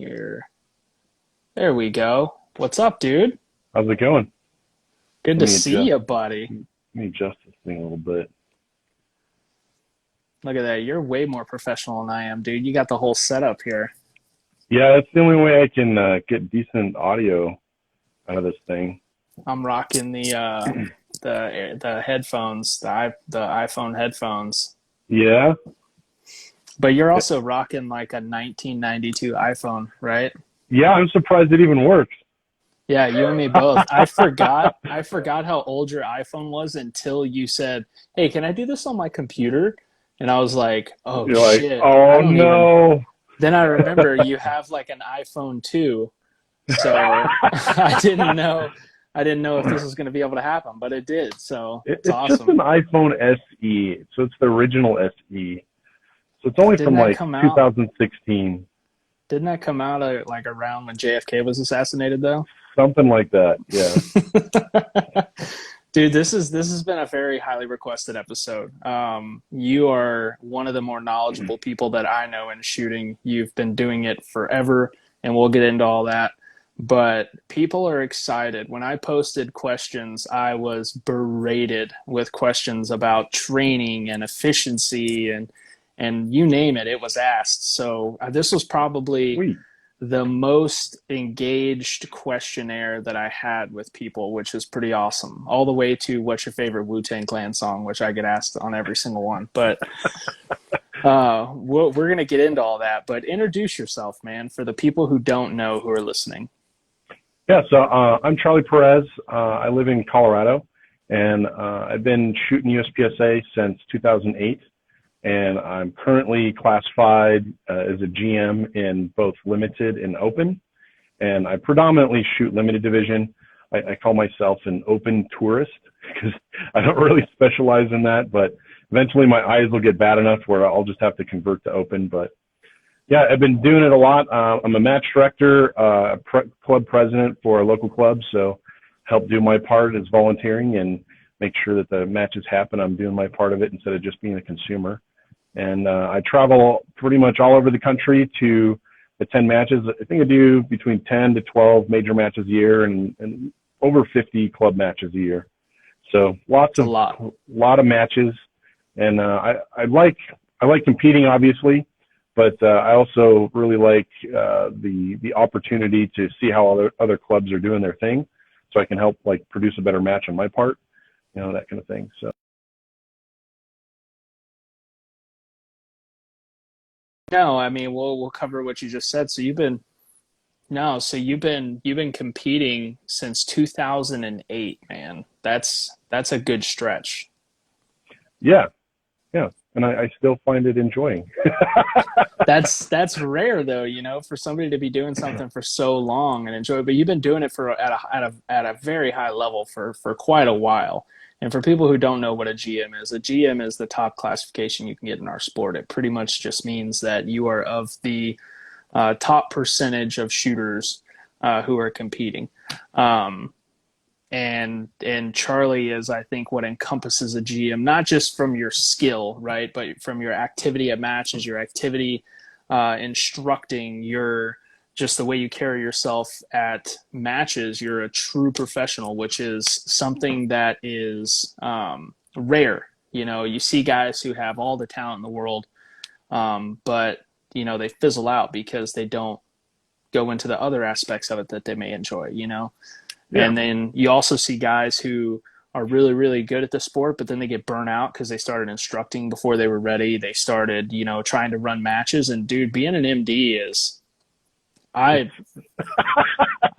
Here. There we go. What's up, dude? How's it going? Good Let to me see adjust. you, buddy. Let me adjust this thing a little bit. Look at that. You're way more professional than I am, dude. You got the whole setup here. Yeah, that's the only way I can get decent audio out of this thing. I'm rocking the headphones, the iPhone headphones. Yeah, But you're also rocking like a 1992 iPhone, right? yeah. I'm surprised it even works. Yeah, you and me both. I forgot how old your iPhone was until you said, "Hey, can I do this on my computer?" And I was like, "Oh You're like, shit, I oh don't even." no. Then I remember you have like an iPhone 2, so I didn't know if this was going to be able to happen, but it did. So it's It's just an awesome. iPhone SE, so it's the original SE. So it's only Didn't from that like come out? 2016, Didn't that come out like around when JFK was assassinated, though? something like that. Yeah. Dude, this has been a very highly requested episode. You are one of the more knowledgeable people that I know in shooting. You've been doing it forever, and we'll get into all that. But people are excited. When I posted questions, I was berated with questions about training and efficiency and you name it, it was asked. So this was probably Sweet. the most engaged questionnaire that I had with people, which is pretty awesome. All the way to what's your favorite Wu-Tang Clan song, which I get asked on every single one. But we're going to get into all that. But introduce yourself, man, for the people who don't know who are listening. Yeah, so I'm Charlie Perez. I live in Colorado, and I've been shooting USPSA since 2008, and I'm currently classified as a GM in both limited and open, and I predominantly shoot limited division. I call myself an open tourist because I don't really specialize in that, but eventually my eyes will get bad enough where I'll just have to convert to open, but yeah, I've been doing it a lot. I'm a match director, club president for a local club, so help do my part as volunteering and make sure that the matches happen. I'm doing my part of it instead of just being a consumer. And I travel pretty much all over the country to attend matches. I think I do between 10 to 12 major matches a year and over 50 club matches a year. So It's a lot. lot of matches, and I like competing, obviously, but I also really like the opportunity to see how other clubs are doing their thing, so I can help like produce a better match on my part, that kind of thing. So No, I mean we'll cover what you just said. So you've been no, so you've been competing since 2008, man. That's a good stretch. yeah, yeah, and I still find it enjoying. That's rare though, for somebody to be doing something for so long and enjoy it. But you've been doing it for at a very high level for quite a while. And for people who don't know what a GM is the top classification you can get in our sport. It pretty much just means that you are of the top percentage of shooters who are competing. Um, and Charlie is, I think, what encompasses a GM, not just from your skill, right, but from your activity at matches, your activity instructing, your just the way you carry yourself at matches. You're a true professional, which is something that is rare. You see guys who have all the talent in the world, but they fizzle out because they don't go into the other aspects of it that they may enjoy. Yeah, And then you also see guys who are really, really good at the sport, but then they get burnt out because they started instructing before they were ready. They started, trying to run matches. And dude, being an MD is, I, it's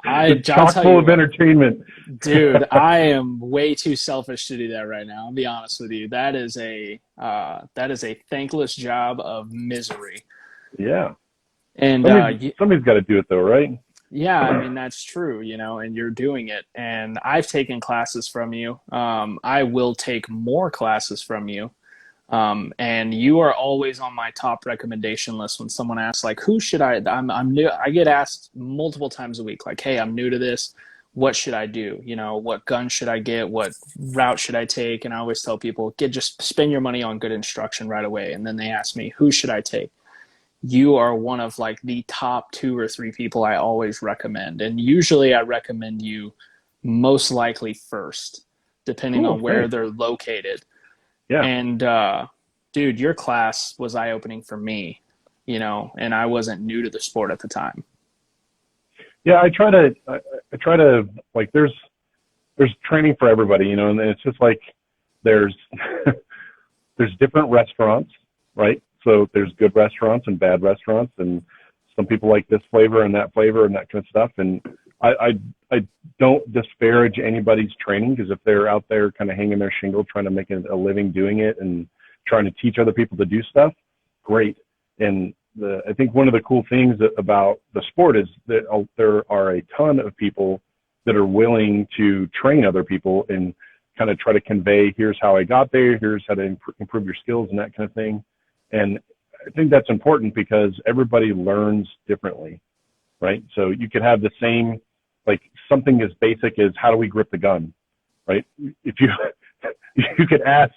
I'll chock tell full you of what, entertainment. dude, I am way too selfish to do that right now. I'll be honest with you. That is a thankless job of misery. Yeah, And somebody's got to do it though, right? yeah, I mean, that's true, and you're doing it. And I've taken classes from you. I will take more classes from you. And you are always on my top recommendation list when someone asks, like, who should I'm new. I get asked multiple times a week, like, hey, I'm new to this. What should I do? What gun should I get? What route should I take? And I always tell people, just spend your money on good instruction right away. And then they ask me, who should I take? you are one of like the top 2 or 3 people I always recommend. And usually I recommend you most likely first, depending Cool. on where Thanks. they're located. Yeah. And dude, your class was eye opening for me, and I wasn't new to the sport at the time. Yeah. I try to like, there's training for everybody, and it's just like, there's, there's different restaurants, right? So there's good restaurants and bad restaurants, and some people like this flavor and that flavor and that kind of stuff. And I I, I don't disparage anybody's training, because if they're out there kind of hanging their shingle, trying to make a living doing it and trying to teach other people to do stuff, great. And I think one of the cool things about the sport is that there are a ton of people that are willing to train other people and kind of try to convey, here's how I got there, here's how to improve your skills and that kind of thing. And I think that's important because everybody learns differently, right? So you could have the same, like something as basic as how do we grip the gun, right? If you you could ask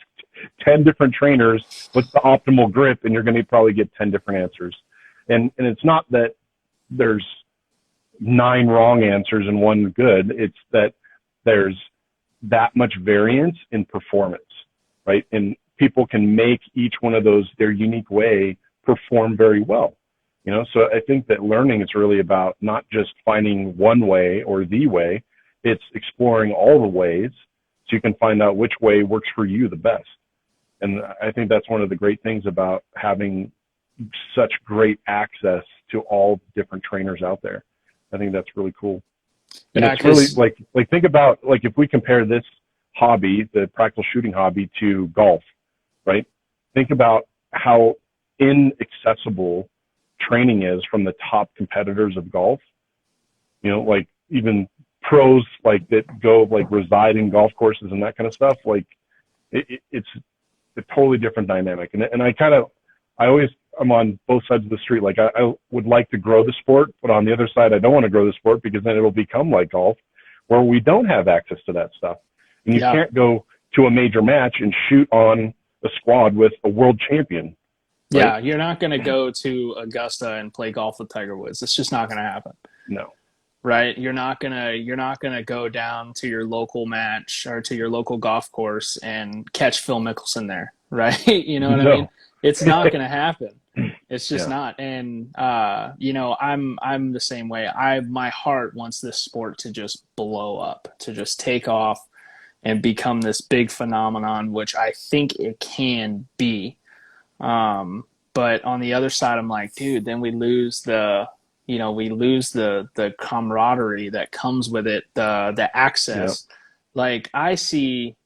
10 different trainers what's the optimal grip, and you're going to probably get 10 different answers. And it's not that there's 9 wrong answers and 1 good. It's that there's that much variance in performance, right? And people can make each one of those their unique way perform very well. So I think that learning is really about not just finding one way or the way, it's exploring all the ways so you can find out which way works for you the best. And I think that's one of the great things about having such great access to all different trainers out there. I think that's really cool. And Yeah, it's really because like think about, like, if we compare this hobby, the practical shooting hobby, to golf, right? Think about how inaccessible training is from the top competitors of golf. Like even pros like that go like reside in golf courses and that kind of stuff. Like it's a totally different dynamic. And I'm on both sides of the street. Like I would like to grow the sport, but on the other side, I don't want to grow the sport because then it'll become like golf where we don't have access to that stuff. And you yeah, can't go to a major match and shoot on a squad with a world champion, right? yeah, you're not going to go to Augusta and play golf with Tiger Woods. It's just not going to happen. No. Right? You're not gonna go down to your local match or to your local golf course and catch Phil Mickelson there, right? You know what I mean? No. It's not gonna happen. It's just Yeah. not. And I'm the same way. My heart wants this sport to just blow up, to just take off and become this big phenomenon, which I think it can be. But on the other side, I'm like, dude, then we lose the camaraderie that comes with it, the Yeah. access. Like I see,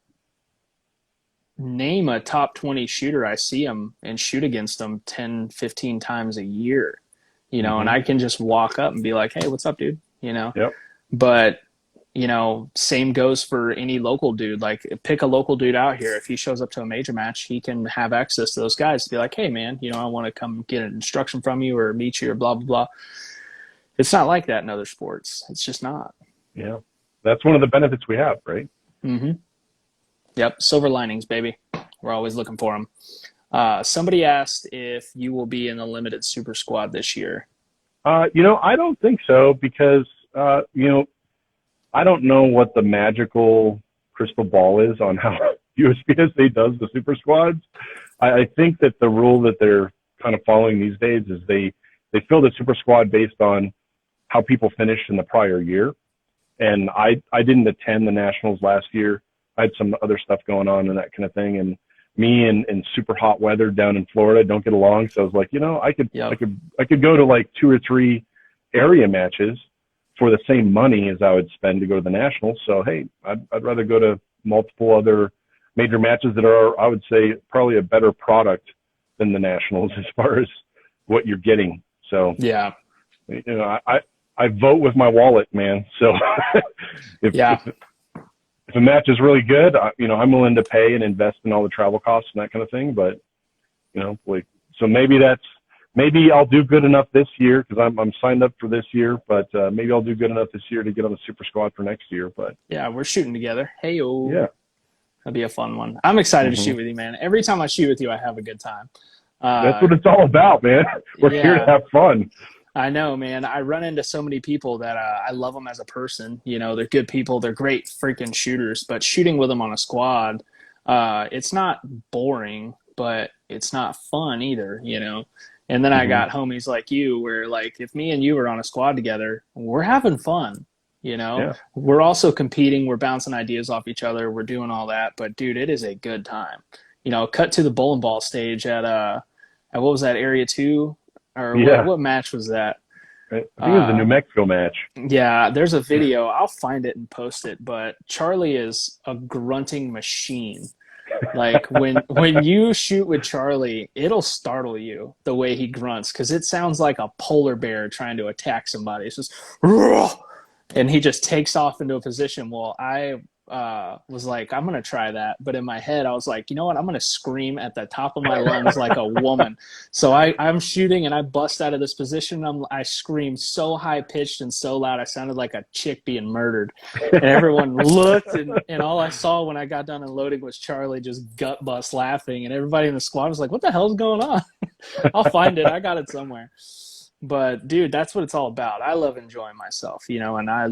name a top 20 shooter, I see them and shoot against them 10, 15 times a year, and Hmm. I can just walk up and be like, hey, what's up, dude? Yep. But same goes for any local dude. Like pick a local dude out here. If he shows up to a major match, he can have access to those guys to be like, hey man, I want to come get an instruction from you or meet you or blah, blah, blah. It's not like that in other sports. It's just not. Yeah. That's one of the benefits we have, right? Mm-hmm. Yep. Silver linings, baby. We're always looking for them. Somebody asked if you will be in the limited super squad this year. I don't think so because, I don't know what the magical crystal ball is on how USPSA does the super squads. I think that the rule that they're kind of following these days is they fill the super squad based on how people finished in the prior year. And I didn't attend the nationals last year. I had some other stuff going on and that kind of thing. And me and super hot weather down in Florida don't get along. So I was like, Yep. I could go to like 2 or 3 area matches for the same money as I would spend to go to the nationals. So, hey, I'd rather go to multiple other major matches that are, I would say, probably a better product than the nationals as far as what you're getting. So, Yeah. I vote with my wallet, man. So if, Yeah. if a match is really good, I'm willing to pay and invest in all the travel costs and that kind of thing. But, so maybe I'll do good enough this year because I'm signed up for this year, but maybe I'll do good enough this year to get on the super squad for next year. But Yeah. We're shooting together. Hey, yeah. that'd be a fun one. I'm excited to Hmm. shoot with you, man. Every time I shoot with you, I have a good time. That's Uh, what it's all about, man. We're here to yeah, have fun. I know, man. I run into so many people that I love them as a person. You know, they're good people. They're great freaking shooters. But shooting with them on a squad, it's not boring, but it's not fun either. You know. And then I Hmm. got homies like you, where like if me and you are on a squad together, we're having fun. You know, Yeah. we're also competing. We're bouncing ideas off each other. We're doing all that. But dude, it is a good time. You know, cut to the bowling ball stage at what was that, Area 2? Or Yeah. what match was that? I think it was the New Uh, Mexico match. yeah, there's a video. I'll find it and post it. But Charlie is a grunting machine. Like when you shoot with Charlie, it'll startle you the way he grunts because it sounds like a polar bear trying to attack somebody. It's just, and he just takes off into a position. Well, I was like, I'm gonna try that, but in my head, I was like, you know what? I'm gonna scream at the top of my lungs like a woman. So I'm shooting and I bust out of this position. I scream so high pitched and so loud, I sounded like a chick being murdered, and everyone looked, and all I saw when I got done unloading was Charlie just gut bust laughing, and everybody in the squad was like, "What the hell's going on?" I'll find it. I got it somewhere. But dude, that's what it's all about. I love enjoying myself, you know, and I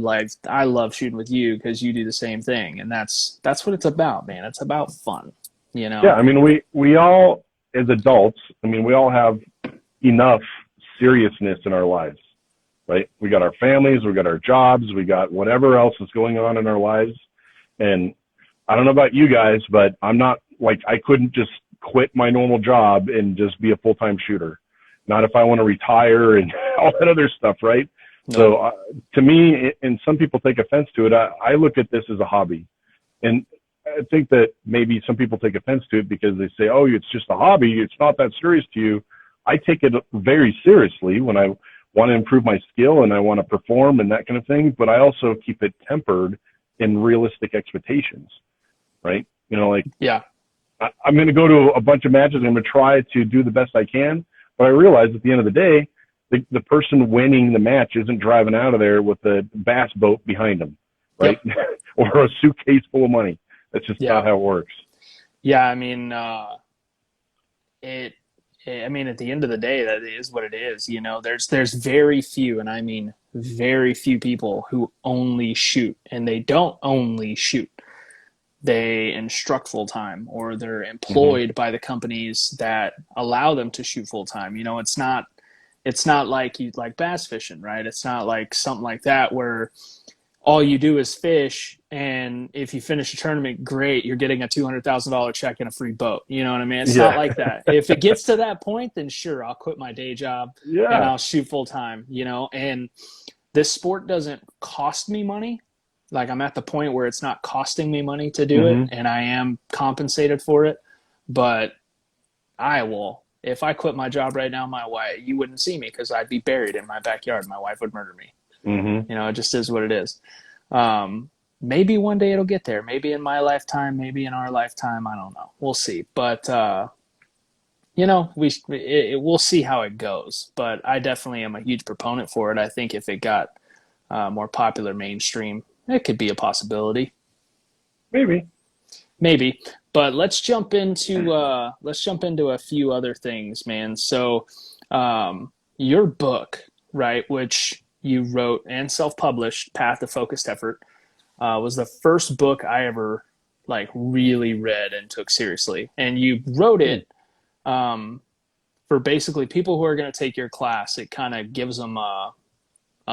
love shooting with you because you do the same thing, and that's what it's about, man. It's about fun, you Yeah, know. I mean, we all, as adults, I mean, we all have enough seriousness in our lives, right? We got our families, we got our jobs, we got whatever else is going on in our lives. And I don't know about you guys, but I'm not like, I couldn't just quit my normal job and just be a full-time shooter. Not if I want to retire and all that other stuff, right? So Nope. to me, and some people take offense to it, I look at this as a hobby. And I think that maybe some people take offense to it because they say, oh, it's just a hobby. It's not that serious to you. I take it very seriously when I want to improve my skill and I want to perform and that kind of thing. But I also keep it tempered in realistic expectations, right? You know, like Yeah. I'm going to go to a bunch of matches. I'm going to try to do the best I can. But I realize at the end of the day, the person winning the match isn't driving out of there with a bass boat behind them, right? Yep. Or a suitcase full of money. That's just not Yeah. how it works. Yeah. I mean, it, I mean, at the end of the day, that is what it is. You know, there's very few, and I mean very few people who only shoot, and they don't only shoot. They instruct full time, or they're Hmm. employed by the companies that allow them to shoot full time. You know, it's not like you like bass fishing, right? It's not like something like that where all you do is fish, and if you finish a tournament, great, you're getting a $200,000 check and a free boat. You know what I mean? It's not Yeah. like that. If it gets to that point, then sure, I'll quit my day job and Yeah. I'll shoot full time. You know, and this sport doesn't cost me money. Like I'm at the point where it's not costing me money to do it, Hmm. and I am compensated for it. But I will. If I quit my job right now, my wife, you wouldn't see me because I'd be buried in my backyard. My wife would murder me. Hmm. You know, it just is what it is. Maybe one day it'll get there. Maybe in my lifetime. Maybe in our lifetime. I don't know. We'll see. But you know, we'll see how it goes. But I definitely am a huge proponent for it. I think if it got more popular mainstream, it could be a possibility. Maybe. Maybe. But let's jump into a few other things, man. So your book, right, which you wrote and self-published, Path of Focused Effort, was the first book I ever like really read and took seriously. And you wrote Hmm. it for basically people who are going to take your class. It kind of gives them a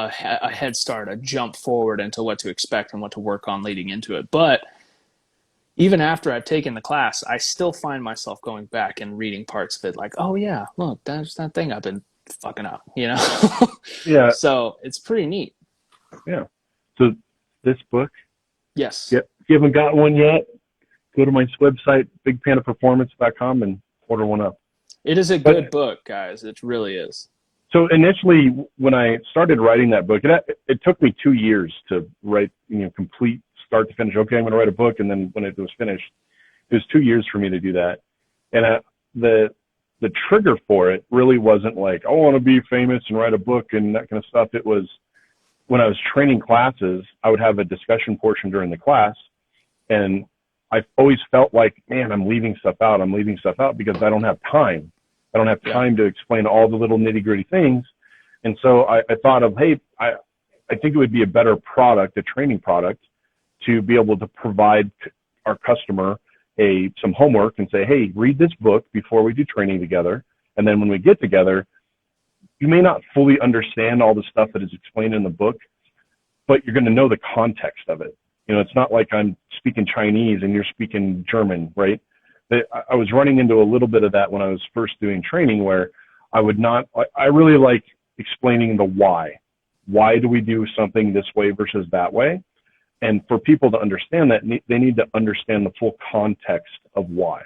head start, a jump forward into what to expect and what to work on leading into it. But even after I've taken the class, I still find myself going back and reading parts of it, like, oh yeah, look, that's that thing I've been fucking up, you know. Yeah. So it's pretty neat. Yeah. So this book, Yes, yeah, if you haven't got one yet, go to my website, bigpanaperformance.com, and order one up. it is a But good book, guys. It really is. so initially, when I started writing that book, it took me 2 years to write, complete start to finish. Okay, I'm going to write a book, and then when it was finished, it was 2 years for me to do that. And the trigger for it really wasn't like, I want to be famous and write a book and that kind of stuff. It was when I was training classes, I would have a discussion portion during the class, and I always felt like, man, I'm leaving stuff out. I'm leaving stuff out because I don't have time. I don't have Yeah. time to explain all the little nitty gritty things. And so I thought of, hey, I think it would be a better product, a training product, to be able to provide our customer some homework and say, hey, read this book before we do training together. And then when we get together, you may not fully understand all the stuff that is explained in the book, but you're going to know the context of it. You know, it's not like I'm speaking Chinese and you're speaking German, right? I was running into a little bit of that when I was first doing training, where I really like explaining the why. Why do we do something this way versus that way? And for people to understand that, they need to understand the full context of why.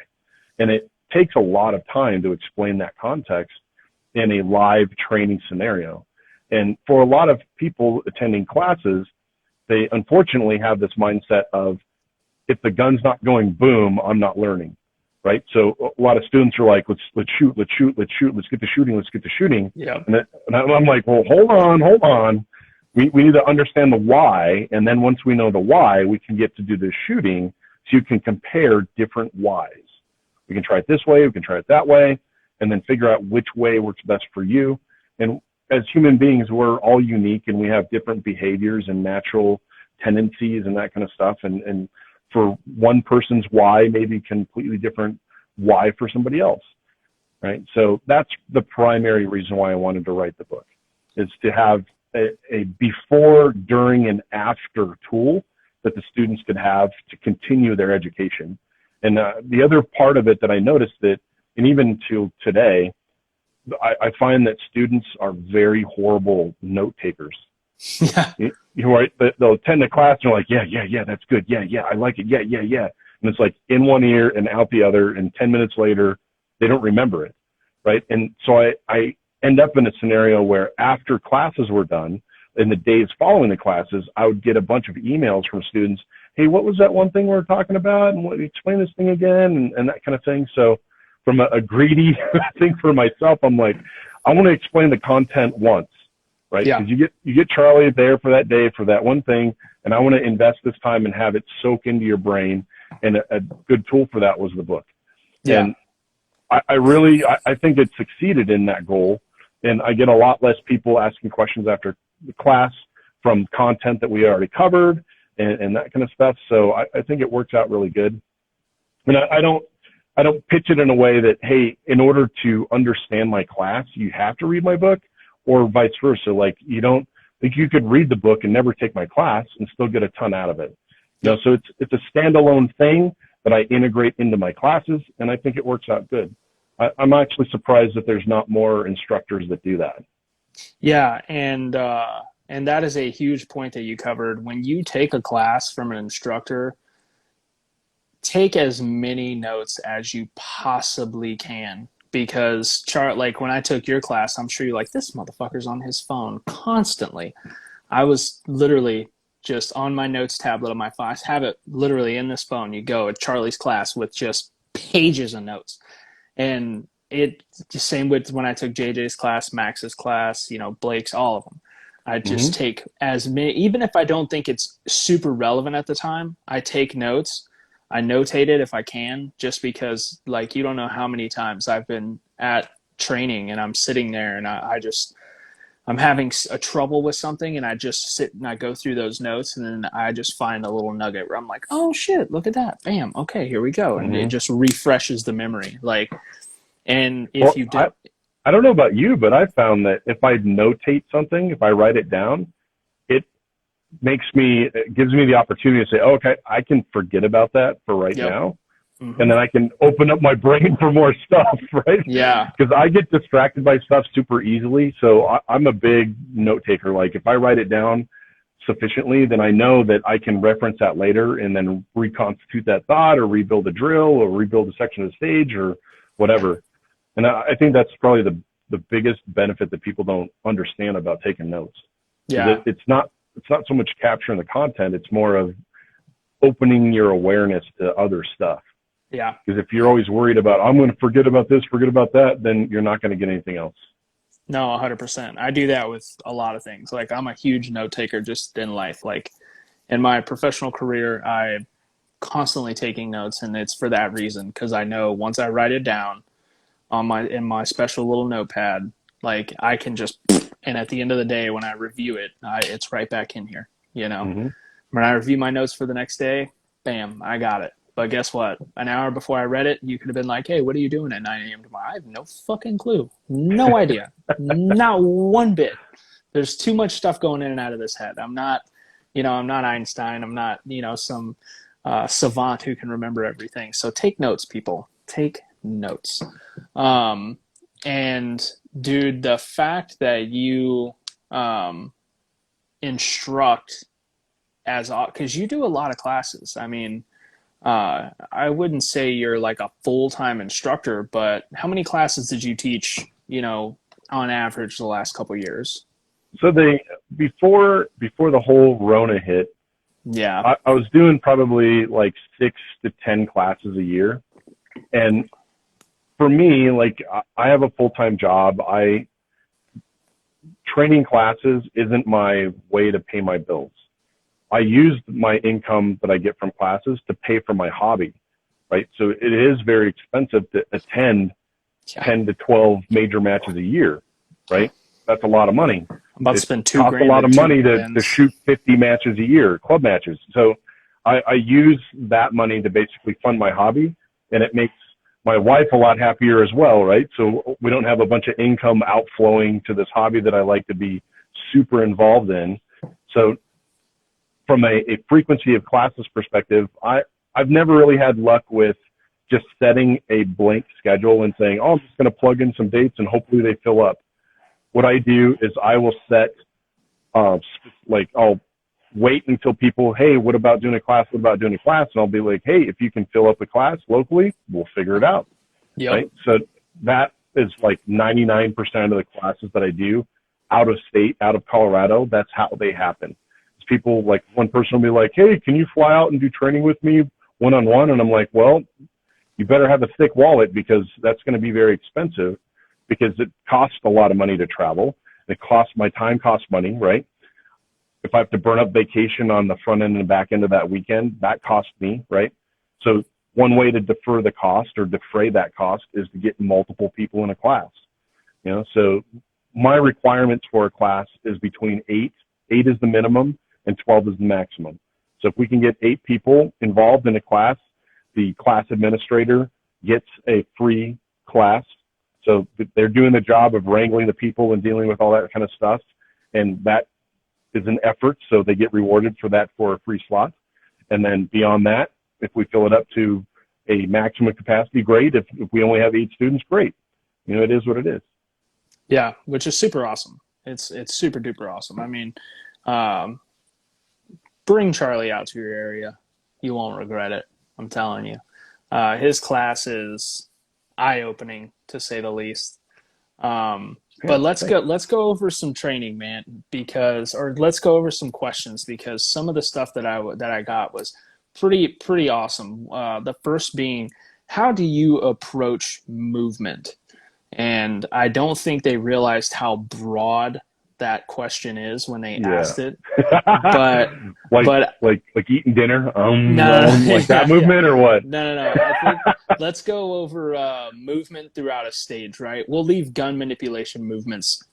And it takes a lot of time to explain that context in a live training scenario. And for a lot of people attending classes, they unfortunately have this mindset of, if the gun's not going boom, I'm not learning, right? So a lot of students are like, let's shoot, let's get to shooting. Yeah. And I'm like, well, hold on. We need to understand the why, and then once we know the why, we can get to do the shooting, so you can compare different whys. We can try it this way, we can try it that way, and then figure out which way works best for you. And as human beings, we're all unique, and we have different behaviors and natural tendencies and that kind of stuff. And for one person's why may be completely different why for somebody else, right? So that's the primary reason why I wanted to write the book, is to have a before, during, and after tool that the students could have to continue their education. And the other part of it that I noticed that, and even till today, I find that students are very horrible note takers. Yeah. Right? They'll attend the class and they're like, yeah, that's good. Yeah, I like it. Yeah. And it's like in one ear and out the other. And 10 minutes later, they don't remember it. Right. And so I end up in a scenario where after classes were done, in the days following the classes, I would get a bunch of emails from students. Hey, what was that one thing we were talking about? And explain this thing again, and that kind of thing. So from a greedy thing for myself, I'm like, I want to explain the content once, right? Yeah. Because you get Charlie there for that day, for that one thing, and I want to invest this time and have it soak into your brain. And a good tool for that was the book. Yeah. And I think it succeeded in that goal. And I get a lot less people asking questions after the class from content that we already covered and that kind of stuff. So I think it works out really good. And I don't pitch it in a way that, hey, in order to understand my class, you have to read my book, or vice versa. Like, you don't think you could read the book and never take my class and still get a ton out of it. You know, so it's a standalone thing that I integrate into my classes, and I think it works out good. I'm actually surprised that there's not more instructors that do that. Yeah, and that is a huge point that you covered. When you take a class from an instructor, take as many notes as you possibly can, because like when I took your class, I'm sure you're like, this motherfucker's on his phone constantly. I was literally just on my notes tablet on my phone. I have it literally in this phone. You go at Charlie's class with just pages of notes. And it the same with when I took JJ's class, Max's class, Blake's, all of them. I just take as many, even if I don't think it's super relevant at the time, I take notes. I notate it if I can, just because, like, you don't know how many times I've been at training and I'm sitting there and I'm having a trouble with something, and I just sit and I go through those notes, and then I just find a little nugget where I'm like, oh shit, look at that. Bam. Okay, here we go. And it just refreshes the memory. Like, and if you do, I don't know about you, but I found that if I notate something, if I write it down, it gives me the opportunity to say, oh, okay, I can forget about that for right now. And then I can open up my brain for more stuff, right? Yeah. Because I get distracted by stuff super easily. So I'm a big note taker. Like, if I write it down sufficiently, then I know that I can reference that later and then reconstitute that thought, or rebuild a drill, or rebuild a section of the stage, or whatever. And I think that's probably the biggest benefit that people don't understand about taking notes. Yeah. It's not so much capturing the content. It's more of opening your awareness to other stuff. Yeah. Because if you're always worried about, I'm going to forget about this, forget about that, then you're not going to get anything else. No, 100%. I do that with a lot of things. Like, I'm a huge note taker just in life. Like, in my professional career, I'm constantly taking notes, and it's for that reason, because I know once I write it down, in my special little notepad. Like I can just, and at the end of the day, when I review it, it's right back in here. You know, Hmm. when I review my notes for the next day, bam, I got it. But guess what? An hour before I read it, you could have been like, "Hey, what are you doing at 9 a.m. tomorrow?" I have no fucking clue, no idea, not one bit. There's too much stuff going in and out of this head. I'm not Einstein. I'm not, some savant who can remember everything. So take notes, people. Take notes. Um, and dude, the fact that you um, instruct because you do a lot of classes. I mean, I wouldn't say you're like a full time instructor, but how many classes did you teach? On average, the last couple years? So before the whole Rona hit, Yeah. I was doing probably like 6 to 10 classes a year. And for me, like I have a full-time job. Training classes isn't my way to pay my bills. I use my income that I get from classes to pay for my hobby, right? So it is very expensive to attend Yeah. 10 to 12 major matches a year, right? That's a lot of money. I'm about to It spend two costs a grand lot at of two money to weekends. shoot 50 matches a year, club matches. So I use that money to basically fund my hobby, and it makes my wife a lot happier as well, right? So we don't have a bunch of income outflowing to this hobby that I like to be super involved in. So from a frequency of classes perspective, I've never really had luck with just setting a blank schedule and saying, oh, I'm just going to plug in some dates and hopefully they fill up. What I do is I will set, I'll wait until people, hey, what about doing a class? What about doing a class? And I'll be like, hey, if you can fill up a class locally, we'll figure it out. Yep. Right. So that is like 99% of the classes that I do out of state, out of Colorado. That's how they happen. It's people like one person will be like, hey, can you fly out and do training with me one-on-one? And I'm like, well, you better have a thick wallet because that's going to be very expensive because it costs a lot of money to travel. It costs my time, costs money, right? If I have to burn up vacation on the front end and back end of that weekend, that costs me, right? So one way to defer the cost or defray that cost is to get multiple people in a class. So my requirements for a class is between 8 is the minimum, and 12 is the maximum. So if we can get 8 people involved in a class, the class administrator gets a free class. So they're doing the job of wrangling the people and dealing with all that kind of stuff. And that is an effort. So they get rewarded for that for a free slot. And then beyond that, if we fill it up to a maximum capacity, great. If we only have 8 students, great. It is what it is. Yeah, which is super awesome. It's super duper awesome. I mean, um, bring Charlie out to your area. You won't regret it. I'm telling you. His class is eye-opening to say the least. But let's go over some training, man, or let's go over some questions because some of the stuff that I got was pretty awesome. The first being, how do you approach movement? And I don't think they realized how broad that question is when they Yeah. asked it. But like but like eating dinner, no, like yeah, that yeah. movement or what? No. I think let's go over movement throughout a stage, right? We'll leave gun manipulation movements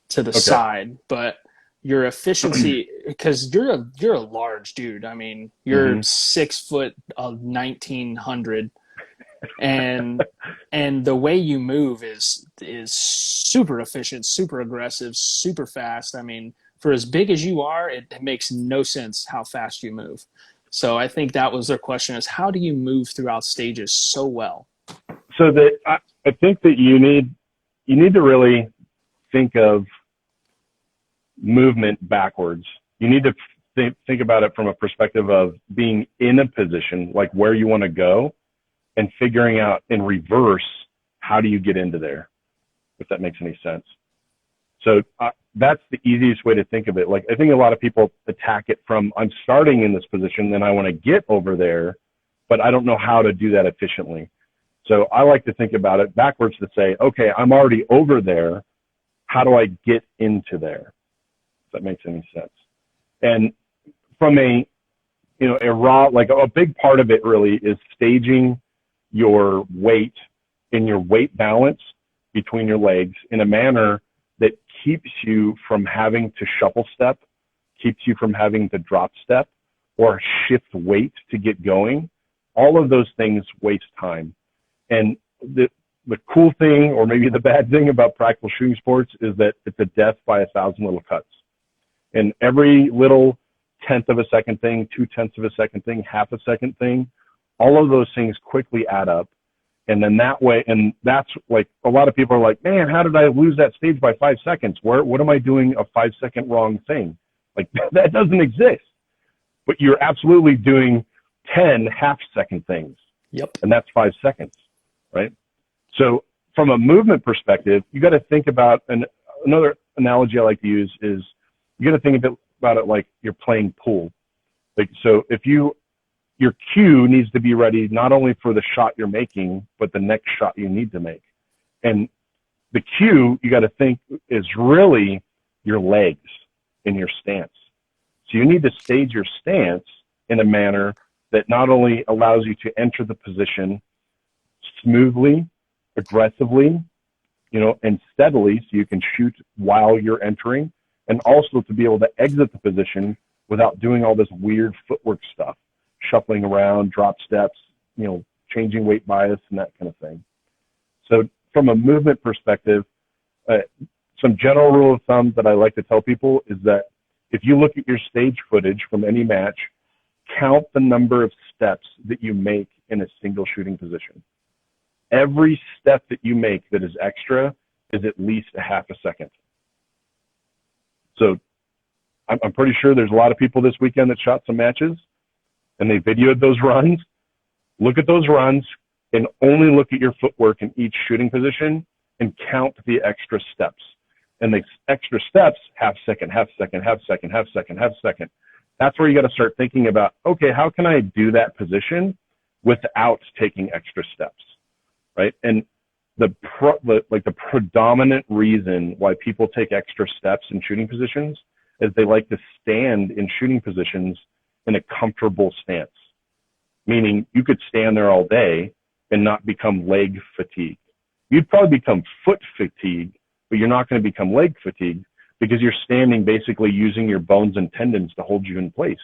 to the Okay. side, but your efficiency, because you're a large dude. I mean, you're Hmm. 6 foot, 1900, and the way you move is super efficient, super aggressive, super fast. I mean, for as big as you are, it makes no sense how fast you move. So I think that was their question: is how do you move throughout stages so well? So that I think that you need to really think of movement backwards. You need to think about it from a perspective of being in a position, like where you want to go, and figuring out in reverse, how do you get into there, if that makes any sense. So that's the easiest way to think of it. Like, I think a lot of people attack it from, I'm starting in this position, then I want to get over there, but I don't know how to do that efficiently. So I like to think about it backwards to say, okay, I'm already over there. How do I get into there? If that makes any sense. And from a raw, like a big part of it really is staging your weight in your weight balance between your legs in a manner that keeps you from having to shuffle step, keeps you from having to drop step or shift weight to get going. All of those things waste time. And the cool thing, or maybe the bad thing about practical shooting sports, is that it's a death by 1,000 little cuts. And every little tenth of a second thing, 2/10 of a second thing, half a second thing, all of those things quickly add up. And then that way, and that's like, a lot of people are like, man, how did I lose that stage by 5 seconds? What am I doing a 5-second wrong thing? Like, that doesn't exist. But you're absolutely doing 10 half-second things. Yep. And that's 5 seconds, right? So from a movement perspective, you got to think about, another analogy I like to use is, you got to think about it like you're playing pool. Like, so if your cue needs to be ready not only for the shot you're making, but the next shot you need to make. And the cue, you got to think, is really your legs and your stance. So you need to stage your stance in a manner that not only allows you to enter the position smoothly, aggressively, and steadily, so you can shoot while you're entering, and also to be able to exit the position without doing all this weird footwork stuff, shuffling around, drop steps, changing weight bias and that kind of thing. So from a movement perspective, some general rule of thumb that I like to tell people is that if you look at your stage footage from any match, count the number of steps that you make in a single shooting position. Every step that you make that is extra is at least a half a second. So I'm pretty sure there's a lot of people this weekend that shot some matches and they videoed those runs. Look at those runs and only look at your footwork in each shooting position and count the extra steps. And the extra steps, half second, half second, half second, half second, half second. That's where you got to start thinking about, okay, how can I do that position without taking extra steps, right? And the predominant reason why people take extra steps in shooting positions is they like to stand in shooting positions in a comfortable stance, meaning you could stand there all day and not become leg fatigued. You'd probably become foot fatigued, but you're not going to become leg fatigued because you're standing basically using your bones and tendons to hold you in place.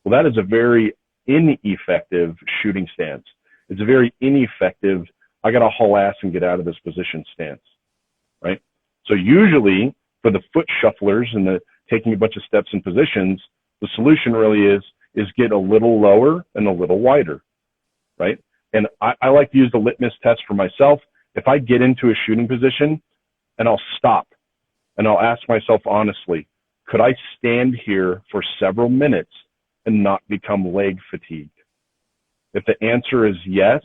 Well, that is a very ineffective shooting stance. It's a very ineffective, I got to haul ass and get out of this position stance, right? So usually for the foot shufflers and the taking a bunch of steps in positions, the solution really is get a little lower and a little wider, right? And I like to use the litmus test for myself. If I get into a shooting position and I'll stop and I'll ask myself honestly, could I stand here for several minutes and not become leg fatigued? If the answer is yes,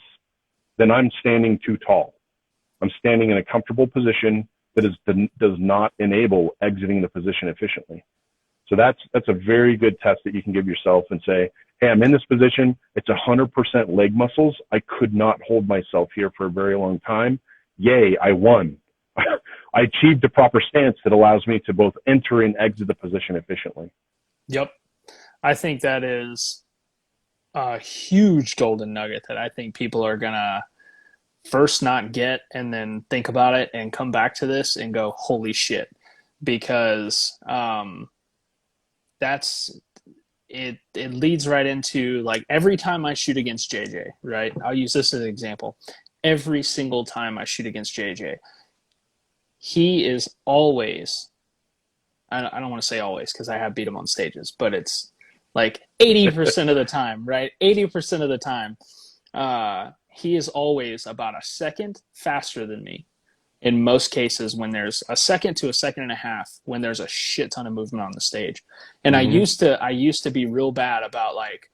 then I'm standing too tall. I'm standing in a comfortable position that does not enable exiting the position efficiently. So that's a very good test that you can give yourself and say, hey, I'm in this position. It's 100% leg muscles. I could not hold myself here for a very long time. Yay, I won. I achieved a proper stance that allows me to both enter and exit the position efficiently. Yep. I think that is a huge golden nugget that I think people are going to first not get and then think about it and come back to this and go, holy shit. Because that's it leads right into, like, every time I shoot against JJ, right? I'll use this as an example. Every single time I shoot against JJ, he is always, I don't want to say always because I have beat him on stages, but it's like 80% of the time, right? 80% of the time, he is always about a second faster than me. In most cases, when there's a second to a second and a half, when there's a shit ton of movement on the stage. And Mm-hmm. I used to be real bad about, like,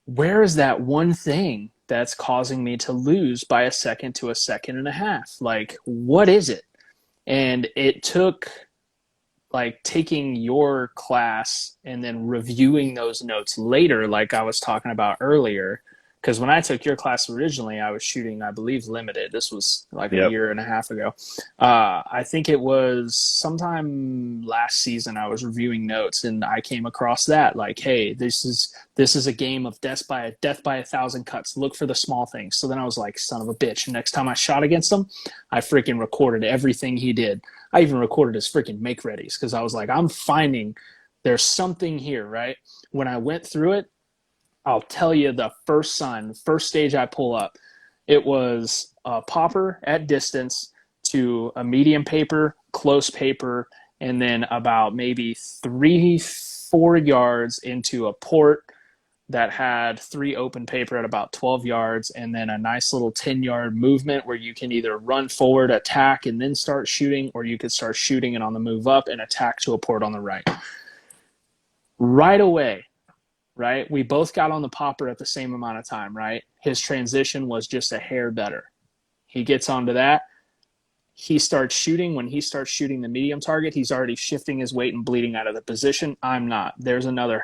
where is that one thing that's causing me to lose by a second to a second and a half? Like, what is it? And it took, like, taking your class and then reviewing those notes later, like I was talking about earlier, Because when I took your class originally, I was shooting, I believe, limited. This was like a Yep. year and a half ago. I think it was sometime last season. I was reviewing notes, and I came across that like, hey, this is a game of death by a thousand cuts. Look for the small things. So then I was like, son of a bitch. Next time I shot against him, I freaking recorded everything he did. I even recorded his freaking make readies because I was like, I'm finding there's something here, right? When I went through it, I'll tell you the first sign, first stage I pull up, it was a popper at distance to a medium paper, close paper, and then about maybe 3, 4 yards into a port that had 3 open paper at about 12 yards, and then a nice little 10-yard movement where you can either run forward, attack, and then start shooting, or you could start shooting and on the move up and attack to a port on the right. Right away, right? We both got on the popper at the same amount of time, right? His transition was just a hair better. He gets onto that. He starts shooting. When he starts shooting the medium target, he's already shifting his weight and bleeding out of the position. I'm not. There's another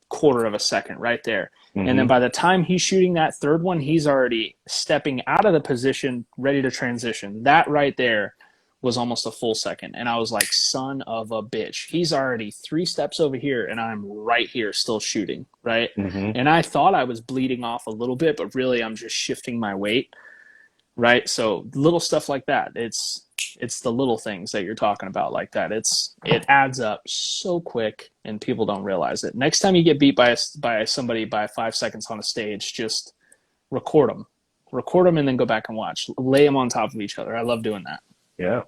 quarter of a second right there. Mm-hmm. And then by the time he's shooting that third one, he's already stepping out of the position, ready to transition. That right there was almost a full second. And I was like, son of a bitch. He's already 3 steps over here, and I'm right here still shooting, right? Mm-hmm. And I thought I was bleeding off a little bit, but really I'm just shifting my weight, right? So little stuff like that. It's the little things that you're talking about like that. It adds up so quick, and people don't realize it. Next time you get beat by somebody by 5 seconds on a stage, just record them and then go back and watch. Lay them on top of each other. I love doing that. Yeah.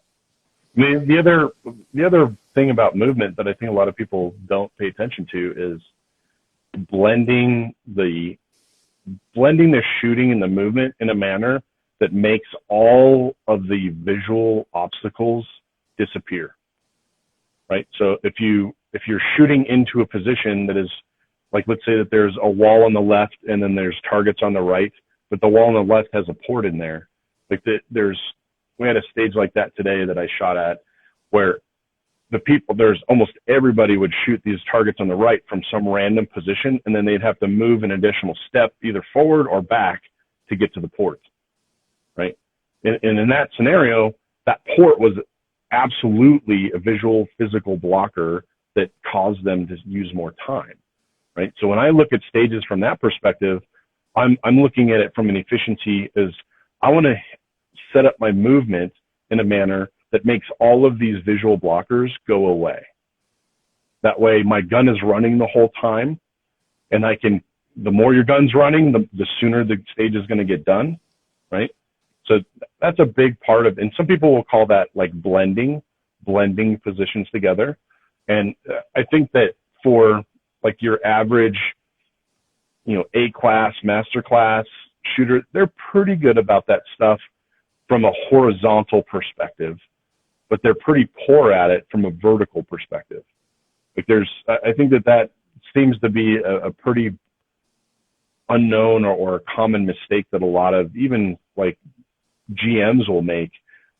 The other thing about movement that I think a lot of people don't pay attention to is blending the shooting and the movement in a manner that makes all of the visual obstacles disappear. Right? So if you're shooting into a position that is, like, let's say that there's a wall on the left and then there's targets on the right, but the wall on the left has a port in there. Like we had a stage like that today that I shot at where there's almost everybody would shoot these targets on the right from some random position, and then they'd have to move an additional step either forward or back to get to the port, right? And in that scenario, that port was absolutely a visual physical blocker that caused them to use more time, right? So when I look at stages from that perspective, I'm looking at it from an efficiency as I want to set up my movement in a manner that makes all of these visual blockers go away. That way my gun is running the whole time, and the more your gun's running, the sooner the stage is going to get done, right? So that's a big part of, and some people will call that like blending positions together. And I think that for like your average, A class, master class shooter, they're pretty good about that stuff from a horizontal perspective, but they're pretty poor at it from a vertical perspective. Like I think that seems to be a pretty unknown or a common mistake that a lot of even like GMs will make,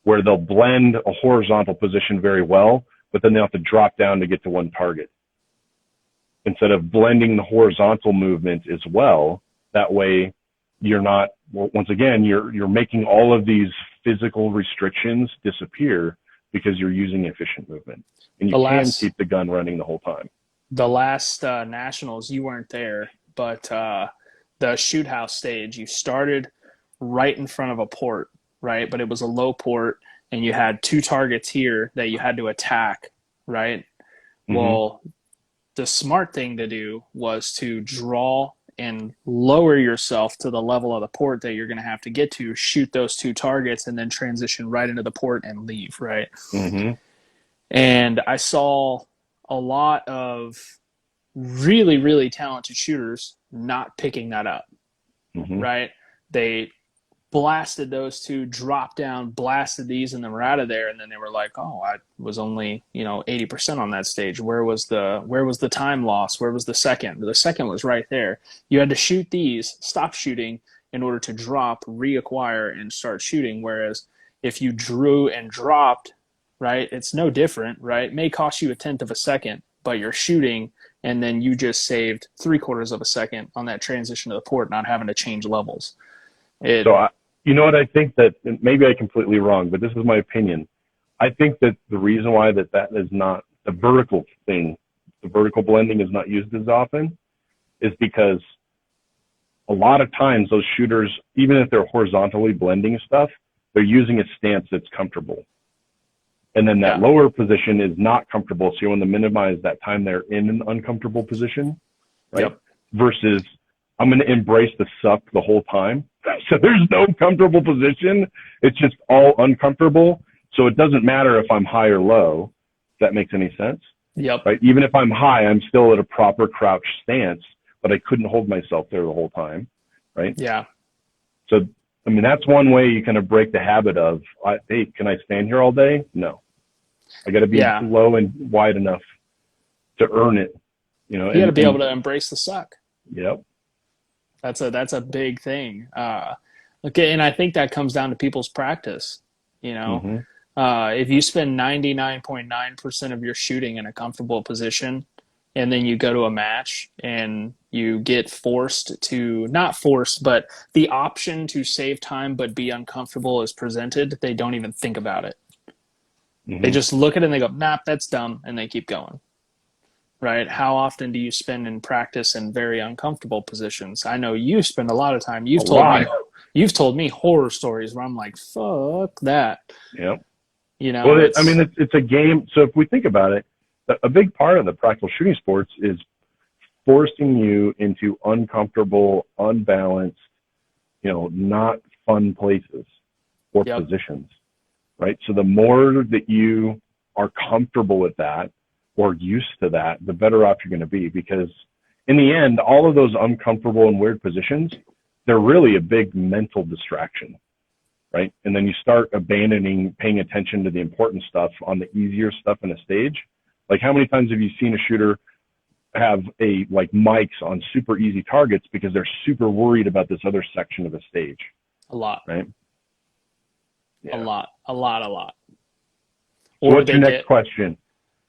where they'll blend a horizontal position very well, but then they'll have to drop down to get to one target. Instead of blending the horizontal movement as well, that way you're not, once again, you're making all of these physical restrictions disappear because you're using efficient movement, and you can keep the gun running the whole time. The last nationals, you weren't there, but the shoot house stage, you started right in front of a port, right? But it was a low port, and you had 2 targets here that you had to attack, right? Mm-hmm. Well, the smart thing to do was to draw and lower yourself to the level of the port that you're going to have to get to, shoot those 2 targets, and then transition right into the port and leave, right? Mm-hmm. And I saw a lot of really, really talented shooters not picking that up, mm-hmm. right? They blasted those 2, dropped down, blasted these, and then were out of there. And then they were like, "Oh, I was only 80% on that stage. Where was the time loss? Where was the second? The second was right there. You had to shoot these, stop shooting in order to drop, reacquire, and start shooting. Whereas if you drew and dropped, right, it's no different, right? It may cost you 1/10 of a second, but you're shooting and then you just saved 3/4 of a second on that transition to the port, not having to change levels. So, you know what, I think that maybe I'm completely wrong, but this is my opinion. I think that the reason why that is not the vertical thing, the vertical blending is not used as often, is because a lot of times those shooters, even if they're horizontally blending stuff, they're using a stance that's comfortable. And then that lower position is not comfortable. So you want to minimize that time they're in an uncomfortable position, right? Yep. Versus I'm going to embrace the suck the whole time. So there's no comfortable position. It's just all uncomfortable. So it doesn't matter if I'm high or low. If that makes any sense. Yep. Right. Even if I'm high, I'm still at a proper crouch stance, but I couldn't hold myself there the whole time. Right. Yeah. So, I mean, that's one way you kind of break the habit of, hey, can I stand here all day? No. I got to be low and wide enough to earn it. You know, you got to be able to embrace the suck. Yep. That's a big thing. Okay. And I think that comes down to people's practice, you know. Mm-hmm. If you spend 99.9% of your shooting in a comfortable position, and then you go to a match and you get not forced, but the option to save time but be uncomfortable is presented, they don't even think about it. Mm-hmm. They just look at it and they go, nah, that's dumb, and they keep going. Right? How often do you spend in practice in very uncomfortable positions? I know you spend a lot of time. You've told me horror stories where I'm like, fuck that. Yep. You know, well, it's a game. So if we think about it, a big part of the practical shooting sports is forcing you into uncomfortable, unbalanced, you know, not fun places or positions, right? So the more that you are comfortable with that or used to that, the better off you're going to be, because in the end, all of those uncomfortable and weird positions, they're really a big mental distraction. Right. And then you start abandoning paying attention to the important stuff on the easier stuff in a stage. Like, how many times have you seen a shooter have mics on super easy targets because they're super worried about this other section of the stage? A lot. Right. Yeah. A lot. So what's your next question?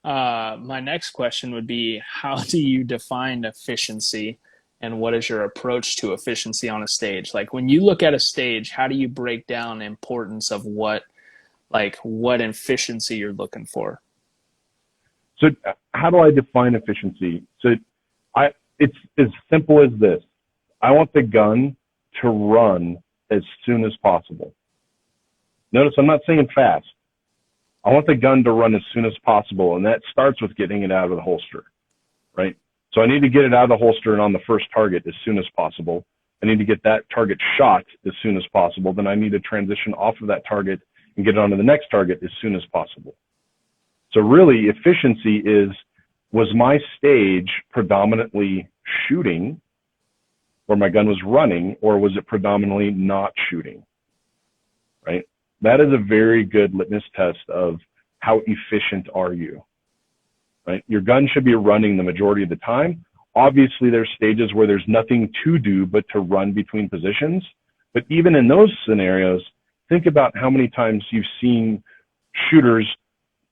My next question would be, how do you define efficiency? And what is your approach to efficiency on a stage? Like, when you look at a stage, how do you break down the importance of what efficiency you're looking for? So how do I define efficiency? So it's as simple as this. I want the gun to run as soon as possible. Notice I'm not saying fast. I want the gun to run as soon as possible, and that starts with getting it out of the holster, right? So I need to get it out of the holster and on the first target as soon as possible. I need to get that target shot as soon as possible. Then I need to transition off of that target and get onto the next target as soon as possible. So really, efficiency was my stage predominantly shooting, where my gun was running, or was it predominantly not shooting, right? That is a very good litmus test of how efficient are you. Right? Your gun should be running the majority of the time. Obviously, there's stages where there's nothing to do but to run between positions. But even in those scenarios, think about how many times you've seen shooters,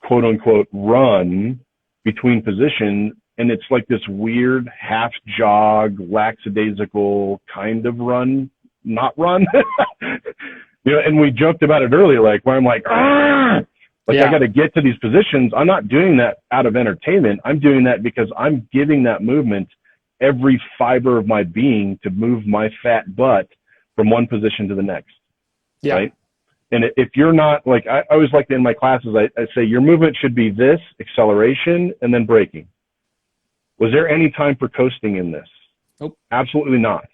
quote unquote, run between positions, and it's like this weird half jog, lackadaisical kind of run, not run. You know, and we joked about it earlier, like where I'm like, Argh! I got to get to these positions. I'm not doing that out of entertainment. I'm doing that because I'm giving that movement every fiber of my being to move my fat butt from one position to the next. Yeah. Right. And if you're not, like, I always like in my classes, I say your movement should be this: acceleration and then braking. Was there any time for coasting in this? Nope. Absolutely not.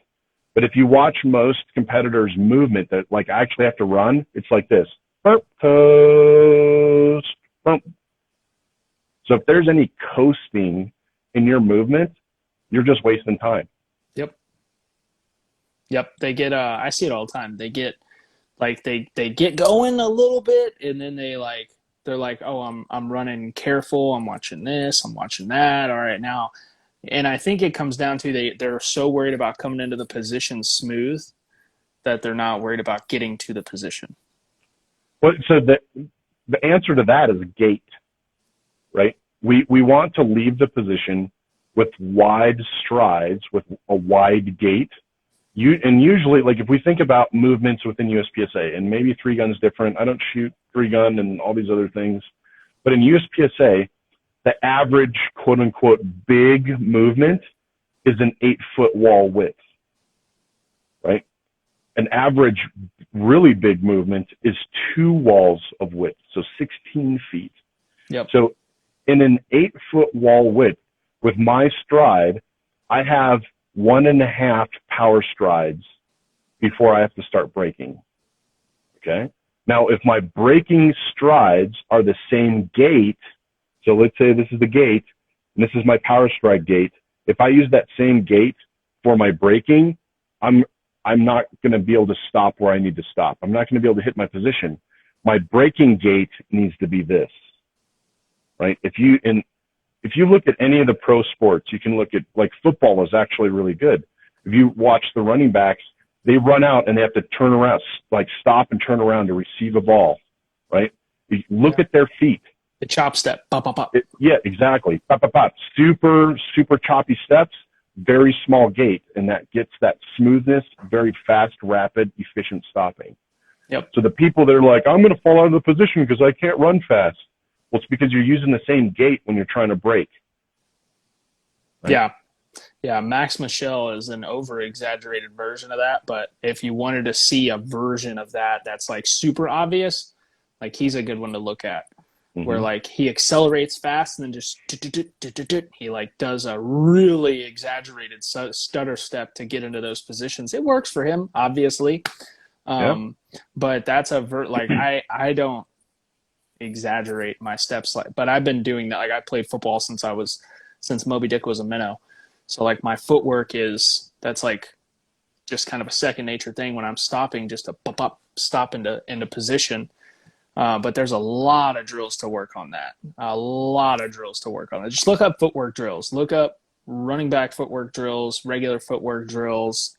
But if you watch most competitors' movement that like actually have to run, it's like this. Burp, coast, bump. So if there's any coasting in your movement, you're just wasting time. Yep. They get, I see it all the time. They get they get going a little bit, and then they're like, oh, I'm running careful. I'm watching this. I'm watching that. All right, now. And I think it comes down to they're so worried about coming into the position smooth that they're not worried about getting to the position. Well, so the answer to that is gait, right? We want to leave the position with wide strides, with a wide gait. And usually, like if we think about movements within USPSA, and maybe 3-gun's different. I don't shoot 3-gun and all these other things. But in USPSA, the average quote unquote big movement is an 8-foot wall width, right? An average really big movement is 2 walls of width, so 16 feet. Yep. So in an 8-foot wall width, with my stride, I have 1.5 power strides before I have to start braking. Okay. Now, if my braking strides are the same gait, so let's say this is the gait and this is my power stride gait. If I use that same gait for my braking, I'm not going to be able to stop where I need to stop. I'm not going to be able to hit my position. My braking gait needs to be this, right? If you look at any of the pro sports, you can look at, like, football is actually really good. If you watch the running backs, they run out and they have to turn around, like stop and turn around to receive a ball, right? You look at their feet. The chop step. Pop, pop, pop. Yeah, exactly. Pop, pop, pop. Super, super choppy steps, very small gait, and that gets that smoothness, very fast, rapid, efficient stopping. Yep. So the people that are like, I'm going to fall out of the position because I can't run fast. Well, it's because you're using the same gait when you're trying to brake. Right? Yeah. Yeah. Max Michel is an over-exaggerated version of that. But if you wanted to see a version of that that's like super obvious, like he's a good one to look at. Mm-hmm. Where like he accelerates fast and then just he like does a really exaggerated stutter step to get into those positions. It works for him, obviously. But that's like I don't exaggerate my steps, like, but I've been doing that. Like I played football since Moby Dick was a minnow. So like my footwork that's like just kind of a second nature thing when I'm stopping, just to stop into position. But there's a lot of drills to work on that. Just look up footwork drills. Look up running back footwork drills, regular footwork drills.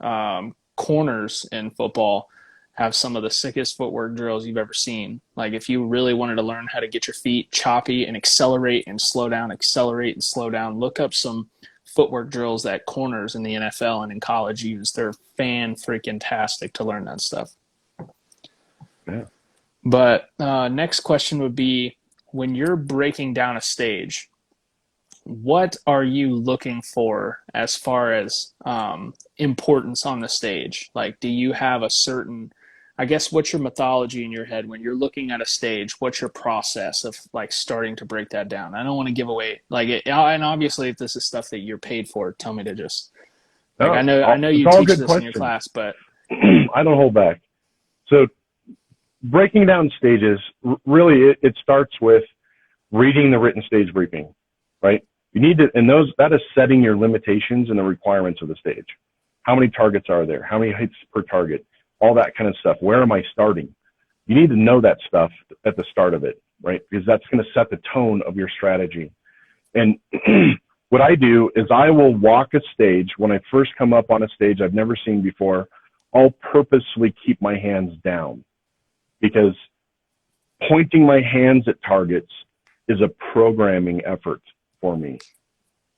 Corners in football have some of the sickest footwork drills you've ever seen. Like if you really wanted to learn how to get your feet choppy and accelerate and slow down, look up some footwork drills that corners in the NFL and in college use. They're fan-freaking-tastic to learn that stuff. Yeah. But next question would be, when you're breaking down a stage, what are you looking for as far as importance on the stage? Like, do you have a certain, I guess, what's your mythology in your head when you're looking at a stage? What's your process of like starting to break that down? I don't want to give away and obviously if this is stuff that you're paid for, tell me to just like, I know you teach this in your class, but I don't hold back. So breaking down stages, really it starts with reading the written stage briefing, right? You need to, and that is setting your limitations and the requirements of the stage. How many targets are there? How many hits per target? All that kind of stuff. Where am I starting? You need to know that stuff at the start of it, right? Because that's going to set the tone of your strategy. And what I do is I will walk a stage. When I first come up on a stage I've never seen before, I'll purposely keep my hands down, because pointing my hands at targets is a programming effort for me.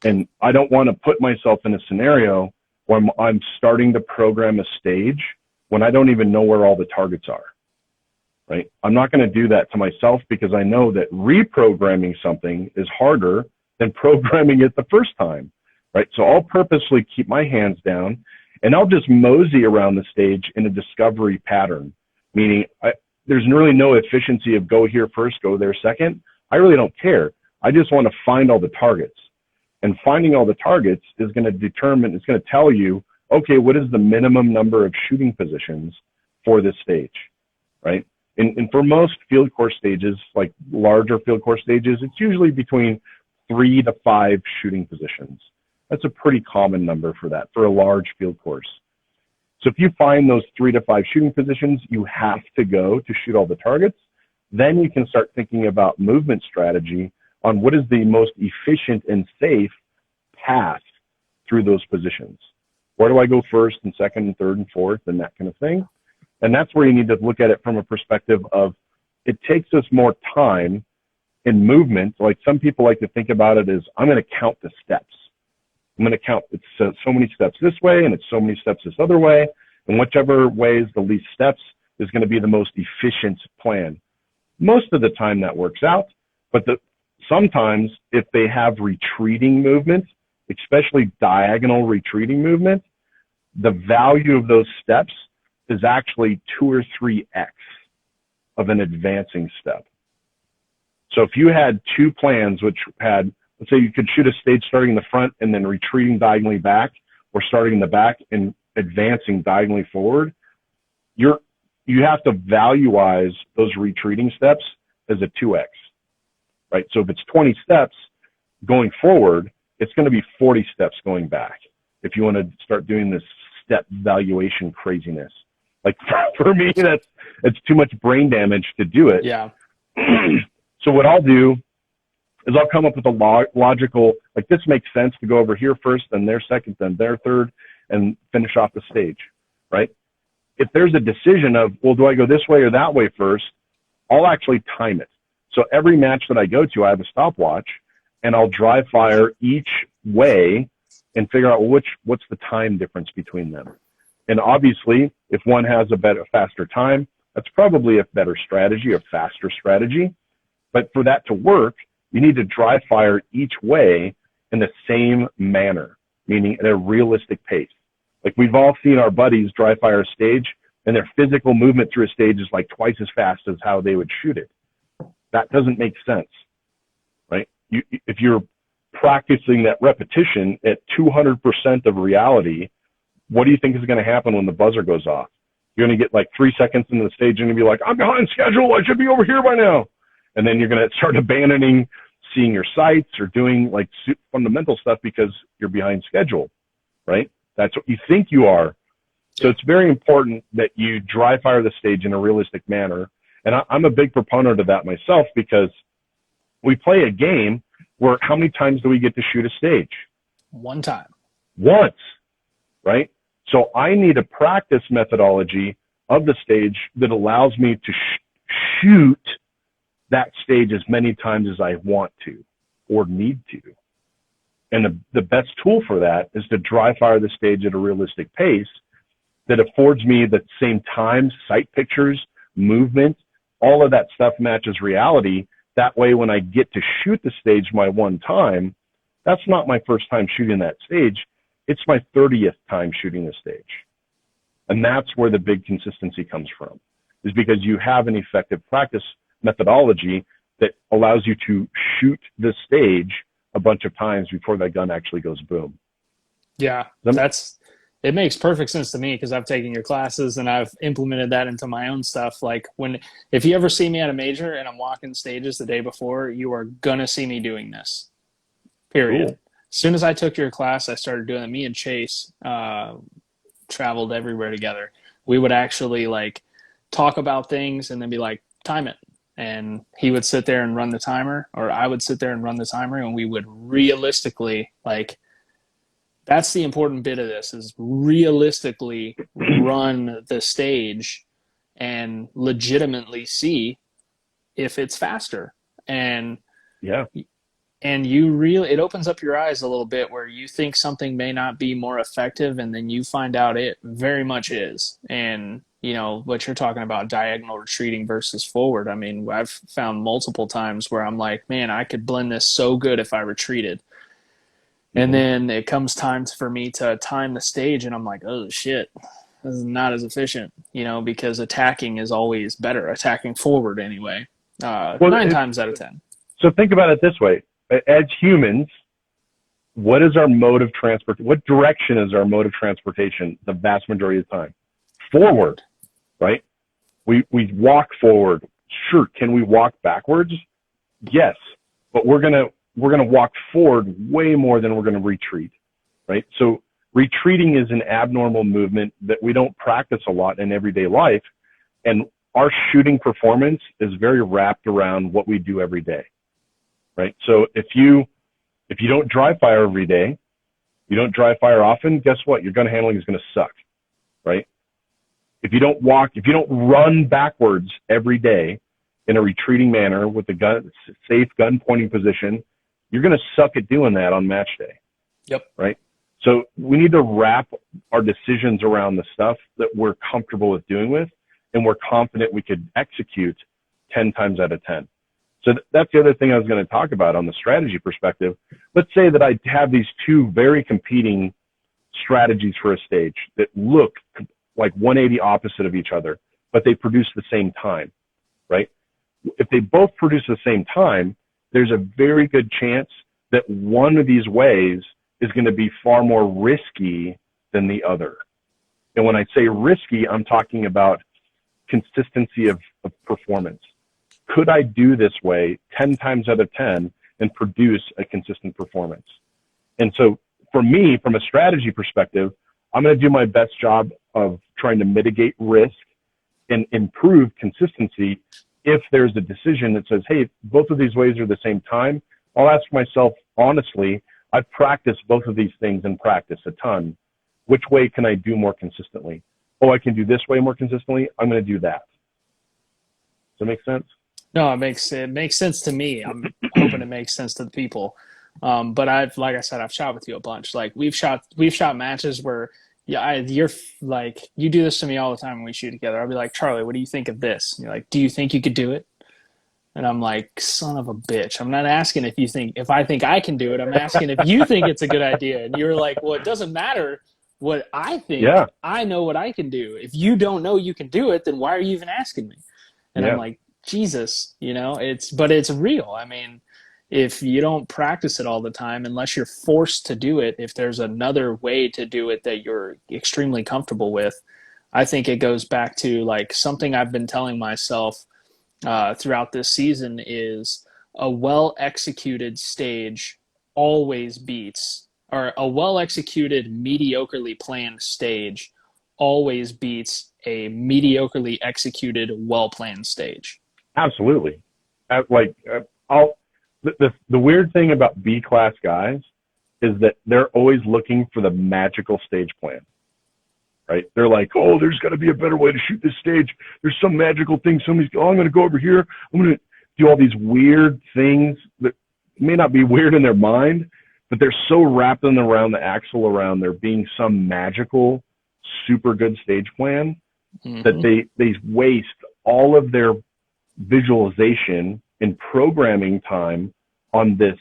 And I don't want to put myself in a scenario where I'm starting to program a stage when I don't even know where all the targets are, right? I'm not going to do that to myself, because I know that reprogramming something is harder than programming it the first time, right? So I'll purposely keep my hands down and I'll just mosey around the stage in a discovery pattern, meaning there's really no efficiency of go here first, go there second. I really don't care. I just want to find all the targets. And finding all the targets is going to tell you, okay, what is the minimum number of shooting positions for this stage, right? And for most field course stages, like larger field course stages, it's usually between 3 to 5 shooting positions. That's a pretty common number for that, for a large field course. So if you find those 3 to 5 shooting positions, you have to go to shoot all the targets. Then you can start thinking about movement strategy on what is the most efficient and safe path through those positions. Where do I go first and second and third and fourth and that kind of thing? And that's where you need to look at it from a perspective of, it takes us more time in movement. Like some people like to think about it as, I'm going to count the steps. I'm going to count it's so many steps this way and it's so many steps this other way. And whichever way is the least steps is going to be the most efficient plan. Most of the time that works out, but sometimes if they have retreating movement, especially diagonal retreating movement, the value of those steps is actually 2 or 3x of an advancing step. So if you had two plans which had, let's say you could shoot a stage starting in the front and then retreating diagonally back, or starting in the back and advancing diagonally forward, you have to valueize those retreating steps as a 2x, right? So if it's 20 steps going forward, it's going to be 40 steps going back if you want to start doing this step valuation craziness. Like for me, it's too much brain damage to do it. Yeah. So what I'll do is I'll come up with a logical, like this makes sense to go over here first, then there second, then there third, and finish off the stage, right? If there's a decision of, well, do I go this way or that way first, I'll actually time it. So every match that I go to, I have a stopwatch, and I'll dry fire each way and figure out what's the time difference between them. And obviously, if one has a faster time, that's probably a better strategy, a faster strategy. But for that to work, you need to dry fire each way in the same manner, meaning at a realistic pace. Like we've all seen our buddies dry fire a stage, and their physical movement through a stage is like twice as fast as how they would shoot it. That doesn't make sense, right? If you're practicing that repetition at 200% of reality, what do you think is going to happen when the buzzer goes off? You're going to get like 3 seconds into the stage and you're going to be like, I'm behind schedule. I should be over here by now. And then you're going to start abandoning seeing your sights or doing like fundamental stuff because you're behind schedule, right? That's what you think you are. So it's very important that you dry fire the stage in a realistic manner. And I'm a big proponent of that myself, because we play a game where how many times do we get to shoot a stage? One time. Once, right? So I need a practice methodology of the stage that allows me to shoot that stage as many times as I want to or need to. And the best tool for that is to dry fire the stage at a realistic pace that affords me the same time, sight pictures, movement, all of that stuff matches reality. That way, when I get to shoot the stage my one time, that's not my first time shooting that stage. It's my 30th time shooting the stage. And that's where the big consistency comes from, is because you have an effective practice methodology that allows you to shoot the stage a bunch of times before that gun actually goes boom. Yeah, it makes perfect sense to me, because I've taken your classes and I've implemented that into my own stuff. Like if you ever see me at a major and I'm walking stages the day before, you are gonna see me doing this. Period. Cool. As soon as I took your class, I started doing it. Me and Chase traveled everywhere together. We would actually like talk about things and then be like, time it. And he would sit there and run the timer, or I would sit there and run the timer, and we would realistically, like, that's the important bit of this, is realistically run the stage and legitimately see if it's faster. And yeah. And it opens up your eyes a little bit, where you think something may not be more effective, and then you find out it very much is. And, you know, what you're talking about, diagonal retreating versus forward. I mean, I've found multiple times where I'm like, man, I could blend this so good if I retreated. And then it comes time for me to time the stage, and I'm like, oh, shit, this is not as efficient, you know, because attacking is always better, attacking forward anyway, 9 times out of 10. So think about it this way. As humans, what is our mode of transport? What direction is our mode of transportation the vast majority of the time? Forward, right? We walk forward. Sure, can we walk backwards? Yes, but we're gonna walk forward way more than we're gonna retreat, right? So retreating is an abnormal movement that we don't practice a lot in everyday life, and our shooting performance is very wrapped around what we do every day. Right. So if you don't dry fire every day, you don't dry fire often, guess what? Your gun handling is going to suck. Right. If you don't run backwards every day in a retreating manner with the safe gun pointing position, you're going to suck at doing that on match day. Yep. Right. So we need to wrap our decisions around the stuff that we're comfortable with doing with, and we're confident we could execute 10 times out of 10. So that's the other thing I was going to talk about on the strategy perspective. Let's say that I have these two very competing strategies for a stage that look like 180 opposite of each other, but they produce the same time, right? If they both produce the same time, there's a very good chance that one of these ways is going to be far more risky than the other. And when I say risky, I'm talking about consistency of performance. Could I do this way 10 times out of 10 and produce a consistent performance? And so for me, from a strategy perspective, I'm going to do my best job of trying to mitigate risk and improve consistency. If there's a decision that says, hey, both of these ways are the same time, I'll ask myself honestly, I've practiced both of these things in practice a ton. Which way can I do more consistently? Oh, I can do this way more consistently. I'm going to do that. Does that make sense? No, it makes sense to me. I'm hoping it makes sense to the people. But like I said, I've shot with you a bunch. Like we've shot matches where, yeah, you're like, you do this to me all the time when we shoot together. I'll be like, Charlie, what do you think of this? And you're like, do you think you could do it? And I'm like, son of a bitch. I'm not asking if I think I can do it. I'm asking if you think it's a good idea. And you're like, well, it doesn't matter what I think. Yeah. I know what I can do. If you don't know you can do it, then why are you even asking me? And I'm like, Jesus, but it's real. I mean, if you don't practice it all the time, unless you're forced to do it, if there's another way to do it that you're extremely comfortable with, I think it goes back to like something I've been telling myself throughout this season is a well-executed stage always beats, or a well-executed, mediocrely planned stage always beats a mediocrely executed, well-planned stage. Absolutely. The weird thing about B-class guys is that they're always looking for the magical stage plan, right? They're like, oh, there's got to be a better way to shoot this stage. There's some magical thing. I'm going to go over here. I'm going to do all these weird things that may not be weird in their mind, but they're so wrapped around the axle around there being some magical, super good stage plan that they waste all of their visualization and programming time on this.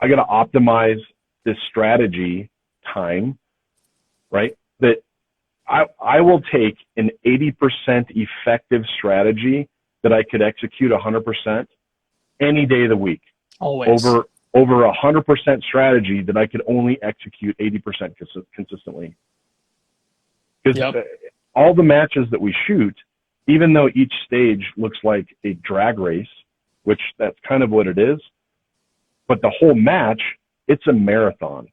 I got to optimize this strategy time, right? That I will take an 80% effective strategy that I could execute 100% any day of the week. Always. Over 100% strategy that I could only execute 80% consistently. Because all the matches that we shoot, even though each stage looks like a drag race, which that's kind of what it is, but the whole match, it's a marathon.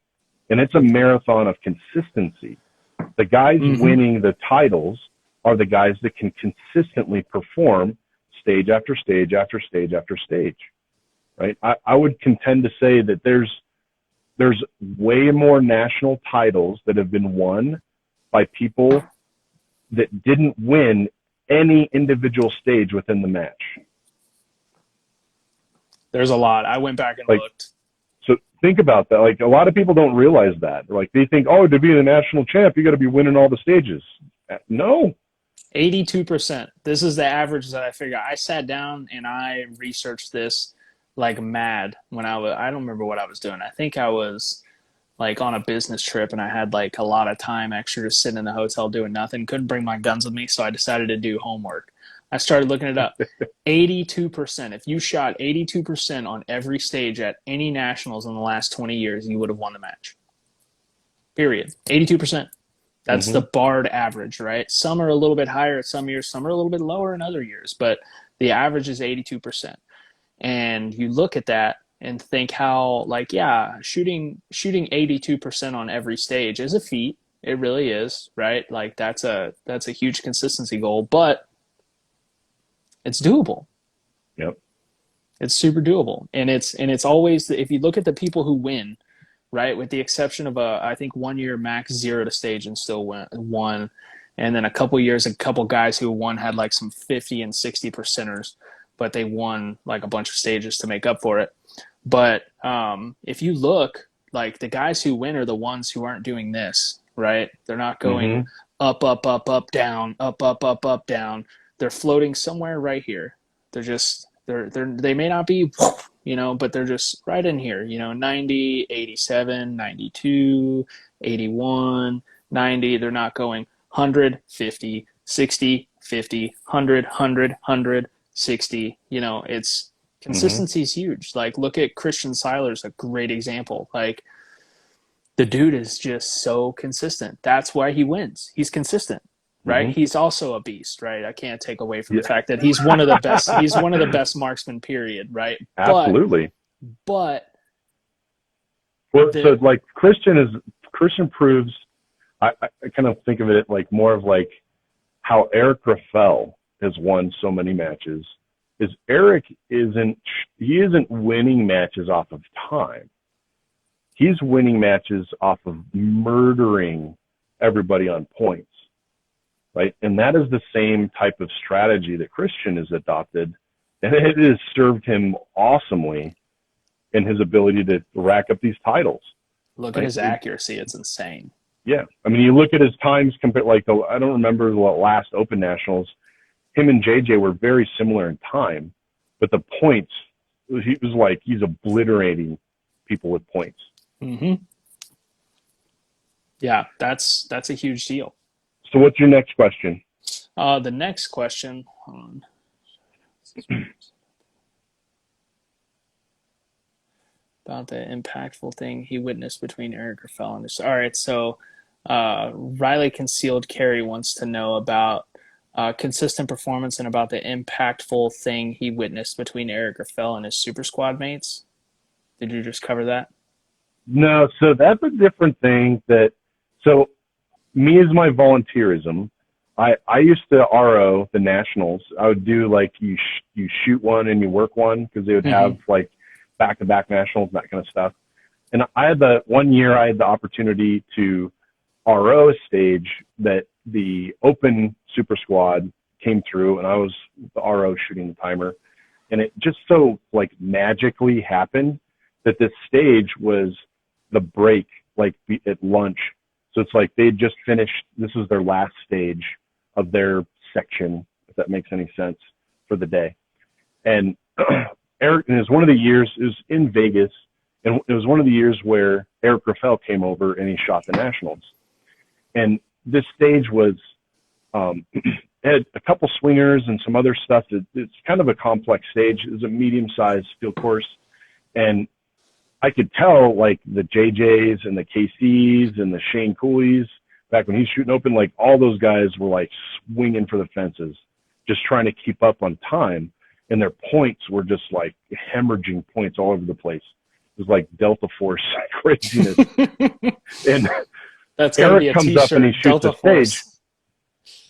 And it's a marathon of consistency. The guys winning the titles are the guys that can consistently perform stage after stage after stage after stage, right? I would contend to say that there's way more national titles that have been won by people that didn't win any individual stage within the match. There's a lot. I went back and looked. So think about that. Like, a lot of people don't realize that. Like, they think, oh, to be the national champ, you got to be winning all the stages. No. 82%. This is the average that I figured. I sat down and I researched this like mad when I don't remember what I was doing. I think I was like on a business trip and I had like a lot of time extra to sit in the hotel doing nothing. Couldn't bring my guns with me, so I decided to do homework. I started looking it up. 82%. If you shot 82% on every stage at any nationals in the last 20 years, you would have won the match. Period. 82%. That's the barred average, right? Some are a little bit higher some years, some are a little bit lower in other years, but the average is 82%. And you look at that and think how, like, yeah, shooting 82% on every stage is a feat. It really is, right? Like, that's a huge consistency goal, but it's doable. Yep. It's super doable. And it's always, if you look at the people who win, right, with the exception of I think 1 year Max zeroed a stage and still won. And then a couple years, a couple guys who won had like some 50 and 60 percenters, but they won like a bunch of stages to make up for it. But if you look, like the guys who win are the ones who aren't doing this, right? They're not going Hmm. up, down, up, down. They're floating somewhere right here. They may not be, but they're just right in here, 90, 87, 92, 81, 90. They're not going 100, 50, 60, 50, 100, 100, 100, 60. It's Hmm. consistency is huge. Like look at Christian Seiler's a great example. Like the dude is just so consistent. That's why he wins. He's consistent, right? Hmm. He's also a beast, right? I can't take away from the Yeah. fact that he's one of the best. He's one of the best marksmen, period, right? Absolutely. But Well, so the like Christian proves. I kind of think of it like more of like how Eric Raffel has won so many matches. Is Eric isn't winning matches off of time. He's winning matches off of murdering everybody on points, right? And that is the same type of strategy that Christian has adopted, and it has served him awesomely in his ability to rack up these titles, look at right? his accuracy; it's insane. Yeah, I mean, you look at his times compared, like I don't remember the last Open Nationals. Him and JJ were very similar in time, but the points, he's obliterating people with points. Mm-hmm. Yeah, that's a huge deal. So what's your next question? The next question, hold on. About the impactful thing he witnessed between Eric Raffel and his. All right, so Riley Concealed Carry wants to know about consistent performance and about the impactful thing he witnessed between Eric Raffel and his Super Squad mates. Did you just cover that? No, so that's a different thing. So me as my volunteerism, I used to RO the nationals. I would do like you shoot one and you work one because they would Mm-hmm. have like back to back nationals and that kind of stuff. And I had the one year I had the opportunity to RO a stage that the open super squad came through, and I was the RO shooting the timer. And it just so like magically happened that this stage was the break, like at lunch. So it's like they just finished. This is their last stage of their section, if that makes any sense, for the day. And Eric, and it was one of the years, it was in Vegas, and it was one of the years where Eric Raffel came over and he shot the Nationals. And this stage was, had a couple swingers and some other stuff. It's kind of a complex stage. It was a medium-sized field course. And I could tell, like, the JJs and the KCs and the Shane Coolies, back when he's shooting open, like, all those guys were, like, swinging for the fences, just trying to keep up on time. And their points were just, like, hemorrhaging points all over the place. It was like Delta Force craziness. And That's got to be Eric a comes up and he T-shirt. shoots Delta a stage. Force.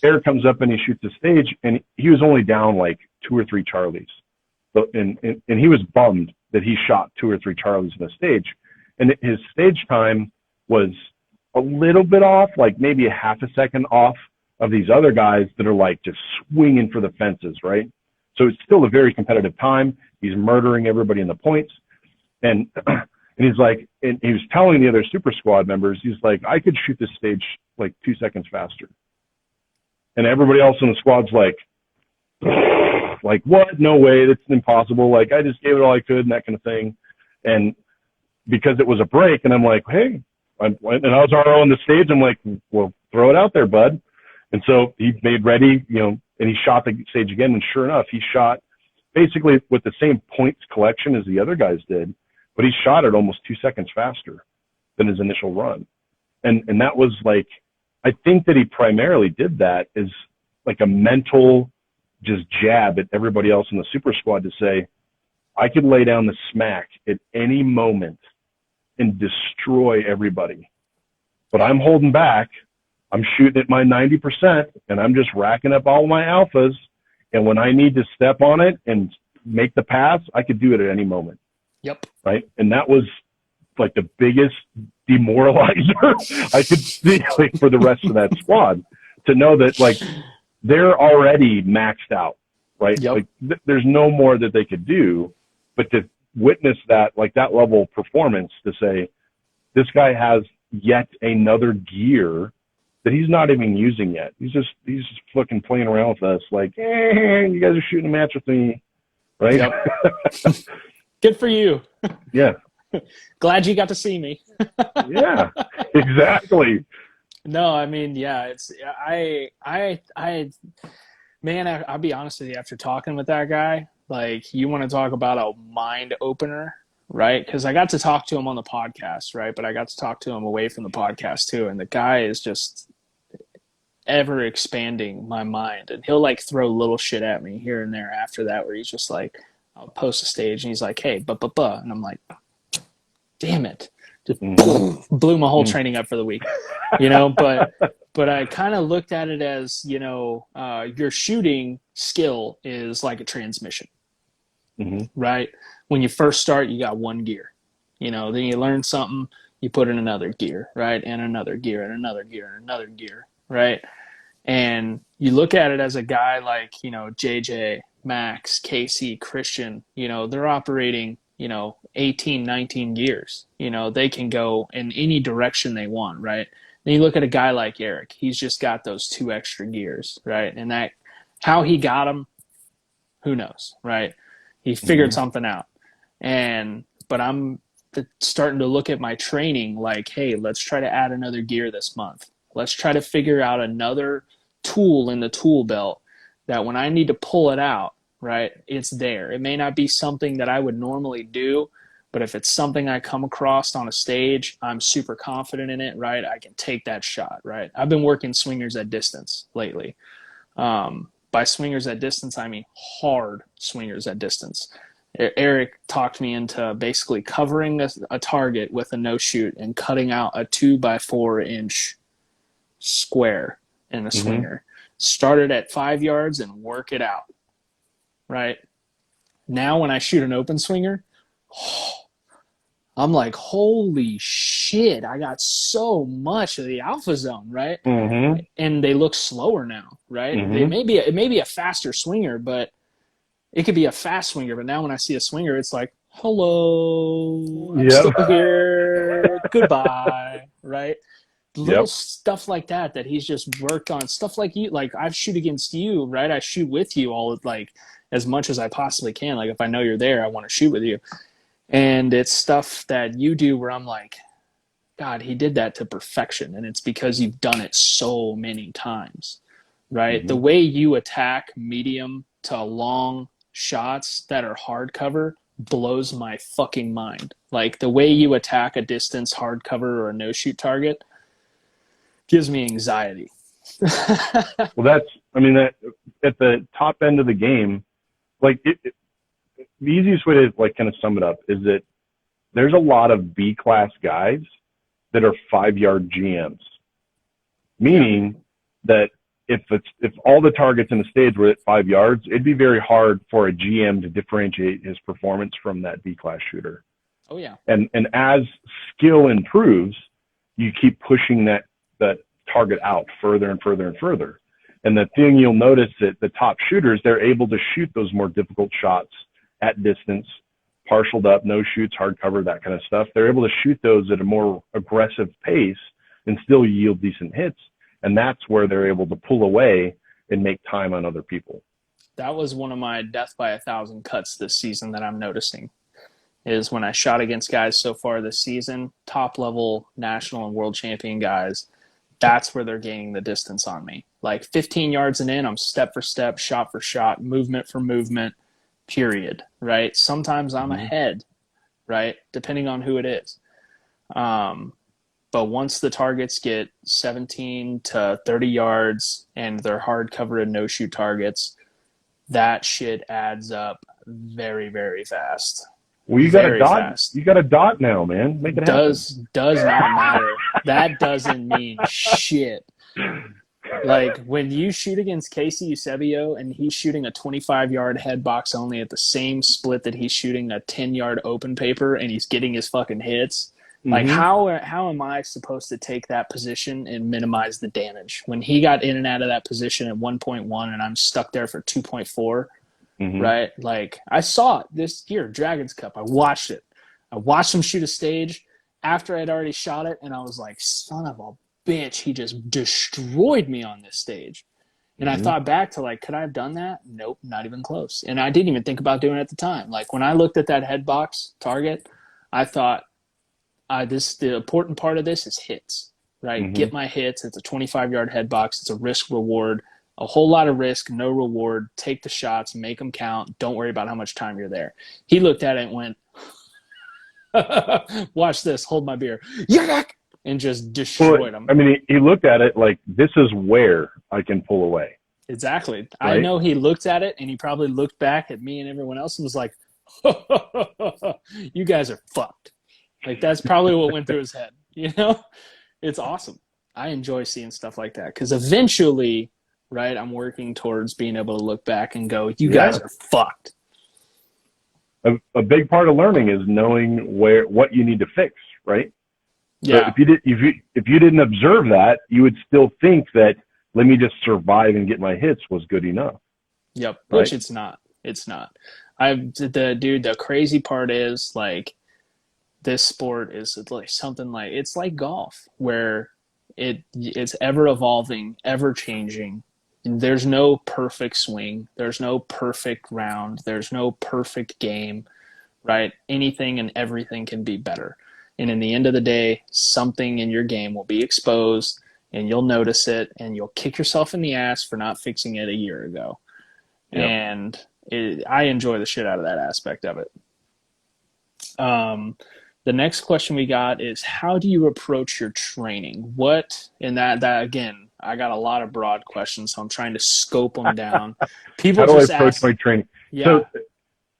Eric comes up and he shoots a stage, and he was only down like 2 or 3 Charlies. So, and he was bummed that he shot 2 or 3 Charlies in the stage. And his stage time was a little bit off, like maybe a half a second off of these other guys that are like just swinging for the fences, right? So it's still a very competitive time. He's murdering everybody in the points. And he's like, and he was telling the other super squad members, he's like, I could shoot this stage like 2 seconds faster. And everybody else in the squad's like, what? No way. That's impossible. Like, I just gave it all I could and that kind of thing. And because it was a break, and I'm like, hey, and I was RO on the stage. I'm like, well, throw it out there, bud. And so he made ready, and he shot the stage again. And sure enough, he shot basically with the same points collection as the other guys did, but he shot it almost 2 seconds faster than his initial run. And that was like, I think that he primarily did that as like a mental just jab at everybody else in the super squad to say, I could lay down the smack at any moment and destroy everybody. But I'm holding back. I'm shooting at my 90%, and I'm just racking up all my alphas. And when I need to step on it and make the pass, I could do it at any moment. Yep. Right. And that was like the biggest demoralizer I could see, like, for the rest of that squad, to know that like they're already maxed out, right? Yep. Like there's no more that they could do, but to witness that, like that level of performance, to say, this guy has yet another gear that he's not even using yet. He's just fucking playing around with us, like, you guys are shooting a match with me, right? Yep. Good for you. Yeah. Glad you got to see me. Yeah, exactly. No, I mean, yeah, it's man, I'll be honest with you. After talking with that guy, like, you want to talk about a mind opener, right? Because I got to talk to him on the podcast, right? But I got to talk to him away from the podcast too, and the guy is just ever expanding my mind, and he'll like throw little shit at me here and there after that, where he's just like, I'll post a stage and he's like, hey, and I'm like, damn it, just blew my whole training up for the week, but I kind of looked at it as, your shooting skill is like a transmission, right? When you first start, you got one gear, then you learn something, you put in another gear, right? And another gear and another gear and another gear, right? And you look at it as a guy like, JJ, Max, Casey, Christian, they're operating, 18, 19 gears. They can go in any direction they want, right? Then you look at a guy like Eric, he's just got those 2 extra gears, right? And that, how he got them, who knows, right? He figured something out. But I'm starting to look at my training like, hey, let's try to add another gear this month. Let's try to figure out another tool in the tool belt that when I need to pull it out, right, it's there. It may not be something that I would normally do, but if it's something I come across on a stage, I'm super confident in it, right? I can take that shot, right? I've been working swingers at distance lately. By swingers at distance, I mean hard swingers at distance. Eric talked me into basically covering a target with a no shoot and cutting out a 2x4 inch square in a swinger. Started at 5 yards and work it out, right? Now when I shoot an open swinger, I'm like, holy shit, I got so much of the alpha zone, right? And they look slower now, right? It may be a faster swinger, but it could be a fast swinger. But now when I see a swinger, it's like, hello, I'm still here, goodbye, right? Little stuff like that he's just worked on. Stuff like you, like I shoot against you, right? I shoot with you all, like, as much as I possibly can. Like, if I know you're there, I want to shoot with you. And it's stuff that you do where I'm like, God, he did that to perfection. And it's because you've done it so many times, right? The way you attack medium to long shots that are hard cover blows my fucking mind. Like, the way you attack a distance hard cover or a no shoot target gives me anxiety. Well, that at the top end of the game, like, the easiest way to like kind of sum it up is that there's a lot of B class guys that are 5 yard GMs, meaning that if all the targets in the stage were at 5 yards, it'd be very hard for a GM to differentiate his performance from that B class shooter. Oh yeah. And as skill improves, you keep pushing that target out further and further and further. And the thing you'll notice that the top shooters, they're able to shoot those more difficult shots at distance, partialed up, no shoots, hard cover, that kind of stuff. They're able to shoot those at a more aggressive pace and still yield decent hits. And that's where they're able to pull away and make time on other people. That was one of my death by 1,000 cuts this season that I'm noticing, is when I shot against guys so far this season, top level national and world champion guys, that's where they're gaining the distance on me. Like 15 yards and in, I'm step for step, shot for shot, movement for movement, period, right? Sometimes I'm ahead, right? Depending on who it is. But once the targets get 17 to 30 yards and they're hard cover and no shoot targets, that shit adds up very, very fast. Well, you got a dot. Fast. You got a dot now, man. Make it happen. Does not matter. That doesn't mean shit. Like, when you shoot against Casey Eusebio and he's shooting a 25-yard head box only at the same split that he's shooting a 10-yard open paper and he's getting his fucking hits, like, how am I supposed to take that position and minimize the damage? When he got in and out of that position at 1.1 and I'm stuck there for 2.4, right? Like, I saw it this year, Dragon's Cup. I watched it. I watched him shoot a stage, after I'd already shot it, and I was like, son of a bitch, he just destroyed me on this stage. And I Mm-hmm. thought back to like, could I have done that? Nope, not even close. And I didn't even think about doing it at the time. Like when I looked at that head box target, I thought, the important part of this is hits, right? Mm-hmm. Get my hits. It's a 25-yard head box. It's a risk reward, a whole lot of risk, no reward. Take the shots, make them count. Don't worry about how much time you're there. He looked at it and went, watch this, hold my beer, and just Well, destroyed him. I mean, he looked at it like, this is where I can pull away. Exactly. I Right? know he looked at it and he probably looked back at me and everyone else and was like, you guys are fucked. Like that's probably what went through his head. You know, it's awesome. I enjoy seeing stuff like that because eventually, right, I'm working towards being able to look back and go, you Yeah. guys are fucked. A big part of learning is knowing what you need to fix, right? So Yeah. if you didn't observe that, you would still think that let me just survive and get my hits was good enough. Yep. Right? Which it's not. It's not. The crazy part is like this sport is like something like it's like golf where it's ever evolving, ever changing. There's no perfect swing. There's no perfect round. There's no perfect game, right? Anything and everything can be better. And in the end of the day, something in your game will be exposed and you'll notice it and you'll kick yourself in the ass for not fixing it a year ago. Yep. And I enjoy the shit out of that aspect of it. The next question we got is how do you approach your training? And that again, I got a lot of broad questions, so I'm trying to scope them down. How People do I just approach ask, my training? yeah, So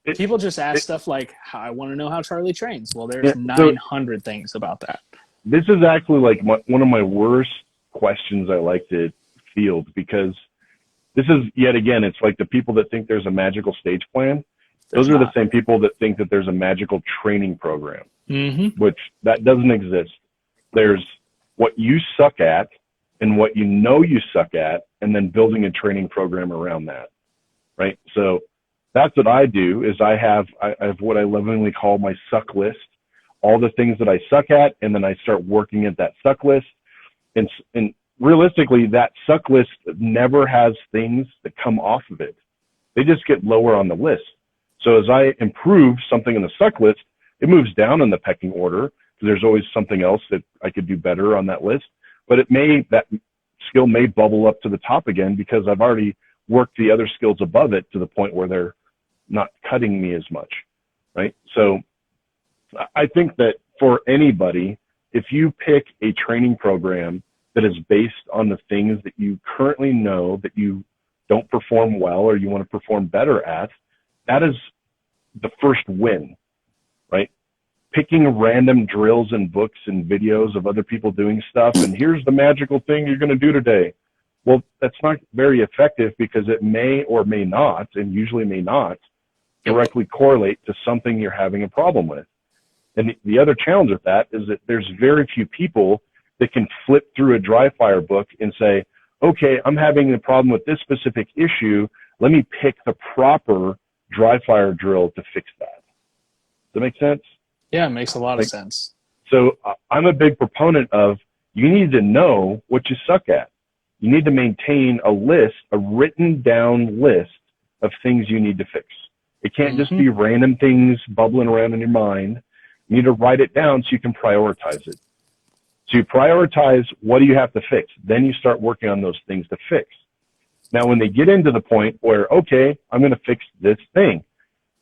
it, people just ask it, stuff like, I want to know how Charlie trains. Well, yeah, there's so 900 things about that. this is actually like one of my worst questions I like to field because this is yet again, it's like the people that think there's a magical stage plan. There's Those are the not. same people that think that there's a magical training program, Mm-hmm. which that doesn't exist. There's what you suck at and what you know you suck at, and then building a training program around that, right? So that's what I do is I have what I lovingly call my suck list, all the things that I suck at, and then I start working at that suck list. And realistically, that suck list never has things that come off of it. They just get lower on the list. So as I improve something in the suck list, it moves down in the pecking order because there's always something else that I could do better on that list. But that skill may bubble up to the top again because I've already worked the other skills above it to the point where they're not cutting me as much, right? So I think that for anybody, if you pick a training program that is based on the things that you currently know that you don't perform well or you want to perform better at, that is the first win, right? Picking random drills and books and videos of other people doing stuff, and here's the magical thing you're going to do today. Well, that's not very effective because it may or may not, and usually may not, directly correlate to something you're having a problem with. And the other challenge with that is that there's very few people that can flip through a dry fire book and say, okay, I'm having a problem with this specific issue. Let me pick the proper dry fire drill to fix that. Does that make sense? Yeah, it makes a lot of sense. So I'm a big proponent of you need to know what you suck at. You need to maintain a list, a written down list of things you need to fix. It can't just be random things bubbling around in your mind. You need to write it down so you can prioritize it. So you prioritize what do you have to fix. Then you start working on those things to fix. Now, when they get into the point where, okay, I'm going to fix this thing,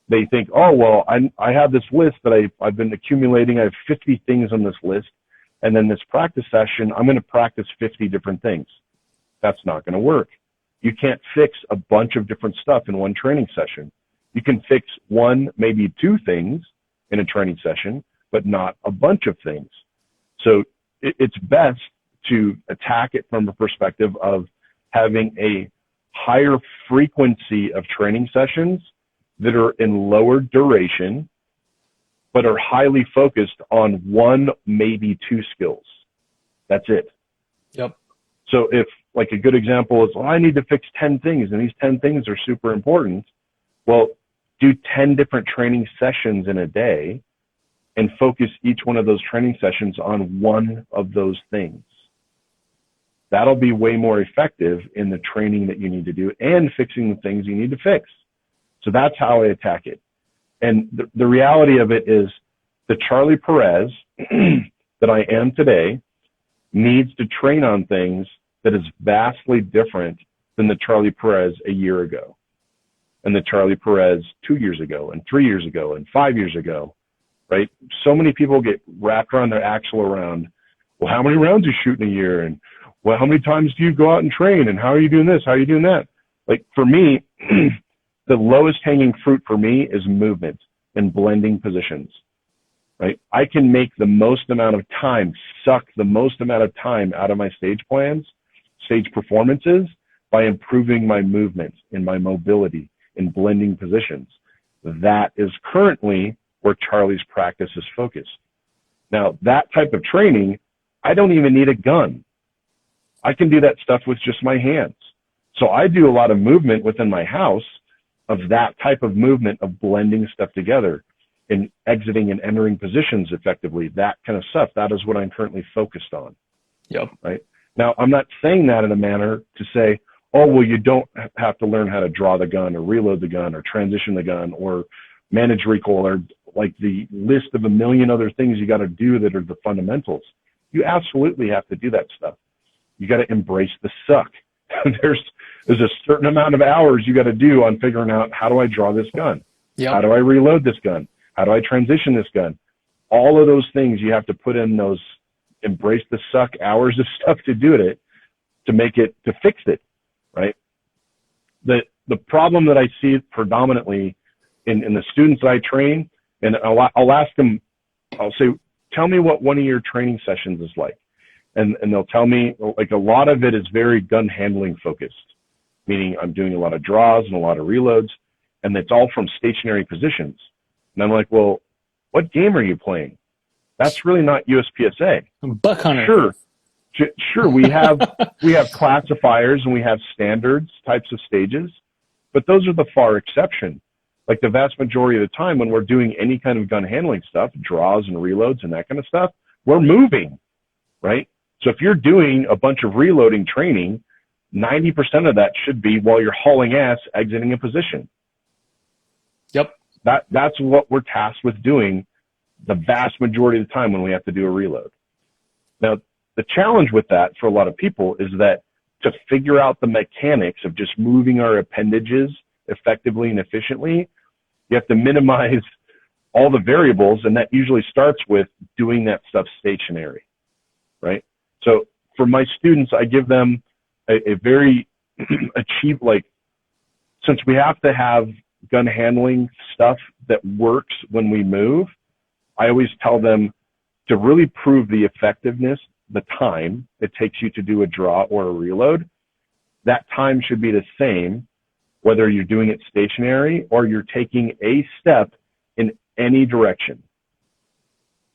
they think, oh, well, I have this list that I've been accumulating. I have 50 things on this list. And then this practice session, I'm going to practice 50 different things. That's not going to work. You can't fix a bunch of different stuff in one training session. You can fix one, maybe two things in a training session, but not a bunch of things. So it's best to attack it from a perspective of having a higher frequency of training sessions that are in lower duration, but are highly focused on one, maybe two skills. That's it. Yep. So if like a good example is, well, I need to fix 10 things and these 10 things are super important. Well, do 10 different training sessions in a day and focus each one of those training sessions on one of those things. That'll be way more effective in the training that you need to do and fixing the things you need to fix. So that's how I attack it. And the reality of it is the Charlie Perez that I am today needs to train on things that is vastly different than the Charlie Perez a year ago, and the Charlie Perez 2 years ago, and 3 years ago, and 5 years ago, right? So many people get wrapped around their axle around, well, how many rounds you shoot in a year? And well, how many times do you go out and train? And how are you doing this? How are you doing that? Like for me, the lowest hanging fruit for me is movement and blending positions, right? I can make the most amount of time, suck the most amount of time out of my stage plans, stage performances, by improving my movement and my mobility in blending positions. That is currently where Charlie's practice is focused. Now, that type of training, I don't even need a gun. I can do that stuff with just my hands. So I do a lot of movement within my house of that type of movement of blending stuff together and exiting and entering positions effectively, that kind of stuff. That is what I'm currently focused on. Yep. Right. Now, I'm not saying that in a manner to say, oh, well, you don't have to learn how to draw the gun or reload the gun or transition the gun or manage recoil or like the list of a million other things you got to do that are the fundamentals. You absolutely have to do that stuff. You got to embrace the suck. There's a certain amount of hours you got to do on figuring out, how do I draw this gun? Yep. How do I reload this gun? How do I transition this gun? All of those things you have to put in those embrace the suck hours of stuff to do it, to make it, to fix it, right? The problem that I see predominantly in the students that I train, and I'll ask them, I'll say, tell me what one of your training sessions is like. And they'll tell me, like, a lot of it is very gun handling focused, meaning I'm doing a lot of draws and a lot of reloads, and it's all from stationary positions. And I'm like, well, what game are you playing? That's really not USPSA. Buck hunter. Sure. We have classifiers and we have standards types of stages, but those are the far exception. Like the vast majority of the time when we're doing any kind of gun handling stuff, draws and reloads and that kind of stuff, we're moving, right? So if you're doing a bunch of reloading training, 90% of that should be while you're hauling ass, exiting a position. Yep. That's what we're tasked with doing the vast majority of the time when we have to do a reload. Now, the challenge with that for a lot of people is that to figure out the mechanics of just moving our appendages effectively and efficiently, you have to minimize all the variables, and that usually starts with doing that stuff stationary, right? So for my students, I give them a very since we have to have gun handling stuff that works when we move, I always tell them to really prove the effectiveness, the time it takes you to do a draw or a reload, that time should be the same whether you're doing it stationary or you're taking a step in any direction.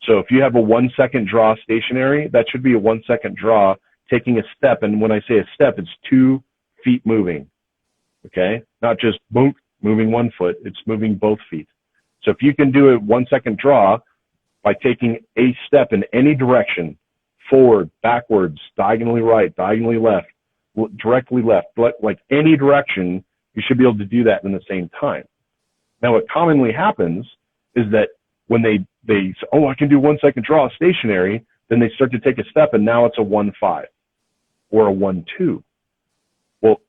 So if you have a 1 second draw stationary, that should be a 1 second draw taking a step. And when I say a step, it's 2 feet moving. Okay. Not just boom, moving 1 foot. It's moving both feet. So if you can do a 1 second draw by taking a step in any direction, forward, backwards, diagonally right, diagonally left, directly left, like any direction, you should be able to do that in the same time. Now, what commonly happens is that when they say, oh, I can do 1 second draw stationary, then they start to take a step and now it's a 1-5 or a 1-2. Well,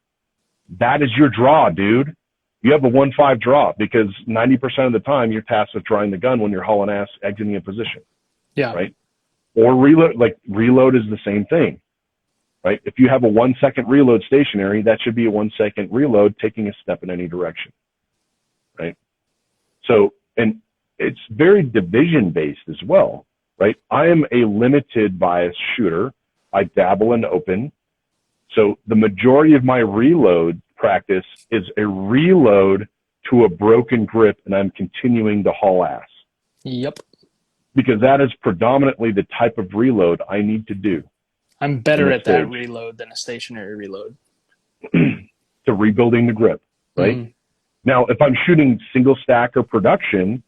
that is your draw, dude. You have a 1-5 draw because 90% of the time you're tasked with drawing the gun when you're hauling ass, exiting a position. Yeah. Right. Or reload, like reload is the same thing, right? If you have a 1 second reload stationary, that should be a 1 second reload taking a step in any direction. Right. So, and it's very division based as well, right? I am a limited bias shooter. I dabble in open. So the majority of my reload practice is a reload to a broken grip and I'm continuing to haul ass. Yep. Because that is predominantly the type of reload I need to do. I'm better at that reload than a stationary reload. To rebuilding the grip, right? Mm-hmm. Now, if I'm shooting single stack or production,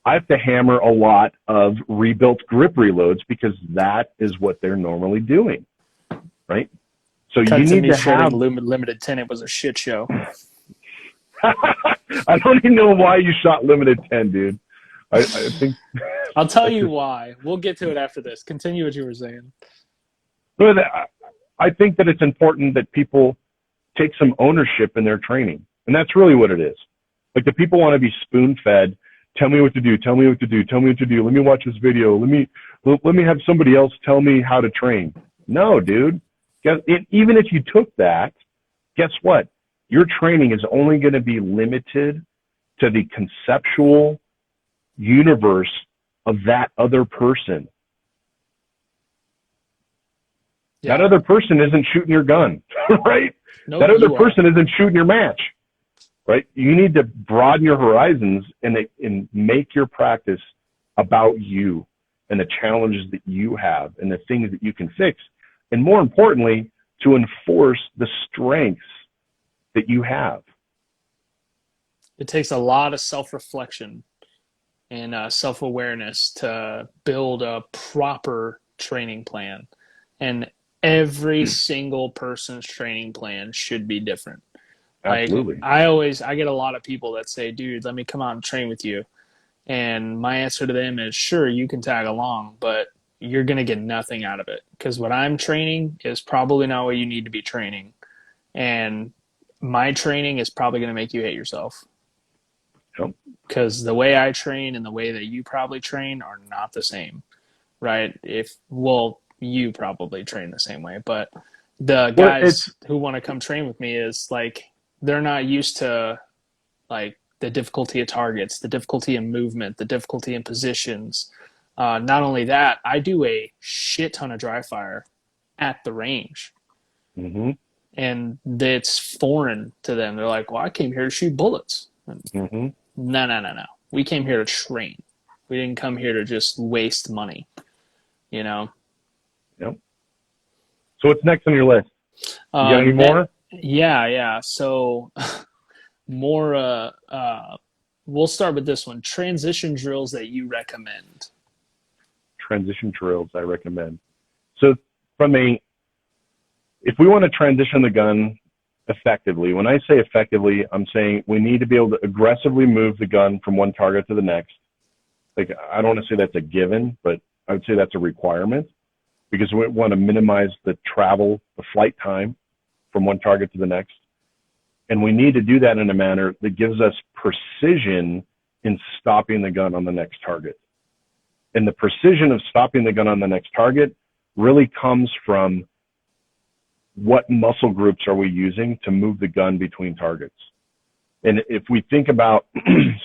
I have to hammer a lot of rebuilt grip reloads because that is what they're normally doing, right? So you Cut to need me to shredding have. limited 10. It was a shit show. I don't even know why you shot limited 10, dude. I think I'll tell that's you just. why. We'll get to it after this. Continue what you were saying. But I think that it's important that people take some ownership in their training, and that's really what it is. Like the people want to be spoon fed. Tell me what to do. Tell me what to do. Tell me what to do. Let me watch this video. Let me have somebody else tell me how to train. No, dude. Even if you took that, guess what? Your training is only going to be limited to the conceptual universe of that other person. Yeah. That other person isn't shooting your gun, right? Nope, That other you are. person isn't shooting your match, right? You need to broaden your horizons and make your practice about you and the challenges that you have and the things that you can fix. And more importantly, to enforce the strengths that you have. It takes a lot of self-reflection and self-awareness to build a proper training plan. And every single person's training plan should be different. Like Absolutely. I get a lot of people that say, dude, let me come out and train with you. And my answer to them is, sure, you can tag along, but you're going to get nothing out of it. Because what I'm training is probably not what you need to be training. And my training is probably going to make you hate yourself. Yep. Because the way I train and the way that you probably train are not the same, right? You probably train the same way, but the Well, it's guys who want to come train with me is like they're not used to like the difficulty of targets, the difficulty in movement, the difficulty in positions. Not only that, I do a shit ton of dry fire at the range, mm-hmm, and it's foreign to them. They're like, "Well, I came here to shoot bullets." mm-hmm. No, no, no, no. We came here to train. We didn't come here to just waste money, you know? Yep. So what's next on your list? You got any more? Yeah, yeah. So more, we'll start with this one. Transition drills that you recommend. Transition drills I recommend. So if we want to transition the gun effectively, when I say effectively, I'm saying we need to be able to aggressively move the gun from one target to the next. Like, I don't want to say that's a given, but I would say that's a requirement because we want to minimize the flight time from one target to the next. And we need to do that in a manner that gives us precision in stopping the gun on the next target. And the precision of stopping the gun on the next target really comes from what muscle groups are we using to move the gun between targets. And if we think about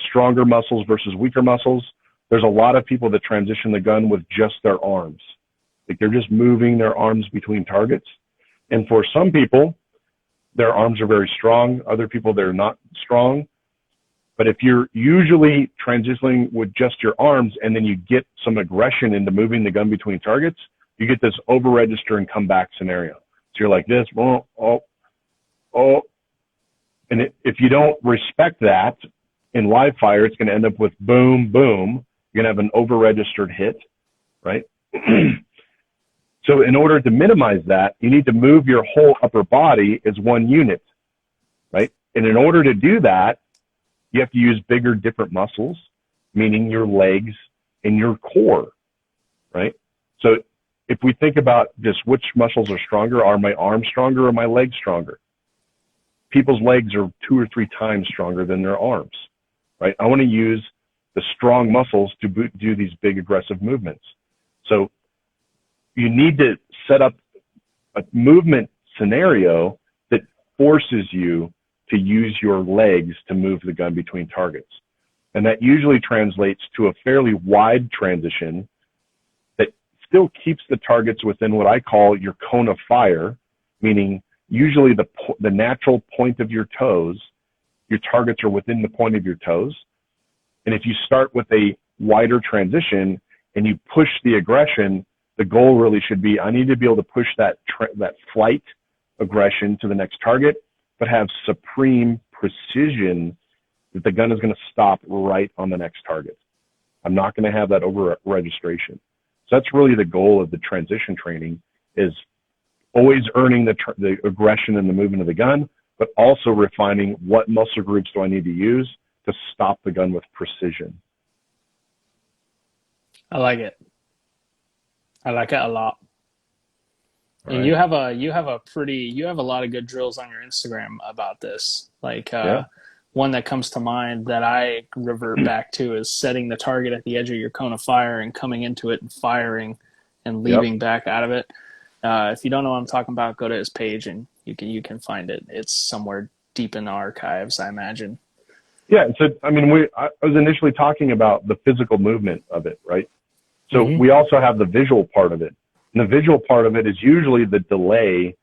stronger muscles versus weaker muscles, there's a lot of people that transition the gun with just their arms. Like they're just moving their arms between targets. And for some people, their arms are very strong. Other people, they're not strong. But if you're usually transitioning with just your arms and then you get some aggression into moving the gun between targets, you get this over register and come back scenario. So you're like this, oh. And if you don't respect that in live fire, it's going to end up with boom, boom. You're going to have an over registered hit, right? So in order to minimize that, you need to move your whole upper body as one unit, right? And in order to do that, you have to use bigger, different muscles, meaning your legs and your core, right? So if we think about just which muscles are stronger, are my arms stronger or my legs stronger? People's legs are 2 or 3 times stronger than their arms, right? I want to use the strong muscles to do these big aggressive movements. So you need to set up a movement scenario that forces you to use your legs to move the gun between targets. And that usually translates to a fairly wide transition that still keeps the targets within what I call your cone of fire, meaning usually the natural point of your toes, your targets are within the point of your toes. And if you start with a wider transition and you push the aggression, the goal really should be, I need to be able to push that flight aggression to the next target, but have supreme precision that the gun is going to stop right on the next target. I'm not going to have that over registration. So that's really the goal of the transition training, is always earning the aggression and the movement of the gun, but also refining what muscle groups do I need to use to stop the gun with precision. I like it. I like it a lot. All And right. you have a lot of good drills on your Instagram about this. Like Yeah. one that comes to mind that I revert back to is setting the target at the edge of your cone of fire and coming into it and firing and Yep. leaving back out of it. If you don't know what I'm talking about, go to his page and you can find it. It's somewhere deep in the archives, I imagine. Yeah. So, I mean, I was initially talking about the physical movement of it, right? So Mm-hmm. we also have the visual part of it. And the visual part of it is usually the delay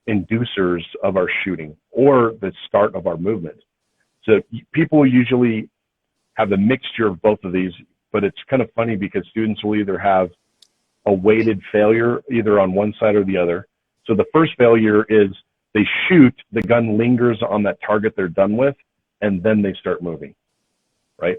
inducers of our shooting or the start of our movement. So people usually have a mixture of both of these, but it's kind of funny because students will either have a weighted failure either on one side or the other. So the first failure is they shoot, the gun lingers on that target they're done with, and then they start moving, right?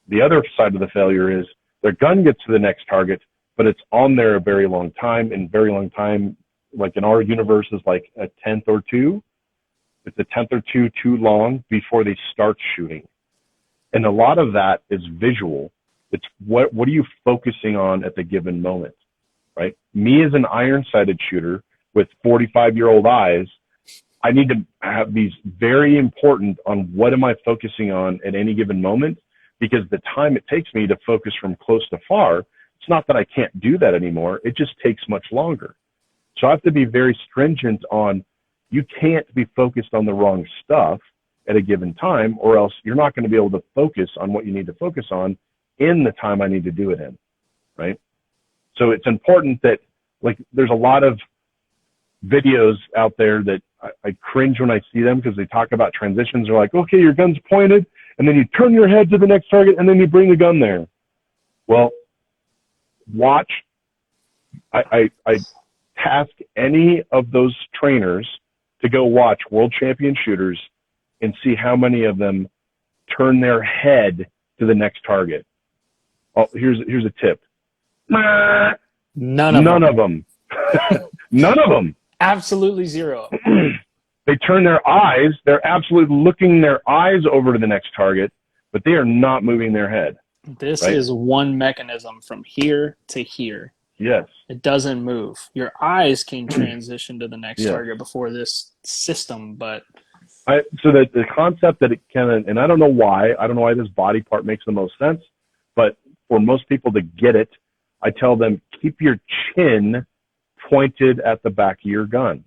The other side of the failure is their gun gets to the next target, but it's on there a very long time, and very long time, like in our universe, is like a tenth or two. It's a tenth or two too long before they start shooting. And a lot of that is visual. It's what are you focusing on at the given moment, right? Me as an iron-sighted shooter with 45-year-old eyes, I need to have these very important on what am I focusing on at any given moment, because the time it takes me to focus from close to far, it's not that I can't do that anymore. It just takes much longer. So I have to be very stringent on, you can't be focused on the wrong stuff at a given time, or else you're not going to be able to focus on what you need to focus on in the time I need to do it in, right? So it's important that, like, there's a lot of videos out there that I cringe when I see them because they talk about transitions. They're like, okay, your gun's pointed, and then you turn your head to the next target, and then you bring the gun there. Well, watch. I task any of those trainers to go watch world champion shooters and see how many of them turn their head to the next target. Oh, here's a tip. None of None them. of them. None of them. Absolutely zero. They turn their eyes. They're absolutely looking their eyes over to the next target, but they are not moving their head. This Right? is one mechanism from here to here. Yes. It doesn't move. Your eyes can transition to the next Yes. target before this system, but So the concept that it can, and I don't know why this body part makes the most sense, but for most people to get it, I tell them, keep your chin pointed at the back of your gun.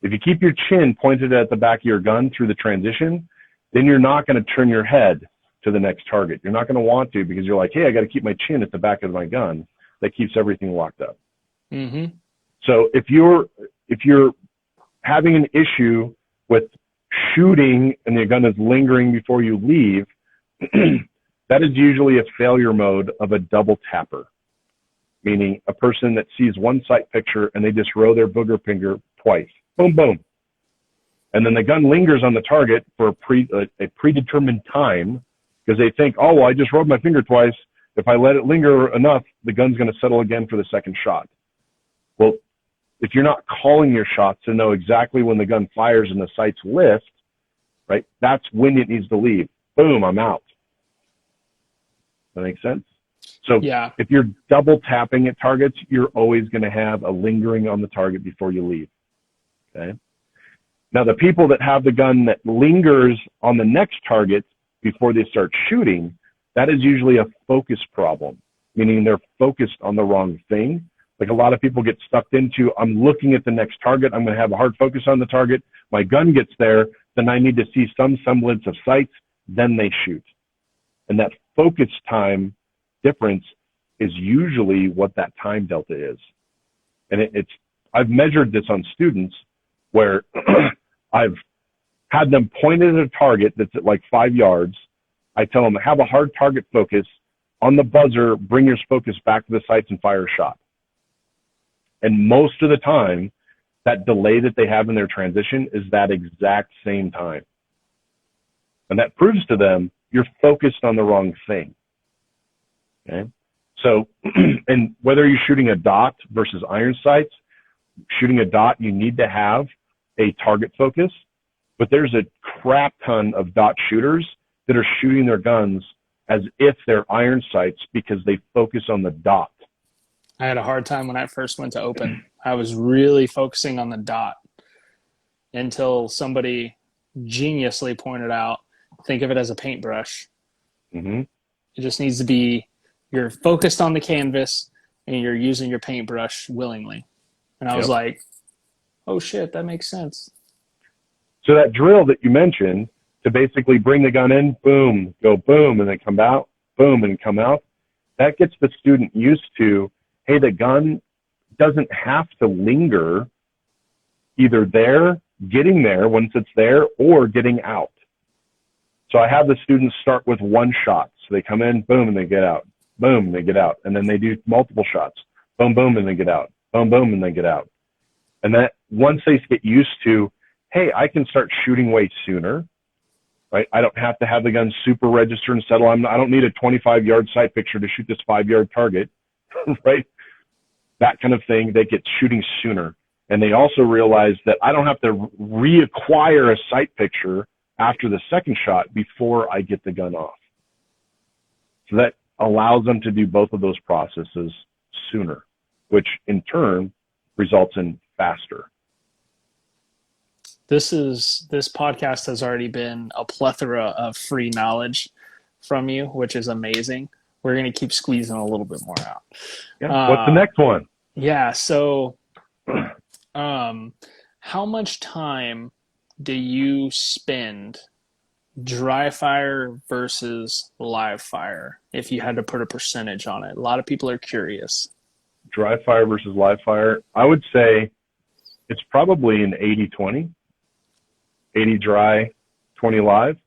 If you keep your chin pointed at the back of your gun through the transition, then you're not going to turn your head to the next target. You're not going to want to, because you're like, hey, I got to keep my chin at the back of my gun. That keeps everything locked up. mm-hmm. So if you're having an issue with shooting and the gun is lingering before you leave, that is usually a failure mode of a double tapper, meaning a person that sees one sight picture and they just row their booger finger twice. Boom, boom. And then the gun lingers on the target for a predetermined time because they think, oh, well, I just rode my finger twice. If I let it linger enough, the gun's going to settle again for the second shot. Well, if you're not calling your shots to know exactly when the gun fires and the sights lift, right, that's when it needs to leave. Boom, I'm out. That makes sense? So Yeah. if you're double tapping at targets, you're always going to have a lingering on the target before you leave. Okay. Now, the people that have the gun that lingers on the next target before they start shooting, that is usually a focus problem, meaning they're focused on the wrong thing. Like a lot of people get stuck into, I'm looking at the next target. I'm going to have a hard focus on the target. My gun gets there. Then I need to see some semblance of sights. Then they shoot. And that focus time difference is usually what that time delta is. And I've measured this on students where I've had them pointed at a target that's at like 5 yards. I tell them, have a hard target focus. On the buzzer, bring your focus back to the sights and fire a shot. And most of the time, that delay that they have in their transition is that exact same time. And that proves to them you're focused on the wrong thing. Okay. So, and whether you're shooting a dot versus iron sights, shooting a dot, you need to have a target focus, but there's a crap ton of dot shooters that are shooting their guns as if they're iron sights because they focus on the dot. I had a hard time when I first went to open. I was really focusing on the dot until somebody geniusly pointed out, think of it as a paintbrush. Mm-hmm. It just needs to be, you're focused on the canvas and you're using your paintbrush willingly. And I was Yep. like, oh shit, that makes sense. So that drill that you mentioned to basically bring the gun in, boom, go boom, and then come out, boom, and come out, that gets the student used to, hey, the gun doesn't have to linger either there, getting there once it's there, or getting out. So I have the students start with one shot. So they come in, boom, and they get out. Boom, and they get out. And then they do multiple shots. Boom, boom, and they get out. Boom, boom, and they get out. And that once they get used to, hey, I can start shooting way sooner, right? I don't have to have the gun super register and settle. I don't need a 25-yard sight picture to shoot this 5-yard target, right? That kind of thing. They get shooting sooner. And they also realize that I don't have to reacquire a sight picture after the second shot before I get the gun off. So that allows them to do both of those processes sooner, which in turn results in faster. This podcast has already been a plethora of free knowledge from you, which is amazing. We're going to keep squeezing a little bit more out. Yeah. What's the next one? Yeah. So, how much time do you spend dry fire versus live fire, if you had to put a percentage on it? A lot of people are curious. Dry fire versus live fire. I would say it's probably an 80-20, 80 dry, 20 live.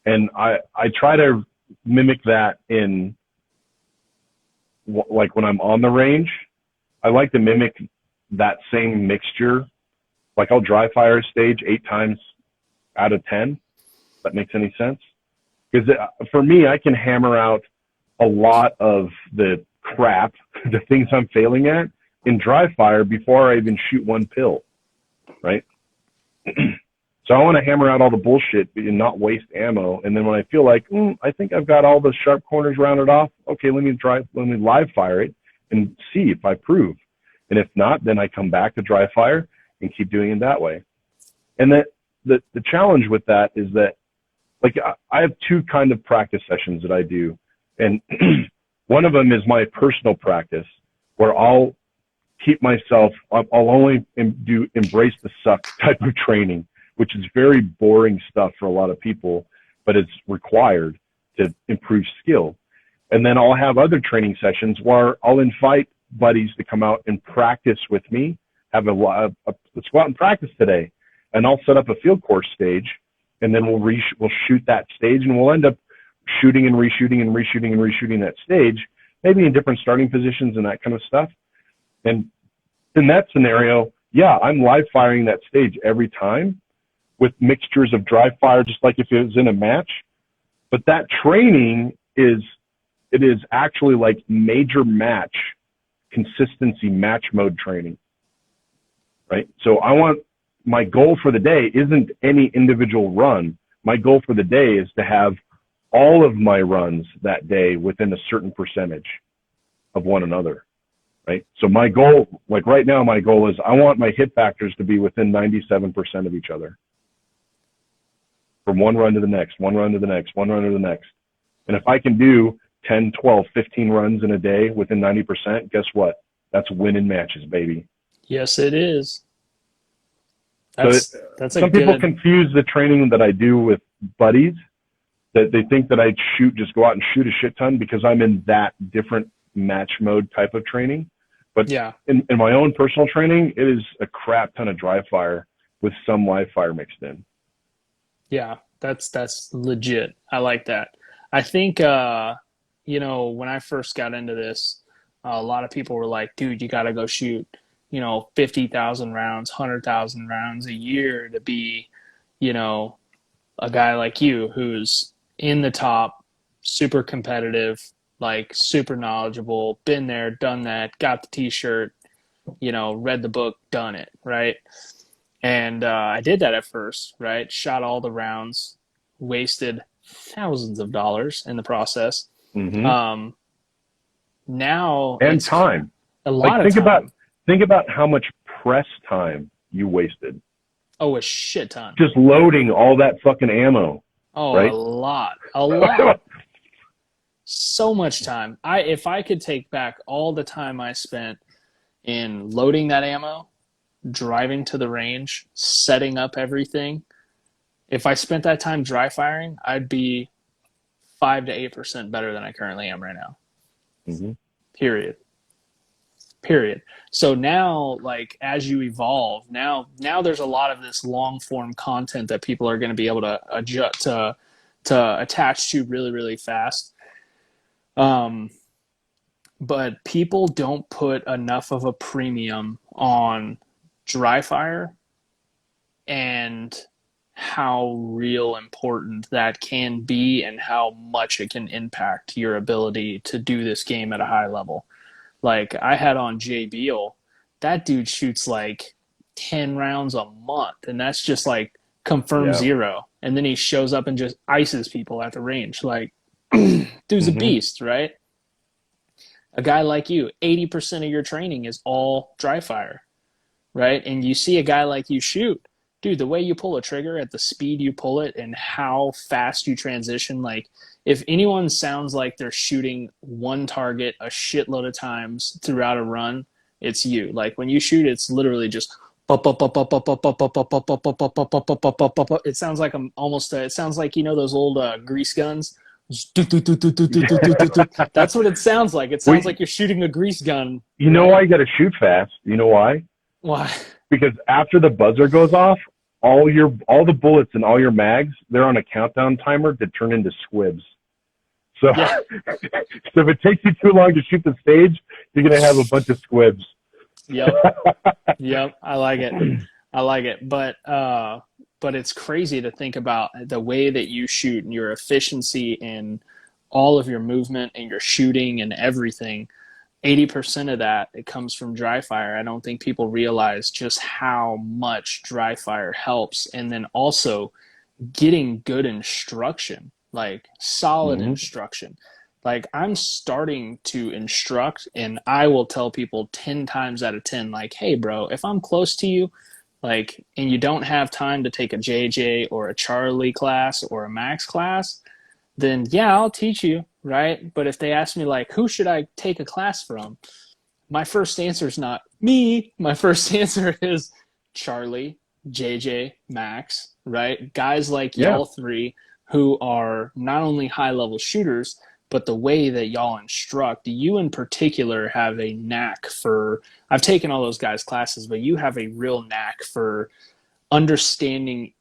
And I try to mimic that in, like, when I'm on the range. I like to mimic that same mixture. Like, I'll dry fire a stage 8 times out of 10. If that makes any sense. Because for me, I can hammer out a lot of the crap, the things I'm failing at, in dry fire before I even shoot one pill, right? So I want to hammer out all the bullshit and not waste ammo. And then when I feel like, I think I've got all the sharp corners rounded off, okay, let me live fire it and see if I prove. And if not, then I come back to dry fire and keep doing it that way. And the challenge with that is that, like, I have 2 kind of practice sessions that I do. And one of them is my personal practice, where I'll keep myself, I'll only do embrace the suck type of training, which is very boring stuff for a lot of people, but it's required to improve skill. And then I'll have other training sessions where I'll invite buddies to come out and practice with me. Let's go out and practice today. And I'll set up a field course stage, and then we'll shoot that stage, and we'll end up shooting and reshooting and reshooting and reshooting that stage, maybe in different starting positions and that kind of stuff. And in that scenario, yeah, I'm live firing that stage every time with mixtures of dry fire, just like if it was in a match. But that training is actually like major match consistency, match mode training, right? So my goal for the day isn't any individual run. My goal for the day is to have all of my runs that day within a certain percentage of one another, right? So my goal, like right now, my goal is I want my hit factors to be within 97% of each other. From one run to the next, one run to the next, one run to the next. And if I can do 10, 12, 15 runs in a day within 90%, guess what? That's winning matches, baby. Yes, it is. Some people confuse the training that I do with buddies, that they think that I just go out and shoot a shit ton because I'm in that different match mode type of training. But yeah, in my own personal training, it is a crap ton of dry fire with some live fire mixed in. Yeah, that's legit. I like that. I think, when I first got into this, a lot of people were like, dude, you got to go shoot, 50,000 rounds, 100,000 rounds a year to be, a guy like you who's in the top, super competitive, like super knowledgeable, been there, done that, got the t-shirt, read the book, done it, right? And I did that at first, right? Shot all the rounds, wasted thousands of dollars in the process. Mm-hmm. Um, Now And it's time. a Like lot of time. think about how much press time you wasted Oh, a shit ton. just loading all that fucking ammo, Oh, a right? lot, a lot. So much time. If I could take back all the time I spent in loading that ammo, driving to the range, setting up everything, if I spent that time dry firing, I'd be 5 to 8% better than I currently am right now. Mm-hmm. Period. Period. So now, like, as you evolve, now there's a lot of this long form content that people are going to be able to adjust to attach to really, really fast. Um, but people don't put enough of a premium on dry fire and how real important that can be and how much it can impact your ability to do this game at a high level. Like I had on Jay Beal, that dude shoots like 10 rounds a month, and that's just like confirmed Yeah. zero. And then he shows up and just ices people at the range. Like, dude's a Mm-hmm. beast, right? A guy like you, 80% of your training is all dry fire, right? And you see a guy like you shoot, dude, the way you pull a trigger at the speed you pull it and how fast you transition, like if anyone sounds like they're shooting one target a shitload of times throughout a run, it's you. Like when you shoot, it's literally just it sounds like I'm almost it sounds like those old grease guns. That's what it sounds like. It Well, sounds like you're shooting a grease gun, you know right? why you got to shoot fast? You know why? Why? Because after the buzzer goes off, all the bullets and all your mags, they're on a countdown timer to turn into squibs. So, Yeah. so if it takes you too long to shoot the stage, you're gonna have a bunch of squibs. Yep. Yep. I like it. I like it. But it's crazy to think about the way that you shoot and your efficiency in all of your movement and your shooting and everything. 80% of that it comes from dry fire. I don't think people realize just how much dry fire helps, and then also getting good instruction, like solid Mm-hmm. instruction. Like I'm starting to instruct, and I will tell people 10 times out of 10, like, hey, bro, if I'm close to you, like, and you don't have time to take a JJ or a Charlie class or a Max class, then yeah, I'll teach you, right? But if they ask me, like, who should I take a class from? My first answer is not me. My first answer is Charlie, JJ, Max, right? Guys like Yeah. y'all three who are not only high level shooters, but the way that y'all instruct, you in particular have a knack for, I've taken all those guys' classes, but you have a real knack for understanding,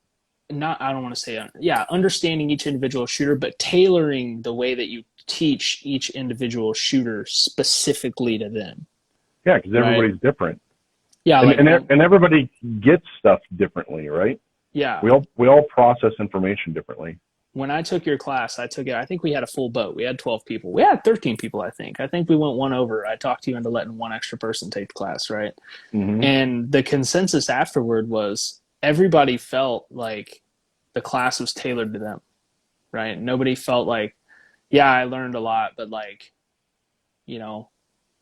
not, I don't want to say, yeah, understanding each individual shooter, but tailoring the way that you teach each individual shooter specifically to them, Yeah, because right? everybody's different, Yeah, and like and when, and everybody gets stuff differently, right? yeah, We all process information differently. when I took your class, I took it. I think we had a full boat. We had 12 people. We had 13 people, I think. I think we went one over. I talked you into letting one extra person take the class, right? Mm-hmm. And the consensus afterward was everybody felt like the class was tailored to them, right? Nobody felt like, yeah, I learned a lot, but like, a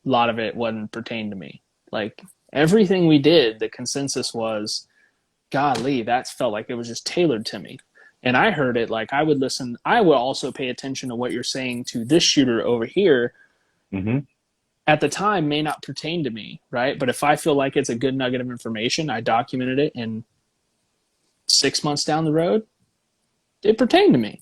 lot of it wasn't pertained to me. Like everything we did, the consensus was, golly, that felt like it was just tailored to me. And I heard it like I would listen. I would also pay attention to what you're saying to this shooter over here. Mm-hmm. At the time, may not pertain to me, right? But if I feel like it's a good nugget of information, I documented it, and 6 months down the road, it pertained to me.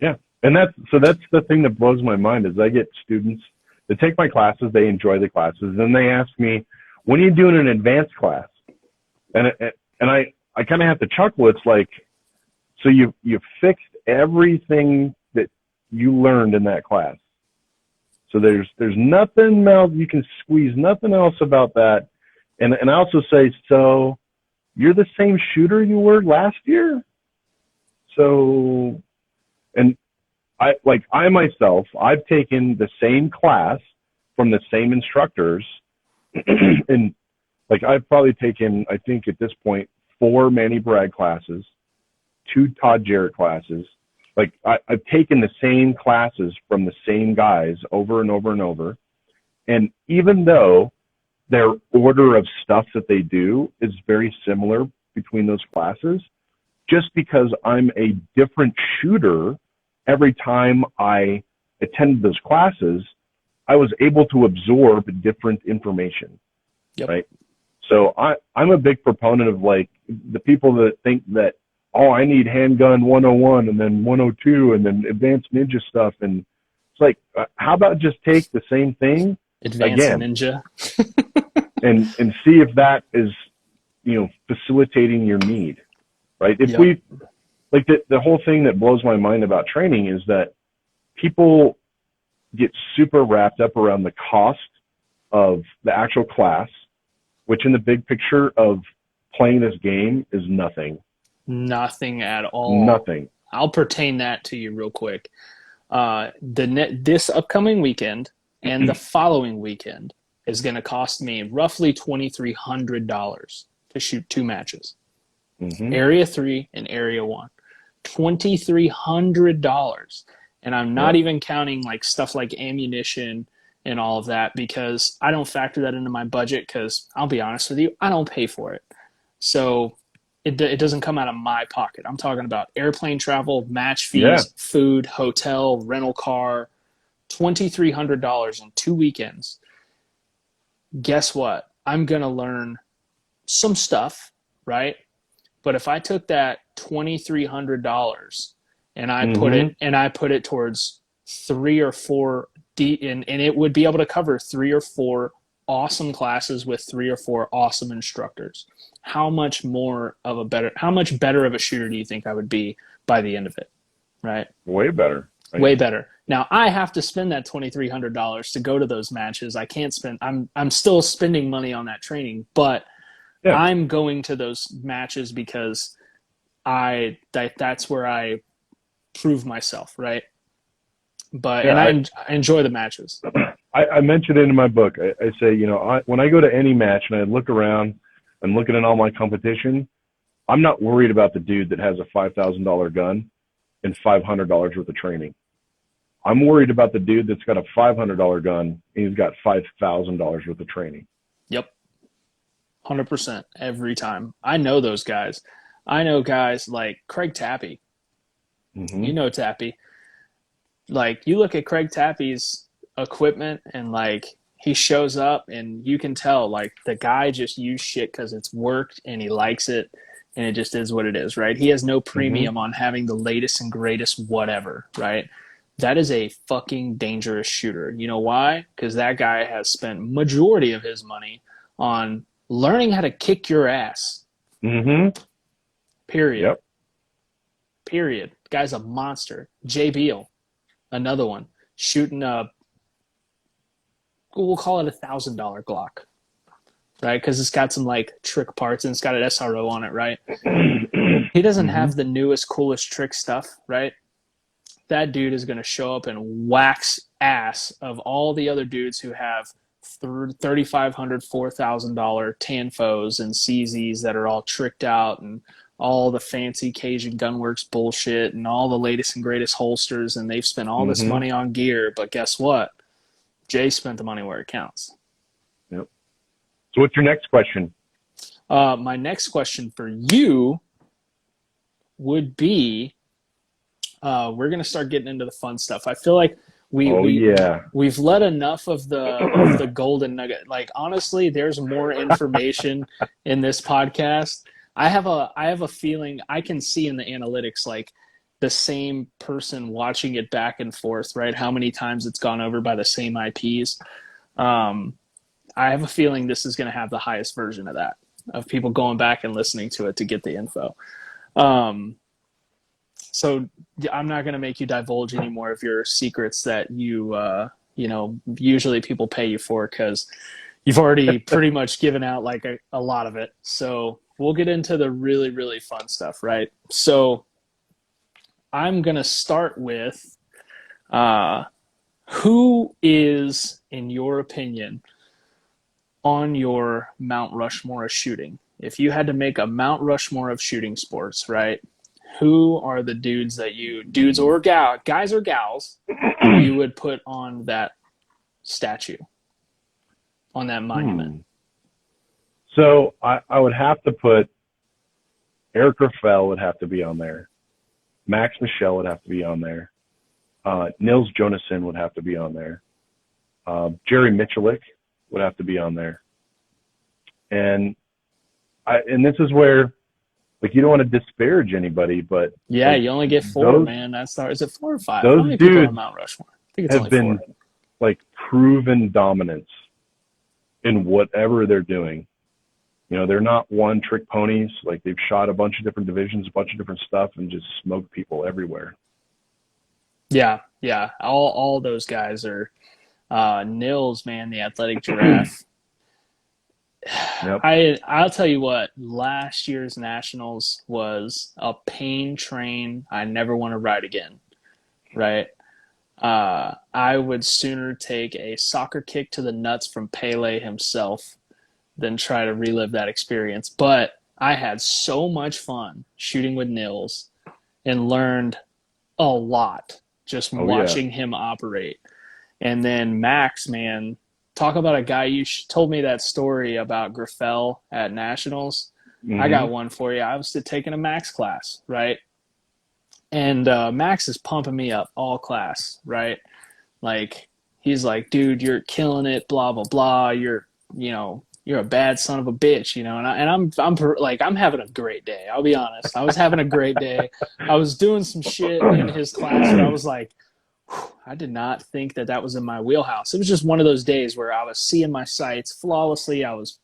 Yeah, and that's the thing that blows my mind is I get students that take my classes, they enjoy the classes, and they ask me, "When are you doing an advanced class?" And I kind of have to chuckle. It's like, so you fixed everything that you learned in that class. So there's nothing else you can squeeze, nothing else about that. And I also say, so you're the same shooter you were last year. So, and I myself, I've taken the same class from the same instructors, and like I've probably taken, I think at this point, 4 Manny Bragg classes, 2 Todd Jarrett classes. Like I've taken the same classes from the same guys over and over and over. And even though their order of stuff that they do is very similar between those classes, just because I'm a different shooter every time I attended those classes, I was able to absorb different information. Yep. Right. So I'm a big proponent of like the people that think that, oh, I need handgun 101 and then 102 and then advanced ninja stuff. And it's like, how about just take the same thing Advanced again ninja. and see if that is, facilitating your need. Right. If we like the whole thing that blows my mind about training is that people get super wrapped up around the cost of the actual class, which in the big picture of playing this game is nothing. Nothing at all. Nothing. I'll pertain that to you real quick. This upcoming weekend and the following weekend is going to cost me roughly $2,300 to shoot 2 matches. Mm-hmm. Area 3 and Area 1. $2,300. And I'm not even counting like stuff like ammunition and all of that, because I don't factor that into my budget, because I'll be honest with you, I don't pay for it. So it doesn't come out of my pocket. I'm talking about airplane travel, match fees, food, hotel, rental car, $2,300 in 2 weekends. Guess what? I'm going to learn some stuff, right? But if I took that $2,300 and I put it towards 3 or 4 and it would be able to cover 3 or 4 awesome classes with 3 or 4 awesome instructors, how much better of a shooter do you think I would be by the end of it? Right? Way better. Right? Way better. Now I have to spend that $2,300 to go to those matches. I can't spend. I'm still spending money on that training, but I'm going to those matches because that's where I prove myself, right? But I enjoy the matches. I mentioned it in my book. I say, when I go to any match and I look around, I'm looking at all my competition, I'm not worried about the dude that has a $5,000 gun and $500 worth of training. I'm worried about the dude that's got a $500 gun and he's got $5,000 worth of training. Yep. 100% every time. I know those guys. I know guys like Craig Tappy. Mm-hmm. You know Tappy. Like, you look at Craig Tappy's equipment and like he shows up and you can tell like the guy just used shit because it's worked and he likes it and it just is what it is, right? He has no premium on having the latest and greatest whatever, right? That is a fucking dangerous shooter. You know why? Because that guy has spent majority of his money on learning how to kick your ass. Mm-hmm. Period. Yep. Period. Guy's a monster. Jay Beal, another one, shooting we'll call it $1,000 Glock, right? Because it's got some like trick parts and it's got an SRO on it, right? He doesn't have the newest, coolest trick stuff, right? That dude is going to show up and wax ass of all the other dudes who have $3,500, $4,000 Tanfos and CZs that are all tricked out and all the fancy Cajun Gunworks bullshit and all the latest and greatest holsters, and they've spent all this money on gear. But guess what? Jay spent the money where it counts. Yep. So what's your next question? My next question for you would be, we're going to start getting into the fun stuff. I feel like we've let enough of the golden nugget. Like, honestly, there's more information in this podcast. I have a feeling I can see in the analytics, like the same person watching it back and forth, right? How many times it's gone over by the same IPs. I have a feeling this is going to have the highest version of that, of people going back and listening to it to get the info. So I'm not going to make you divulge any more of your secrets that usually people pay you for, because you've already pretty much given out like a lot of it. So we'll get into the really, really fun stuff, right? So I'm going to start with Uh, who is, in your opinion, on your Mount Rushmore of shooting? If you had to make a Mount Rushmore of shooting sports, right? Who are the dudes that dudes or guys or gals, you would put on that statue, on that monument? Hmm. So I would have to put Eric Raffel would have to be on there. Max Michel would have to be on there. Nils Jonassen would have to be on there. Jerry Michalik would have to be on there. And this is where, like, you don't want to disparage anybody, but Yeah, like you only get four, those man. Is it 4 or 5? How those many people are on dudes Mount Rushmore? I think it's have only four. been like proven dominance in whatever they're doing. You know, they're not one trick ponies. Like, they've shot a bunch of different divisions, a bunch of different stuff, and just smoked people everywhere. Yeah, yeah. All those guys are Nils, man, the athletic giraffe. Yep. I'll tell you what, last year's nationals was a pain train I never want to ride again, right? I would sooner take a soccer kick to the nuts from Pele himself than try to relive that experience. But I had so much fun shooting with Nils and learned a lot just Oh yeah. watching him operate. And then Max, man, talk about a guy. Told me that story about Graffel at Nationals. I Hmm. got one for you. I was taking a Max class, right? And Max is pumping me up all class, right? Like, he's like, dude, you're killing it, blah blah blah. You're a bad son of a bitch, I'm having a great day. I'll be honest. I was having a great day. I was doing some shit in his class where I was like, I did not think that was in my wheelhouse. It was just one of those days where I was seeing my sights flawlessly. I was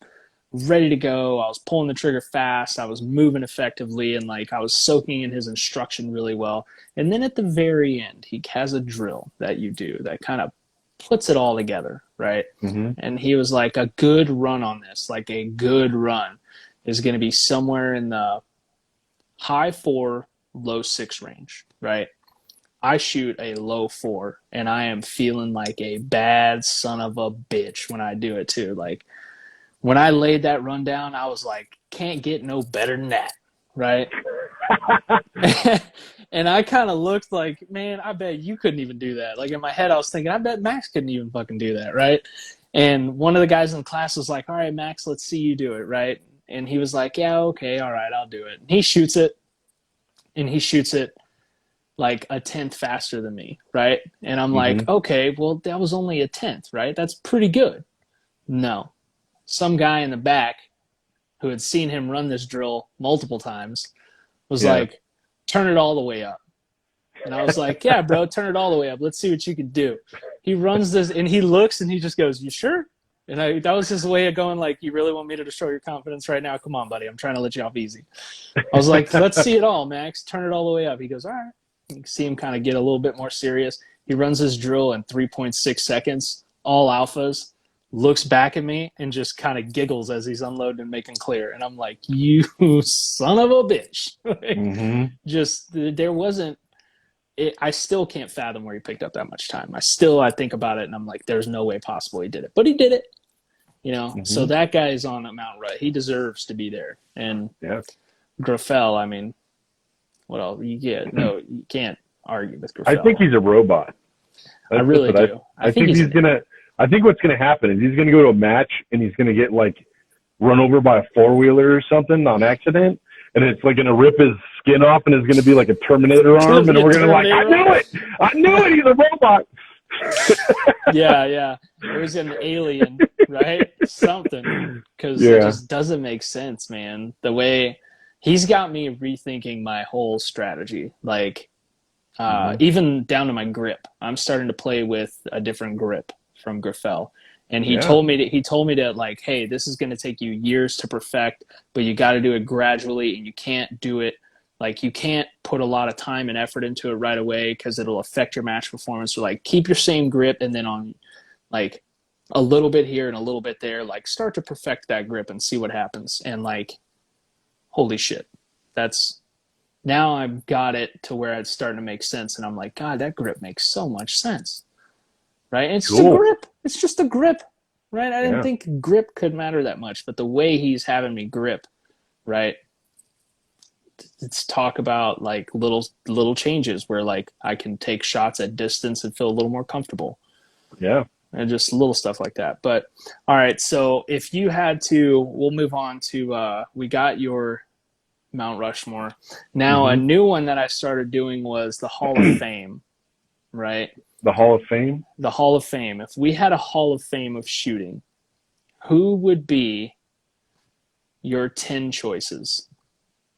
ready to go. I was pulling the trigger fast. I was moving effectively, and like I was soaking in his instruction really well. And then at the very end, he has a drill that you do that kind of puts it all together, right? Hmm. And he was like, a good run on this, like a good run, is going to be somewhere in the high 4, low 6 range, right? I shoot a low 4, and I am feeling like a bad son of a bitch when I do it too. Like, when I laid that run down, I was like, can't get no better than that, right? And I kind of looked like, man, I bet you couldn't even do that. Like, in my head, I was thinking, I bet Max couldn't even fucking do that, right? And one of the guys in the class was like, all right, Max, let's see you do it, right? And he was like, yeah, okay, all right, I'll do it. And he shoots it, and he shoots it like a tenth faster than me, right? And I'm Hmm. like, okay, well, that was only a tenth, right? That's pretty good. No. Some guy in the back who had seen him run this drill multiple times was Yeah. like, turn it all the way up. And I was like, yeah, bro, turn it all the way up. Let's see what you can do. He runs this and he looks and he just goes, you sure? And that was his way of going, like, you really want me to show your confidence right now? Come on, buddy. I'm trying to let you off easy. I was like, let's see it all, Max. Turn it all the way up. He goes, all right. You can see him kind of get a little bit more serious. He runs his drill in 3.6 seconds, all alphas, looks back at me and just kind of giggles as he's unloading and making clear. And I'm like, you son of a bitch. Hmm. Just, there wasn't, I still can't fathom where he picked up that much time. I think about it and I'm like, there's no way possible he did it. But he did it, So Hmm. that guy is on Mount Rutt. He deserves to be there. And Yeah. Grafel, I mean, what else? You get no, you can't argue with I think Grafel. he's a robot. I That's really what I. do. I I think think he's he's an gonna. I think what's gonna happen is he's gonna go to a match and he's gonna get like run over by a four-wheeler or something on accident, and it's like gonna rip his skin off, and it's gonna be like a Terminator gonna arm, be and a we're gonna like, I Terminator. knew it, I knew it, he's a robot. Yeah, yeah. It was an alien, right? Something, because it Yeah. just doesn't make sense, man. The way he's got me rethinking my whole strategy, like Hmm. even down to my grip. I'm starting to play with a different grip from Grifel. And Yeah. he told me to, like, hey, this is going to take you years to perfect, but you got to do it gradually, and you can't do it like, you can't put a lot of time and effort into it right away because it'll affect your match performance. So, like, keep your same grip, and then on, like, a little bit here and a little bit there, like, start to perfect that grip and see what happens. And, like, holy shit, that's Now I've got it to where it's starting to make sense, and I'm like, God, that grip makes so much sense, right? And it's just a Cool. grip. It's just a grip, right? I didn't Yeah. think grip could matter that much, but the way he's having me grip, right? Let's talk about like little changes where like I can take shots at distance and feel a little more comfortable, Yeah. and just little stuff like that. But all right, so if you had to, we'll move on to we got your Mount Rushmore. Now a hmm new one that I started doing was the Hall of Fame, right? The Hall of Fame. The Hall of Fame. If we had a Hall of Fame of shooting, who would be your 10 choices?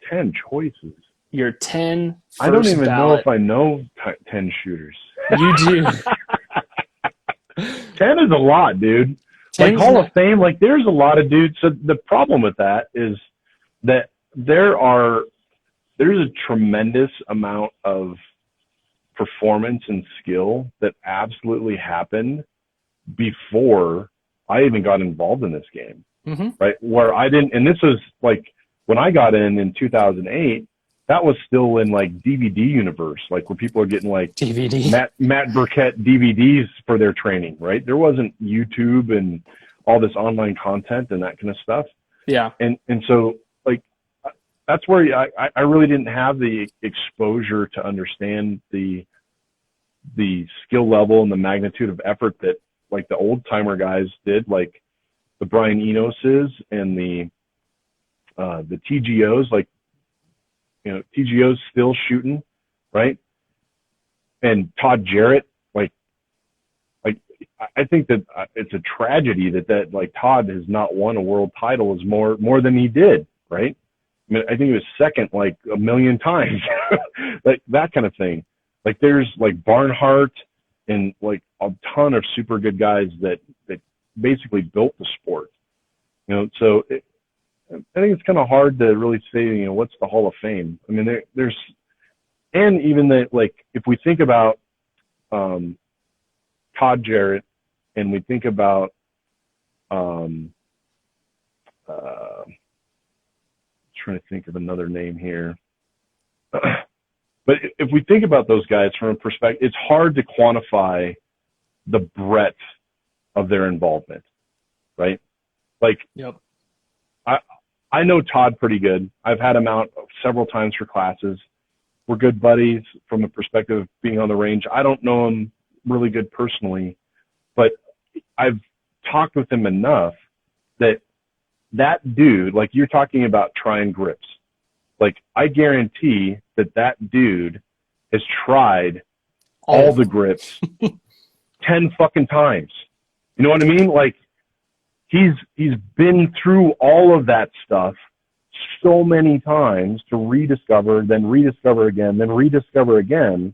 10 choices. Your 10 I don't first even know if ballot. I know 10 shooters. You do. 10 is a lot, dude. Like 10's Hall of not. Fame, like there's a lot of dudes. So the problem with that is that there's a tremendous amount of performance and skill that absolutely happened before I even got involved in this game, Mm-hmm. right? Where I didn't, and this was like when I got in 2008, that was still in like DVD universe, like where people are getting like DVD. Matt Burkett DVDs for their training, right? There wasn't YouTube and all this online content and that kind of stuff. Yeah. And so like that's where I really didn't have the exposure to understand the skill level and the magnitude of effort that like the old timer guys did, like the Brian Enoses and the TGOs, like TGOs still shooting, right? And Todd Jarrett, like I think that it's a tragedy that like Todd has not won a world title is more than he did, right? I mean, I think he was second like a million times, like that kind of thing. Like there's like Barnhart and like a ton of super good guys that basically built the sport, So I think it's kind of hard to really say, what's the Hall of Fame. I mean, there's and even that like if we think about Todd Jarrett and we think about trying to think of another name here. But if we think about those guys from a perspective, it's hard to quantify the breadth of their involvement, right? Like, Yep. I know Todd pretty good. I've had him out several times for classes. We're good buddies from the perspective of being on the range. I don't know him really good personally, but I've talked with him enough that dude, like you're talking about trying grips. Like I guarantee that dude has tried all the grips 10 fucking times. You know what I mean? Like he's been through all of that stuff so many times to rediscover, then rediscover again, then rediscover again.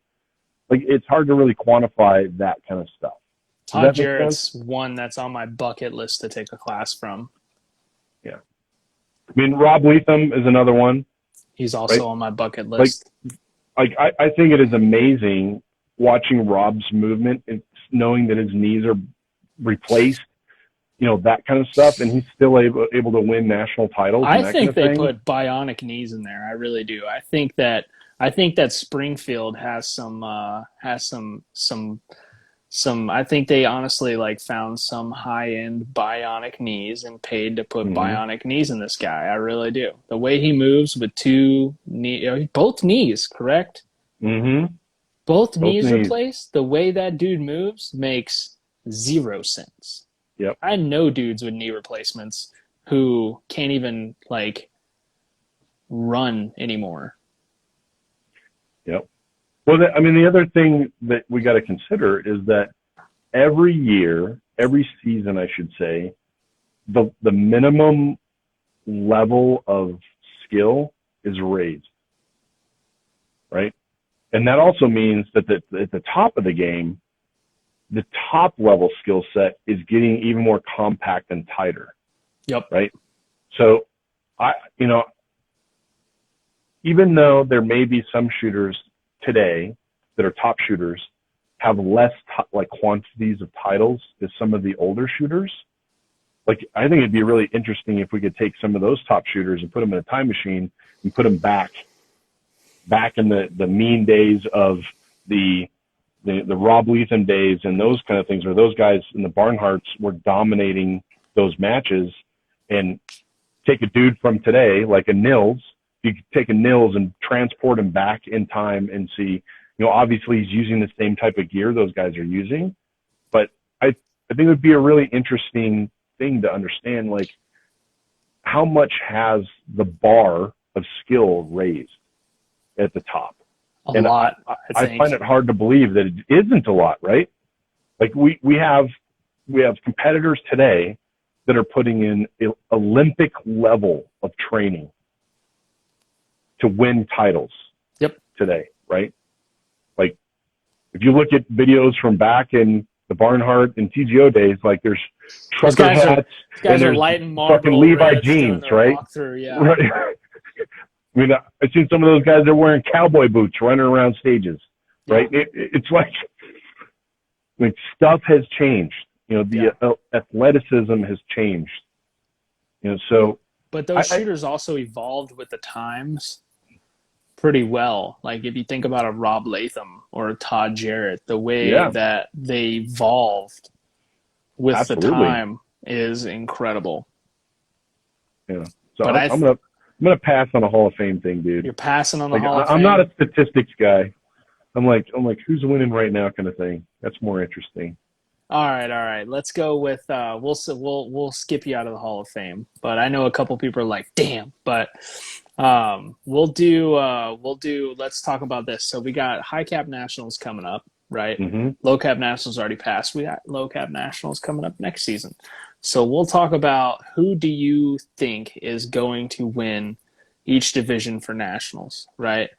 Like it's hard to really quantify that kind of stuff. Does Todd that make sense? Jarrett's one that's on my bucket list to take a class from. Yeah. I mean, Rob Leatham is another one. He's also right? on my bucket list. Like I think it is amazing watching Rob's movement and knowing that his knees are replaced, that kind of stuff, and he's still able to win national titles. I and that think kind of they thing. put bionic knees in there. I really do. I think that Springfield has some I think they honestly like found some high end bionic knees and paid to put Mm-hmm. bionic knees in this guy. I really do. The way he moves with both knees, correct? Mm-hmm. Both Both knees knees. replaced. The way that dude moves makes zero sense. Yep. I know dudes with knee replacements who can't even like run anymore. Yep. Well, the other thing that we got to consider is that every year, every season, I should say, the minimum level of skill is raised, right? And that also means that at the top of the game, the top level skill set is getting even more compact and tighter. Yep. Right. So even though there may be some shooters today that are top shooters have less quantities of titles as some of the older shooters, like I think it'd be really interesting if we could take some of those top shooters and put them in a time machine and put them back back in the mean days of the Rob Leatham days and those kind of things, where those guys in the Barnharts were dominating those matches. And take a dude from today, like a Nils, you could take a Nils and transport him back in time and see, obviously he's using the same type of gear those guys are using. But I think it would be a really interesting thing to understand, like, how much has the bar of skill raised at the top? A lot. I find it hard to believe that it isn't a lot, right? Like we have competitors today that are putting in Olympic level of training to win titles. Yep. Today, right? Like, if you look at videos from back in the Barnhart and TGO days, like, there's trucker hats guys and are there's lighting fucking Levi jeans, right? Yeah. Right. I mean, I've seen some of those guys that are wearing cowboy boots running around stages, right? Yeah. It's like stuff has changed. The athleticism has changed. So. But those shooters also evolved with the times pretty well. Like, if you think about a Rob Latham or a Todd Jarrett, the way that they evolved with the time is incredible. Yeah. So but I'm gonna pass on a Hall of Fame thing, dude. You're passing on the Hall of Fame. I'm not a statistics guy. I'm like who's winning right now kind of thing. That's more interesting. All right. Let's go with we'll skip you out of the Hall of Fame, but I know a couple people are like, damn. But we'll do. Let's talk about this. So we got high cap nationals coming up, right? Mm-hmm. Low cap nationals already passed. We got low cap nationals coming up next season. So we'll talk about who do you think is going to win each division for nationals, right?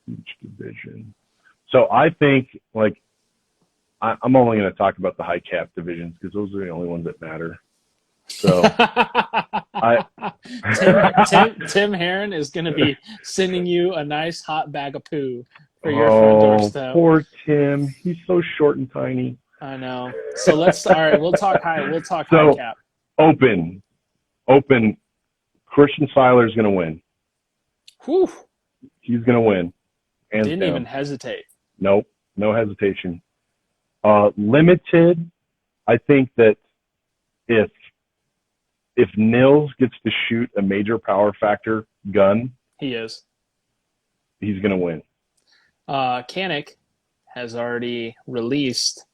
Each division. So I think, like, I'm only going to talk about the high cap divisions because those are the only ones that matter. So Tim Herron is going to be sending you a nice hot bag of poo for your front doorstep. Poor Tim. He's so short and tiny. I know. So all right, we'll talk high cap. Open. Christian Seiler is going to win. Whew. He's going to win. Didn't even hesitate. Nope. No hesitation. Limited, I think that if Nils gets to shoot a major power factor gun, he's going to win. Canik has already released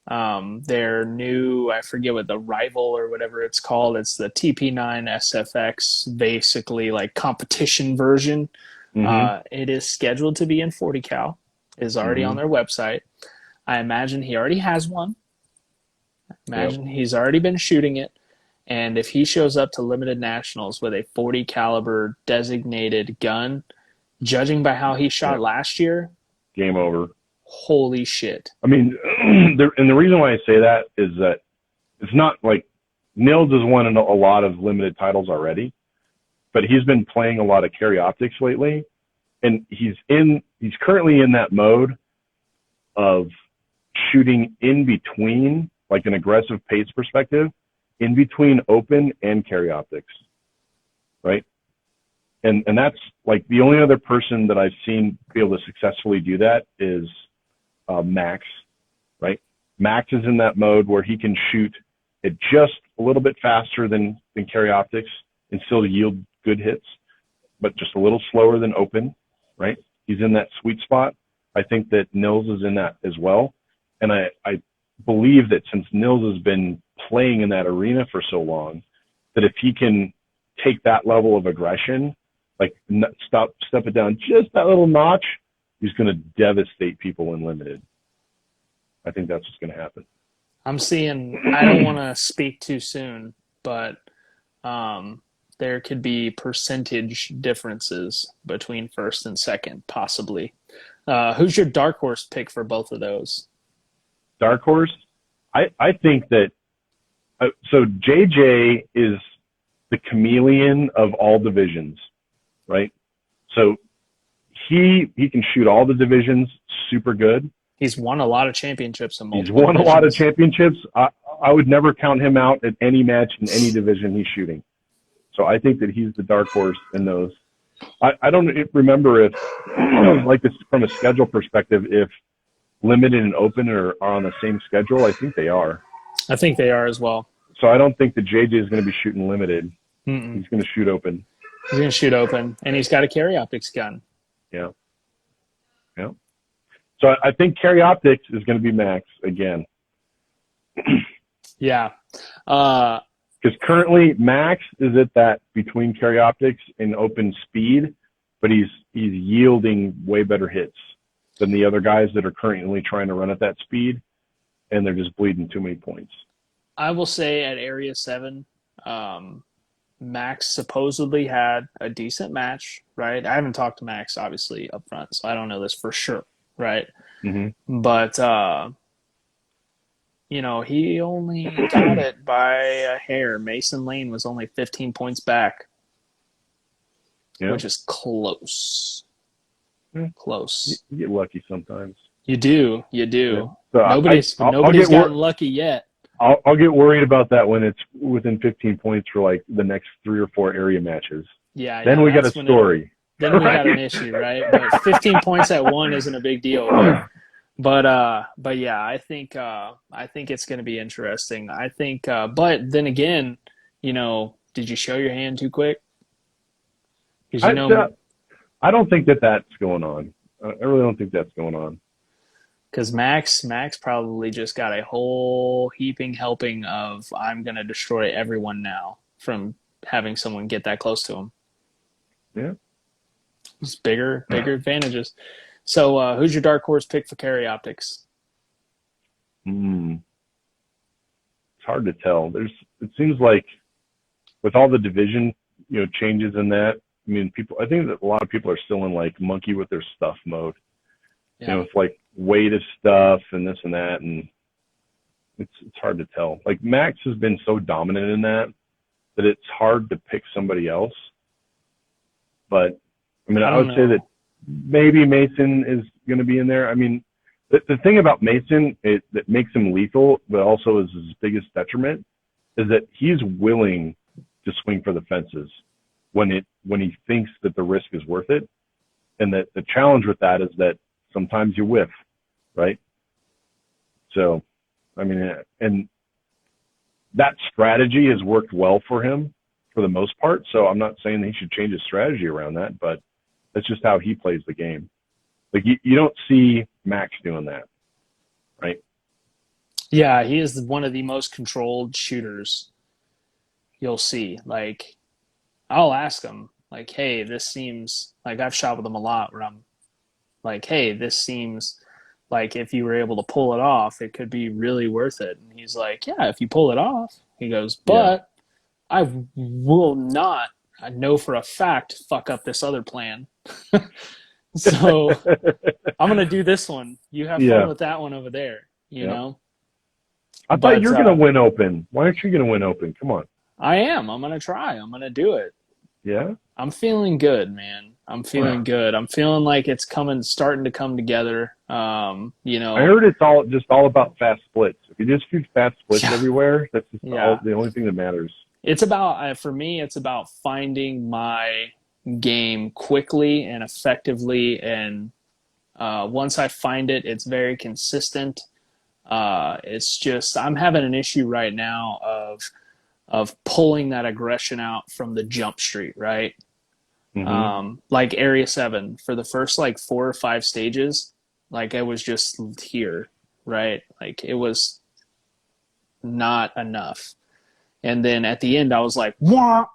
their new, I forget what the rival or whatever it's called. It's the TP9 SFX, basically like competition version. Mm-hmm. It is scheduled to be in 40 cal. It is already on their website. I imagine he already has one. He's already been shooting it. And if he shows up to limited nationals with a 40 caliber designated gun, judging by how he shot last year, game over. Holy shit. I mean, and the reason why I say that is that it's not like Nils has won a lot of limited titles already, but he's been playing a lot of carry optics lately. And he's currently in that mode of shooting in between, like an aggressive pace perspective, in between open and carry optics, right? And that's like the only other person that I've seen be able to successfully do that is Max, right? Max is in that mode where he can shoot it just a little bit faster than carry optics and still yield good hits, but just a little slower than open, right? He's in that sweet spot. I think that Nils is in that as well. And I believe that since Nils has been playing in that arena for so long, that if he can take that level of aggression, like step it down just that little notch, he's going to devastate people in limited. I think that's what's going to happen. I'm seeing, I don't want to speak too soon, but there could be percentage differences between first and second, possibly. Who's your dark horse pick for both of those? Dark horse? I think that so JJ is the chameleon of all divisions, right? So he can shoot all the divisions super good. He's won a lot of championships in multiple divisions. A lot of championships. I would never count him out at any match in any division he's shooting. So I think that he's the dark horse in those. I don't remember if like this from a schedule perspective, if limited and open are on the same schedule, I think they are. I think they are as well. So I don't think that JJ is going to be shooting limited. Mm-mm. He's going to shoot open. He's going to shoot open, and he's got a carry optics gun. Yeah. Yeah. So I think carry optics is going to be Max again. Yeah. Because currently Max is at that between carry optics and open speed, but he's yielding way better hits than the other guys that are currently trying to run at that speed, and they're just bleeding too many points. I will say at Area 7, Max supposedly had a decent match, right? I haven't talked to Max, obviously, up front, so I don't know this for sure, right? Mm-hmm. But, he only got it by a hair. Mason Lane was only 15 points back, which is close. Yeah. Close. You get lucky sometimes. You do. Yeah. So nobody's gotten lucky yet. I'll get worried about that when it's within 15 points for like the next 3 or 4 area matches. Yeah. Then we got a story. Then we got an issue, right? But 15 points at 1 isn't a big deal. But yeah, I think it's going to be interesting. I think, but then again, did you show your hand too quick? I don't think that's going on. I really don't think that's going on. Because Max probably just got a whole heaping helping of I'm going to destroy everyone now from having someone get that close to him. Yeah. It's bigger advantages. So who's your dark horse pick for carry optics? It's hard to tell. It seems like with all the division, changes in that, I think that a lot of people are still in like monkey with their stuff mode. Yeah. It's like weight of stuff and this and that, and it's hard to tell. Like Max has been so dominant in that it's hard to pick somebody else. But I would say that maybe Mason is going to be in there. The thing about Mason that makes him lethal, but also is his biggest detriment, is that he's willing to swing for the fences when he thinks that the risk is worth it. And that the challenge with that is that sometimes you whiff, right? So, and that strategy has worked well for him for the most part. So I'm not saying that he should change his strategy around that, but that's just how he plays the game. Like you don't see Max doing that, right? Yeah, he is one of the most controlled shooters you'll see. Like, I'll ask him, like, hey, this seems like I've shot with him a lot where I'm like, hey, this seems like if you were able to pull it off, it could be really worth it. And he's like, yeah, if you pull it off. He goes, but I will not, I know for a fact, fuck up this other plan. So I'm going to do this one. You have fun with that one over there, you know? I thought you were going to win open. Why aren't you going to win open? Come on. I am. I'm going to try. I'm going to do it. Yeah? I'm feeling good, man. I'm feeling good. I'm feeling like it's starting to come together. I heard it's all about fast splits. If you just shoot fast splits everywhere, that's just the only thing that matters. It's about, for me, it's about finding my game quickly and effectively. And once I find it, it's very consistent. It's just, I'm having an issue right now of pulling that aggression out from the jump street, right? Mm-hmm. Like Area 7, for the first 4 or 5 stages, I was just here, right? It was not enough. And then at the end, I was like, wah!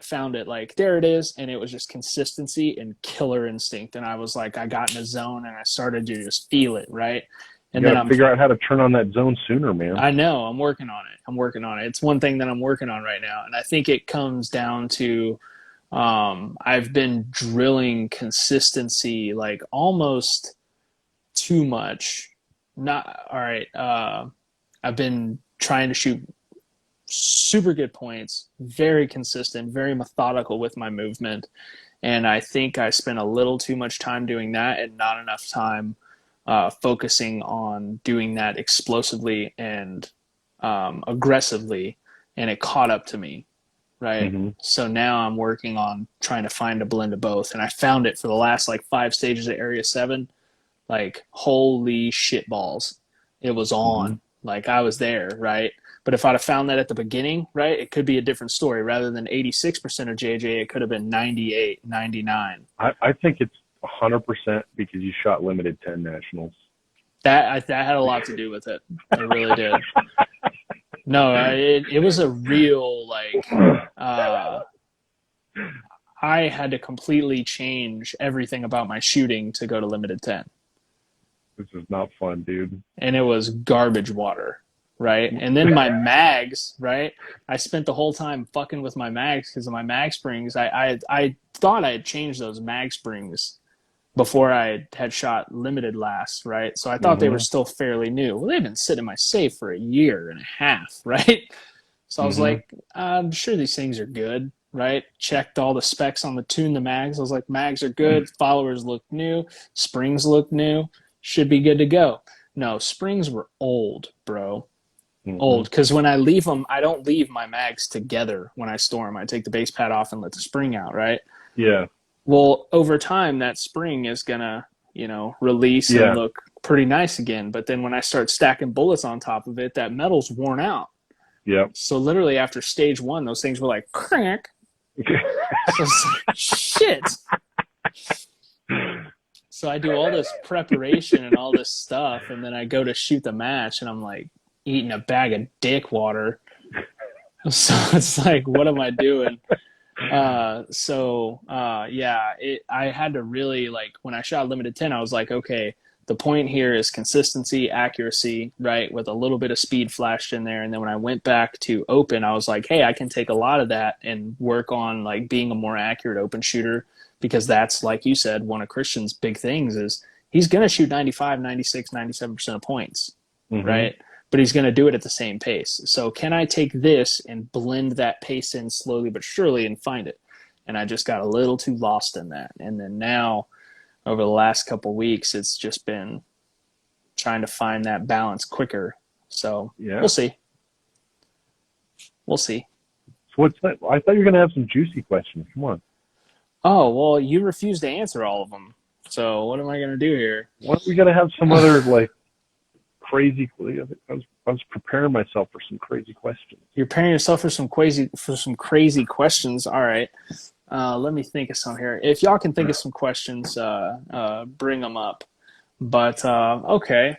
Found it, there it is. And it was just consistency and killer instinct. And I was like, I got in a zone and I started to just feel it, right? And then figure out how to turn on that zone sooner, man. I know. I'm working on it. It's one thing that I'm working on right now. And I think it comes down to I've been drilling consistency almost too much. I've been trying to shoot super good points, very consistent, very methodical with my movement. And I think I spent a little too much time doing that and not enough time focusing on doing that explosively and aggressively, and it caught up to me, right? Mm-hmm. So now I'm working on trying to find a blend of both. And I found it for the last like 5 stages of Area 7. Like, holy shit balls. It was Mm-hmm. on. Like, I was there, right? But if I'd have found that at the beginning, right, it could be a different story. Rather than 86% of JJ, it could have been 98, 99. I think it's 100% because you shot limited 10 nationals. That had a lot to do with it. It really did. No, it was a real, like, I had to completely change everything about my shooting to go to limited 10. This is not fun, dude. And it was garbage water, right? And then my mags, right? I spent the whole time fucking with my mags because of my mag springs. I thought I had changed those mag springs before I had shot limited last, right? So I thought they were Mm-hmm. still fairly new. Well, they've been sitting in my safe for a year and a half, right? So I was Mm-hmm. like, I'm sure these things are good, right? Checked all the specs on the tune, the mags. I was like, mags are good. Followers look new. Springs look new. Should be good to go. No, springs were old, bro. Mm-hmm. Old. Because when I leave them, I don't leave my mags together when I store them. I take the base pad off and let the spring out, right? Yeah. Well, over time, that spring is going to, release and Yeah. look pretty nice again. But then when I start stacking bullets on top of it, that metal's worn out. Yep. So literally after stage 1, those things were like, crack. So it's like, shit. So I do all this preparation and all this stuff, and then I go to shoot the match, and I'm like eating a bag of dick water. So it's like, what am I doing? I had to really, like, when I shot limited 10, I was like, okay, the point here is consistency, accuracy, right, with a little bit of speed flashed in there. And then when I went back to open, I was like, hey, I can take a lot of that and work on, like, being a more accurate open shooter, because that's, like you said, one of Christian's big things is he's going to shoot 95, 96, 97% of points, Mm-hmm. right? But he's going to do it at the same pace. So can I take this and blend that pace in slowly but surely and find it? And I just got a little too lost in that. And then now, over the last couple of weeks, it's just been trying to find that balance quicker. So Yeah. we'll see. We'll see. So what's that? I thought you were going to have some juicy questions. Come on. Oh, well, you refused to answer all of them. So what am I going to do here? Why don't we got to have some other, like, crazy? I was preparing myself for some crazy questions. You're preparing yourself for some crazy questions. All right. Let me think of some here. If y'all can think of some questions, bring them up. But okay.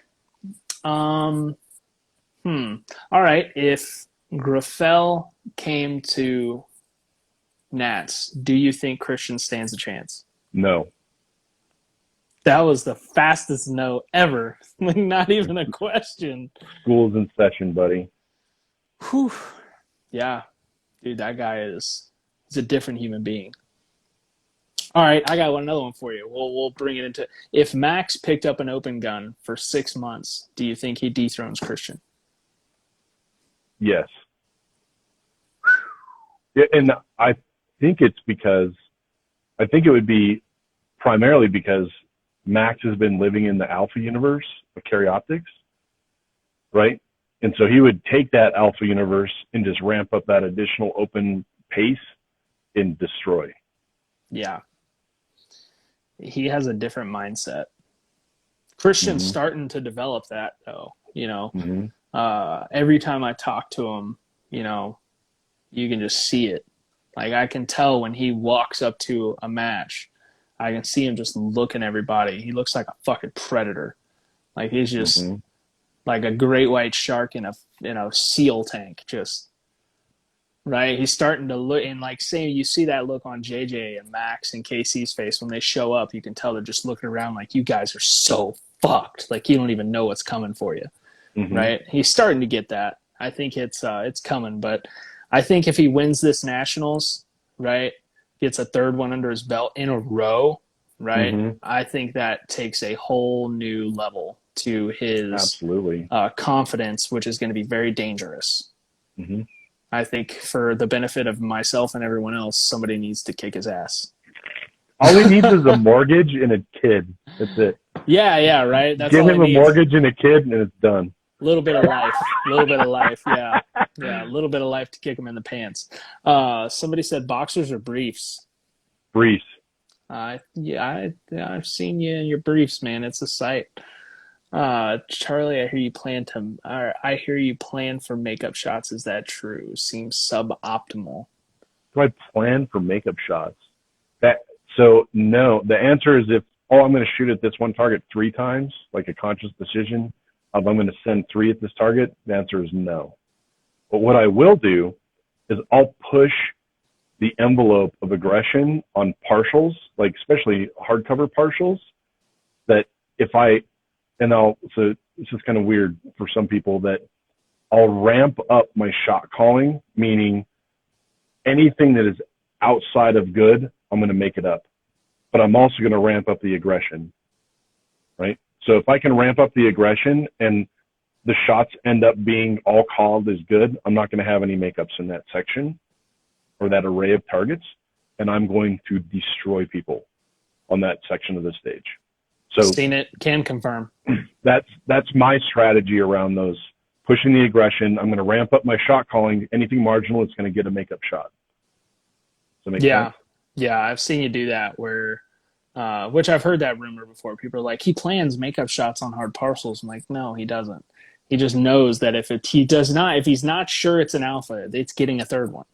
All right. If Grafel came to Nats, do you think Christian stands a chance? No. That was the fastest no ever. Like, not even a question. School's in session, buddy. Whew. Yeah. Dude, that guy he's a different human being. All right, I got another one for you. We'll bring it into. If Max picked up an open gun for 6 months, do you think he dethrones Christian? Yes. Yeah, and I think it would be primarily because Max has been living in the alpha universe of Karyoptics, right? And so he would take that alpha universe and just ramp up that additional open pace and destroy. Yeah. He has a different mindset. Christian's starting to develop that, though. Every time I talk to him, you can just see it. Like, I can tell when he walks up to a match, I can see him just looking at everybody. He looks like a fucking predator. Like, he's just like a great white shark in a SEAL tank, just right. He's starting to look, and like, say you see that look on JJ and Max and KC's face when they show up. You can tell they're just looking around like, you guys are so fucked. Like, you don't even know what's coming for you, right? He's starting to get that. I think it's coming, but I think if he wins this Nationals, right, gets a third one under his belt in a row, right, I think that takes a whole new level to his Absolutely. Confidence, which is going to be very dangerous. I think for the benefit of myself and everyone else, somebody needs to kick his ass. All he needs is a mortgage and a kid. That's it. Yeah, right. That's Give all him a mortgage and a kid, and it's done. A little bit of life. A little bit of life. Yeah. Yeah. A little bit of life to kick them in the pants. Somebody said boxers or briefs. Briefs. I've seen you in your briefs, man. It's a sight. Charlie, I hear you plan for makeup shots. Is that true? Seems suboptimal. Do I plan for makeup shots? That so no. The answer is if I'm going to shoot at this one target 3 times, like a conscious decision of I'm going to send 3 at this target. The answer is no. But what I will do is I'll push the envelope of aggression on partials, like especially hardcover partials. That if I so this is kind of weird for some people that I'll ramp up my shot calling, meaning anything that is outside of good, I'm going to make it up. But I'm also going to ramp up the aggression, right? So if I can ramp up the aggression and the shots end up being all called as good, I'm not going to have any makeups in that section or that array of targets, and I'm going to destroy people on that section of the stage. So seen it, can confirm. That's my strategy around those. Pushing the aggression, I'm going to ramp up my shot calling. Anything marginal, it's going to get a makeup shot. Does that make sense? Yeah, I've seen you do that where, which I've heard that rumor before. People are like, he plans makeup shots on hard parcels. I'm like, no, he doesn't. He just knows that if he's not sure it's an alpha, it's getting a third one.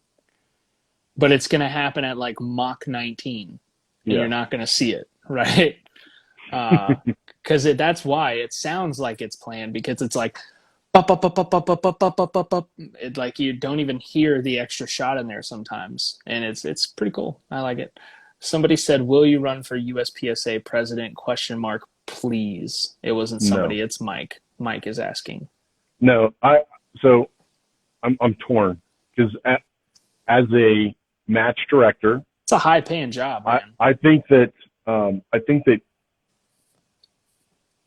But it's going to happen at like Mach 19, and you're not going to see it, right? Because that's why it sounds like it's planned, because it's like, it, like you don't even hear the extra shot in there sometimes, and it's pretty cool. I like it. Somebody said, "Will you run for USPSA president?" ? Please. It wasn't somebody. No. It's Mike. Mike is asking. No, I'm torn because as a match director, it's a high paying job, man. I think that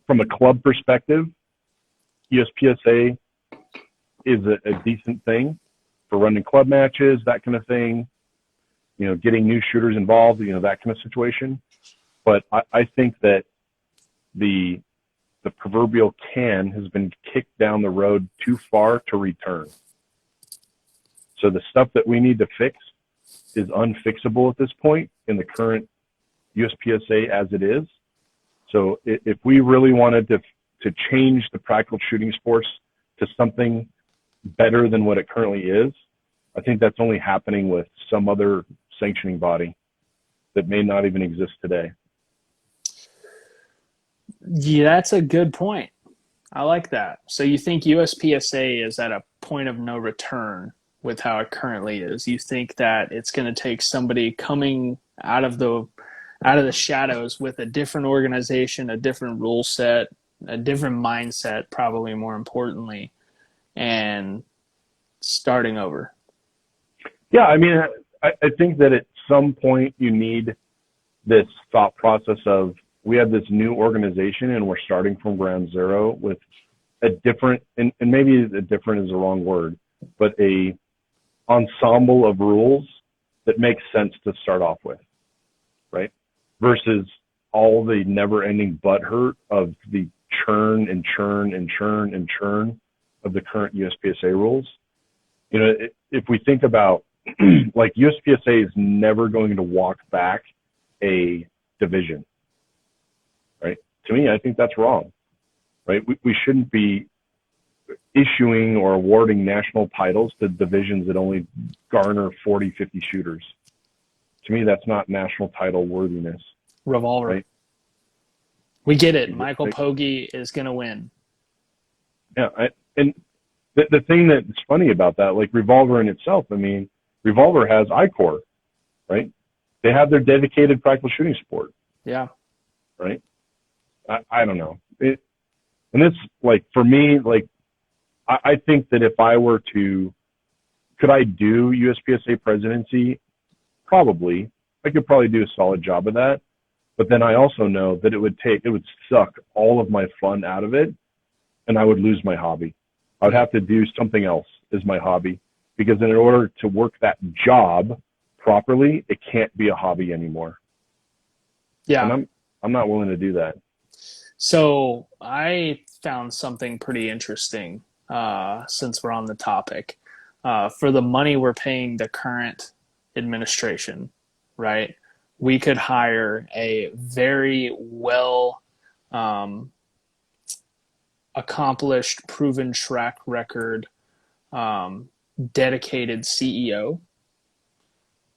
from a club perspective, USPSA is a decent thing for running club matches, that kind of thing, getting new shooters involved, that kind of situation. But I think that the proverbial can has been kicked down the road too far to return. So the stuff that we need to fix is unfixable at this point in the current USPSA as it is. So if we really wanted to change the practical shooting sports to something better than what it currently is, I think that's only happening with some other sanctioning body that may not even exist today. Yeah, that's a good point. I like that. So you think USPSA is at a point of no return with how it currently is? You think that it's going to take somebody coming out of the shadows with a different organization, a different rule set, a different mindset, probably more importantly, and starting over? Yeah, I mean, I think that at some point you need this thought process of, we have this new organization and we're starting from ground zero with a different, and maybe a different is the wrong word, but a ensemble of rules that makes sense to start off with, right? Versus all the never-ending butthurt of the churn and churn and churn and churn of the current USPSA rules. If we think about, like, USPSA is never going to walk back a division, right? To me, I think that's wrong, right? We shouldn't be issuing or awarding national titles to divisions that only garner 40, 50 shooters. To me, that's not national title worthiness. Revolver. Right? We get it. Michael Pogge is going to win. Yeah. And the thing that's funny about that, like Revolver in itself, I mean, Revolver has I-Core, right? They have their dedicated practical shooting sport. Yeah. Right? I don't know. And it's like, for me, like, I think that if I were to, could I do USPSA presidency? Probably. I could probably do a solid job of that. But then I also know that it would suck all of my fun out of it, and I would lose my hobby. I would have to do something else as my hobby, because in order to work that job properly, it can't be a hobby anymore. Yeah. And I'm not willing to do that. So I found something pretty interesting since we're on the topic. For the money we're paying the current administration, right? We could hire a very well um, accomplished, proven track record, um, dedicated CEO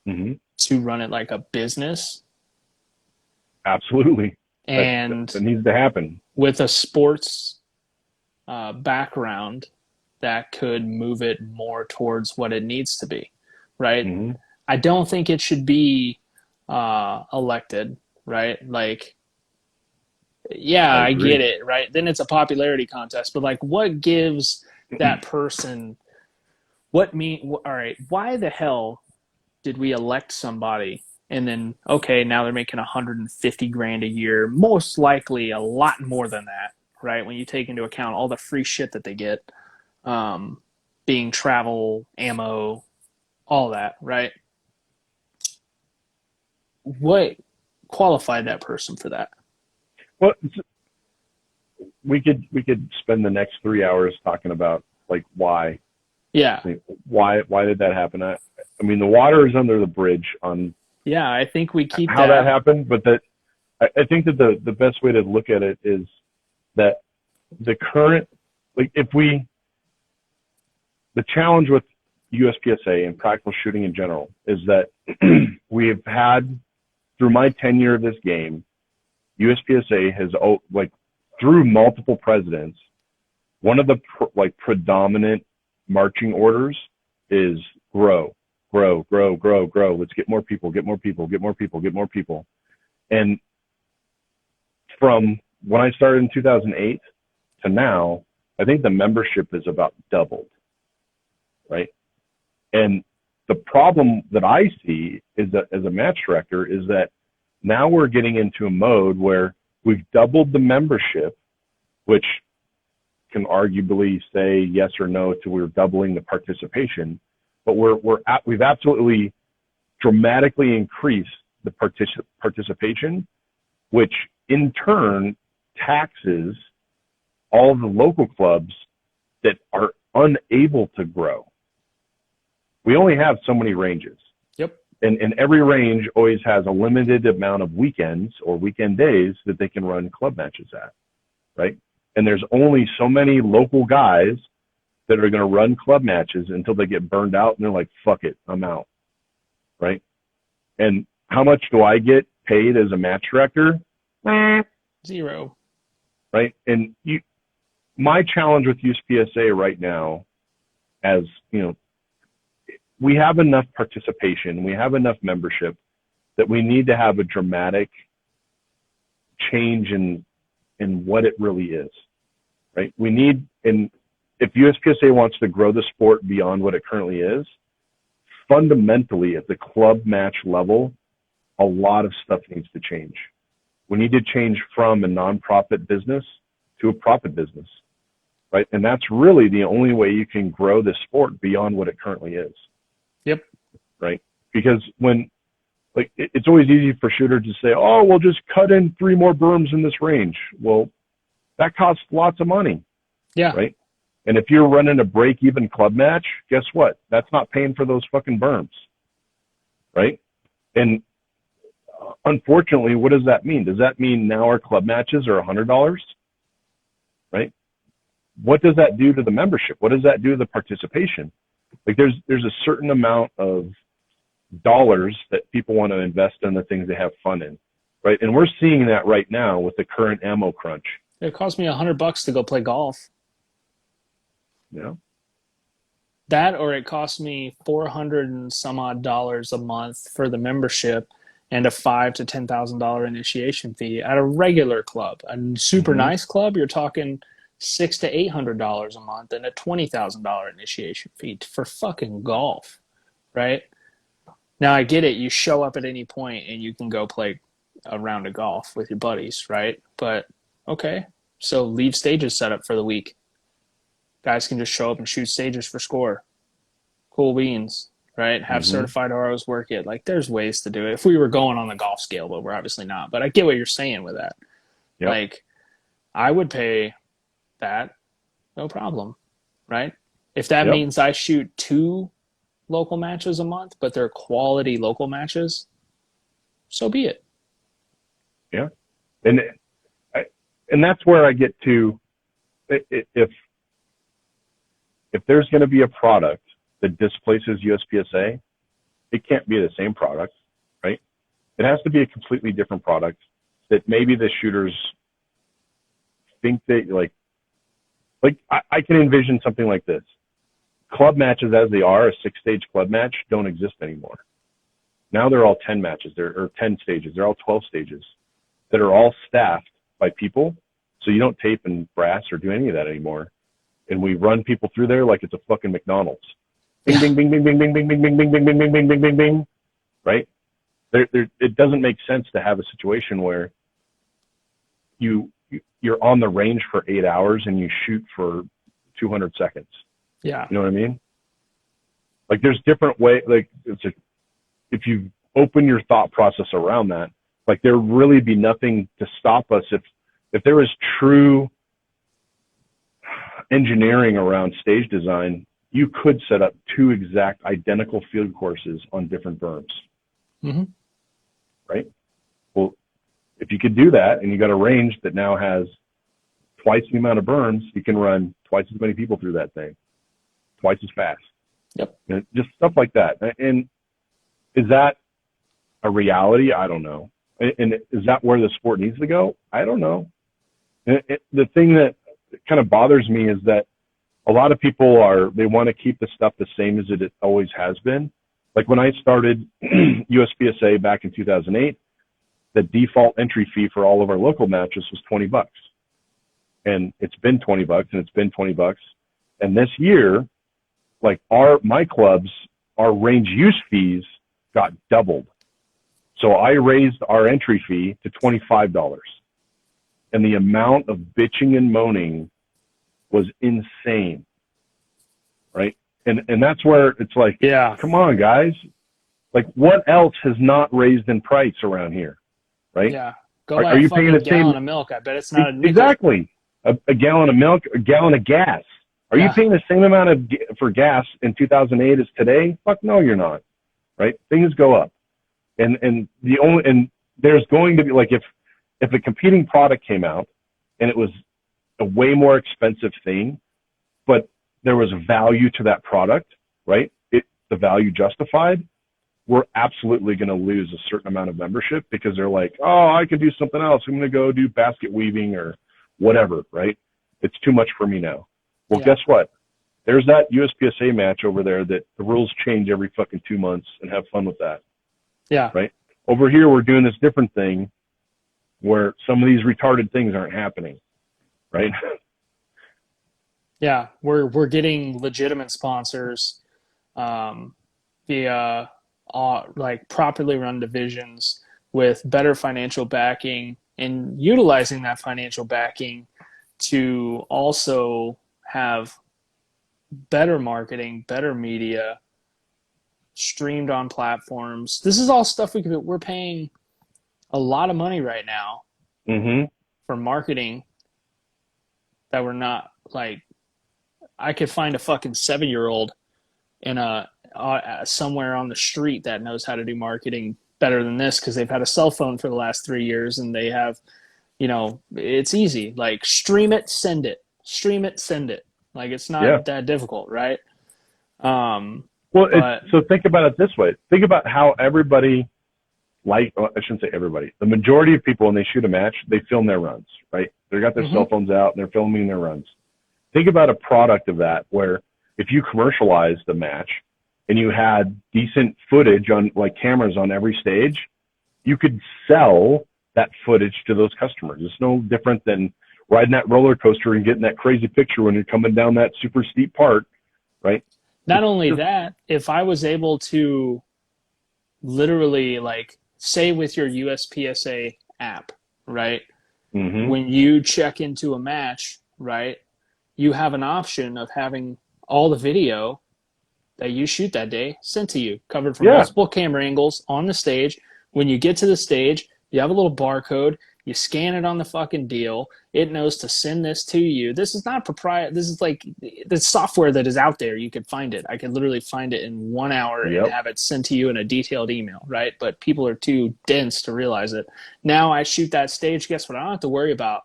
Hmm. to run it like a business Absolutely. That and needs to happen. with a sports background that could move it more towards what it needs to be, right? Hmm. I don't think it should be elected, right? Like, yeah, I I get agree. it, right? Then it's a popularity contest, but like, what gives that person what mean? All right, why the hell did we elect somebody and then okay, now they're making 150 grand a year, most likely a lot more than that, right? When you take into account all the free shit that they get, um, being travel, ammo, all that, right? What qualified that person for that? Well, we could spend the next 3 hours talking about like why. Yeah, Like, why did that happen? I mean, the water is under the bridge on yeah, I think we keep how that that. happened, but that I think that the best way to look at it is that the current, like if we, the challenge with USPSA and practical shooting in general is that we've had, through my tenure of this game, USPSA has, like, through multiple presidents, one of the like predominant marching orders is grow, grow, grow, grow, grow. Let's get more people, get more people, get more people, get more people. And from when I started in 2008 to now, I think the membership is about doubled, right? And the problem that I see is that as a match director is that now we're getting into a mode where we've doubled the membership, which can arguably say yes or no to we're doubling the participation, but we've absolutely dramatically increased the participation, which in turn taxes all of the local clubs that are unable to grow. We only have so many ranges. Yep. And every range always has a limited amount of weekends or weekend days that they can run club matches at, right? And there's only so many local guys that are going to run club matches until they get burned out and they're like, fuck it, I'm out, right? And how much do I get paid as a match director? Zero. Right? And my challenge with USPSA right now, as you know, we have enough participation, we have enough membership that we need to have a dramatic change in what it really is, right? We need, and if USPSA wants to grow the sport beyond what it currently is, fundamentally at the club match level, a lot of stuff needs to change. We need to change from a nonprofit business to a profit business, right? And that's really the only way you can grow this sport beyond what it currently is. Yep. Right? Because when, like, it's always easy for shooters to say, oh, we'll just cut in 3 more berms in this range. Well, that costs lots of money, Yeah. right? And if you're running a break-even club match, guess what? That's not paying for those fucking berms, right? And unfortunately, what does that mean? Does that mean now our club matches are $100, right? What does that do to the membership? What does that do to the participation? Like there's a certain amount of dollars that people want to invest in the things they have fun in, right? And we're seeing that right now with the current ammo crunch. It cost me $100 to go play golf. You know, That or it cost me 400 and some odd dollars a month for the membership and a five to $10,000 initiation fee at a regular club. A super mm-hmm. nice club, you're talking $600 to $800 a month and a $20,000 initiation fee for fucking golf, right? Now I get it. You show up at any point and you can go play a round of golf with your buddies, right? But okay, so leave stages set up for the week. Guys can just show up and shoot stages for score. Cool beans, right? Have Mm-hmm. certified ROs work it. Like there's ways to do it. If we were going on the golf scale, but we're obviously not. But I get what you're saying with that. Yep. Like I would pay that, no problem. right? If that Yep. means I shoot 2 local matches a month, but they're quality local matches, so be it. Yeah. And I, and that's where I get to, if there's going to be a product that displaces USPSA, it can't be the same product, right? It has to be a completely different product that maybe the shooters think that I can envision something like this. Club matches as they are, a 6-stage club match, don't exist anymore. Now they're all 10 matches, or 10 stages. They're all 12 stages that are all staffed by people. So you don't tape and brass or do any of that anymore. And we run people through there like it's a fucking McDonald's. Bing, bing, bing, bing, bing, bing, bing, bing, bing, bing, bing, bing, bing, bing, bing, bing, bing. Right? It doesn't make sense to have a situation where you're on the range for 8 hours and you shoot for 200 seconds. Yeah. You know what I mean? Like there's different way. Like if you open your thought process around that, like there really be nothing to stop us if there was true engineering around stage design. You could set up 2 exact identical field courses on different berms, Mm-hmm. right? Well, if you could do that and you got a range that now has twice the amount of berms, you can run twice as many people through that thing, twice as fast. Yep. And just stuff like that. And is that a reality? I don't know. And is that where the sport needs to go? I don't know. The thing that kind of bothers me is that a lot of people they want to keep the stuff the same as it always has been. Like when I started USPSA back in 2008, the default entry fee for all of our local matches was $20. And it's been $20 and it's been $20. And this year, like my clubs, our range use fees got doubled. So I raised our entry fee to $25. And the amount of bitching and moaning was insane. Right? And that's where it's like, Yeah. come on, guys. Like what else has not raised in price around here? Right? Yeah. Go Are buy a you paying fucking the same? gallon of milk. I bet it's not a nickel. Exactly. A gallon of milk, a gallon of gas. Are you paying the same amount for gas in 2008 as today? Fuck no, you're not. Right? Things go up. And there's going to be, like, if a competing product came out and it was a way more expensive thing, but there was value to that product, right? The value justified, we're absolutely going to lose a certain amount of membership because they're like, oh, I can do something else. I'm going to go do basket weaving or whatever, right? It's too much for me now. Well, guess what? There's that USPSA match over there that the rules change every fucking 2 months, and have fun with that. Yeah. Right? Over here, we're doing this different thing where some of these retarded things aren't happening. Right? Yeah. We're getting legitimate sponsors via like properly run divisions with better financial backing, and utilizing that financial backing to also have better marketing, better media, streamed on platforms. This is all stuff we're paying a lot of money right now for marketing that we're not, like, I could find a fucking 7-year-old in somewhere on the street that knows how to do marketing better than this because they've had a cell phone for the last 3 years and they have, it's easy. Like, stream it, send it. Stream it, send it. Like, it's not that difficult, right? So think about it this way. Think about how everybody, I shouldn't say everybody, the majority of people, when they shoot a match, they film their runs, right? They got their cell phones out and they're filming their runs. Think about a product of that where if you commercialized the match and you had decent footage on, like, cameras on every stage, you could sell that footage to those customers. It's no different than riding that roller coaster and getting that crazy picture when you're coming down that super steep part, right? Not only that, if I was able to literally, like, say with your USPSA app, right? When you check into a match, right, you have an option of having all the video that you shoot that day sent to you, covered from multiple camera angles on the stage. When you get to the stage, you have a little barcode. You scan it on the fucking deal. It knows to send this to you. This is not proprietary. This is like the software that is out there. You could find it. I could literally find it in 1 hour and Yep. have it sent to you in a detailed email, right? But people are too dense to realize it. Now I shoot that stage. Guess what? I don't have to worry about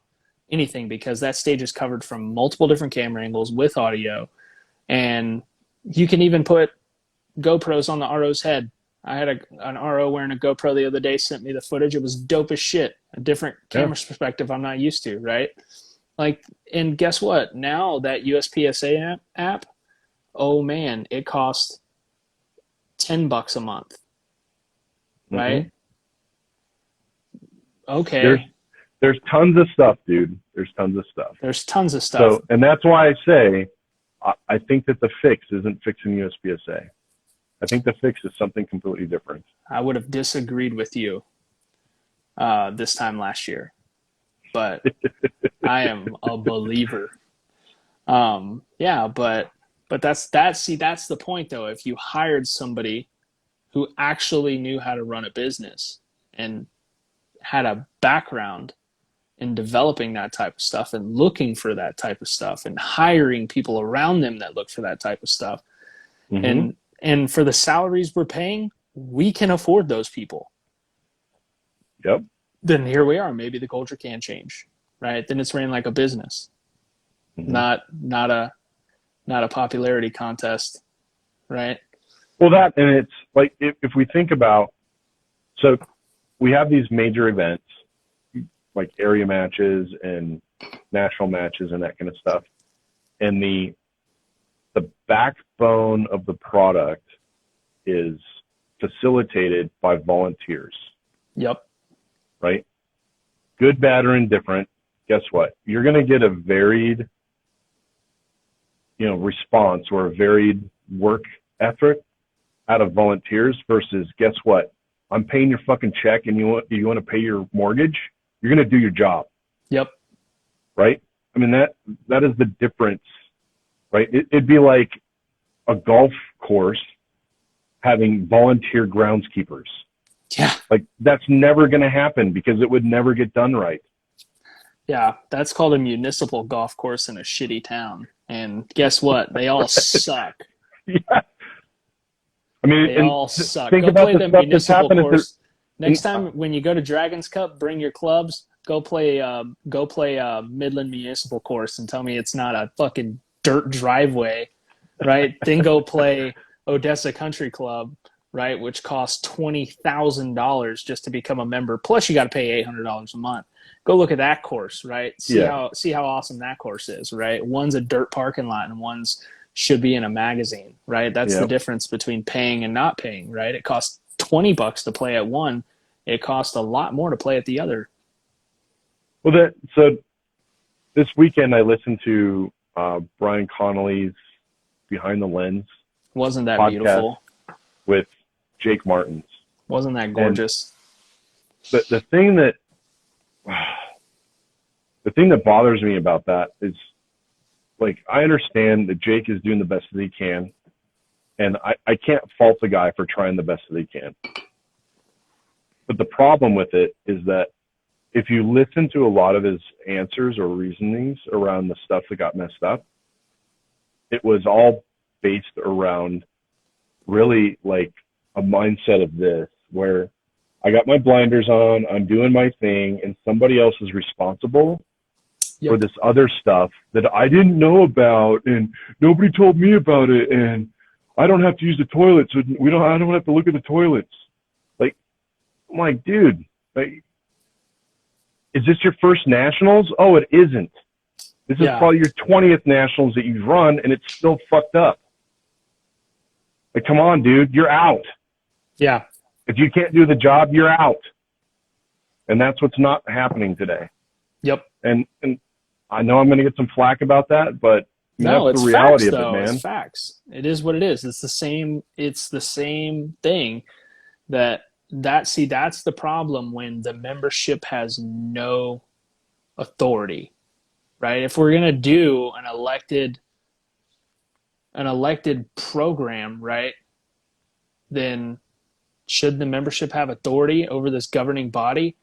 anything because that stage is covered from multiple different camera angles with audio. And you can even put GoPros on the RO's head. I had an RO wearing a GoPro the other day, sent me the footage. It was dope as shit. A different Yeah. camera perspective I'm not used to, right? Like, and guess what? Now that USPSA app, oh man, it costs $10 a month, Hmm. right? There's Okay, there's tons of stuff, dude. There's tons of stuff. there's tons of stuff. So, and that's why I say I think that the fix isn't fixing USPSA. I think the fix is something completely different. I would have disagreed with you this time last year, but I am a believer. Yeah, but that's the point though. If you hired somebody who actually knew how to run a business and had a background in developing that type of stuff and looking for that type of stuff and hiring people around them that look for that type of stuff, Hmm. and for the salaries we're paying, we can afford those people. Yep. Then here we are. Maybe the culture can change, right? Then it's ran like a business, Hmm. not a popularity contest, right? Well, that, and it's like if we think about, so we have these major events like area matches and national matches and that kind of stuff, and the backbone of the product is facilitated by volunteers, Yep. right? Good, bad, or indifferent. Guess what? You're going to get a varied, response or a varied work ethic out of volunteers versus guess what? I'm paying your fucking check and you want to pay your mortgage. You're going to do your job, Yep. right? I mean that is the difference, right? It'd be like a golf course having volunteer groundskeepers. Yeah. Like that's never going to happen because it would never get done right. Yeah. That's called a municipal golf course in a shitty town. And guess what? They all suck. Yeah. I mean, They and all suck. think Go about play the the stuff that's municipal happened at the. course. Next time when you go to Dragons Cup, bring your clubs. Go play Midland Municipal Course and tell me it's not a fucking dirt driveway, right? Then go play Odessa Country Club, right, which costs $20,000 just to become a member. Plus you got to pay $800 a month. Go look at that course, right? See Yeah. how awesome that course is, right? One's a dirt parking lot and one's should be in a magazine, right? That's the Yeah. difference between paying and not paying, right? It costs $20 to play at one. It costs a lot more to play at the other. Well, so this weekend I listened to Brian Connolly's Behind the Lens Wasn't that podcast beautiful? with Jake Martins, Wasn't that and gorgeous? the thing that bothers me about that is, like, I understand that Jake is doing the best that he can, and I can't fault the guy for trying the best that he can. But the problem with it is that if you listen to a lot of his answers or reasonings around the stuff that got messed up, it was all based around really like a mindset of this, where I got my blinders on, I'm doing my thing, and somebody else is responsible for this other stuff that I didn't know about, and nobody told me about it, and I don't have to use the toilet, so I don't have to look at the toilets. Like, I'm like, dude, like, is this your first nationals? Oh, it isn't. This is probably your 20th nationals that you've run, and it's still fucked up. Like, come on, dude, you're out. Yeah. If you can't do the job, you're out. And that's what's not happening today. Yep. And I know I'm going to get some flack about that, but No, that's it's the reality facts of it, though. man. It's facts. It is what it is. It's the same thing that's the problem when the membership has no authority, right? If we're going to do an elected program, right? Then should the membership have authority over this governing body,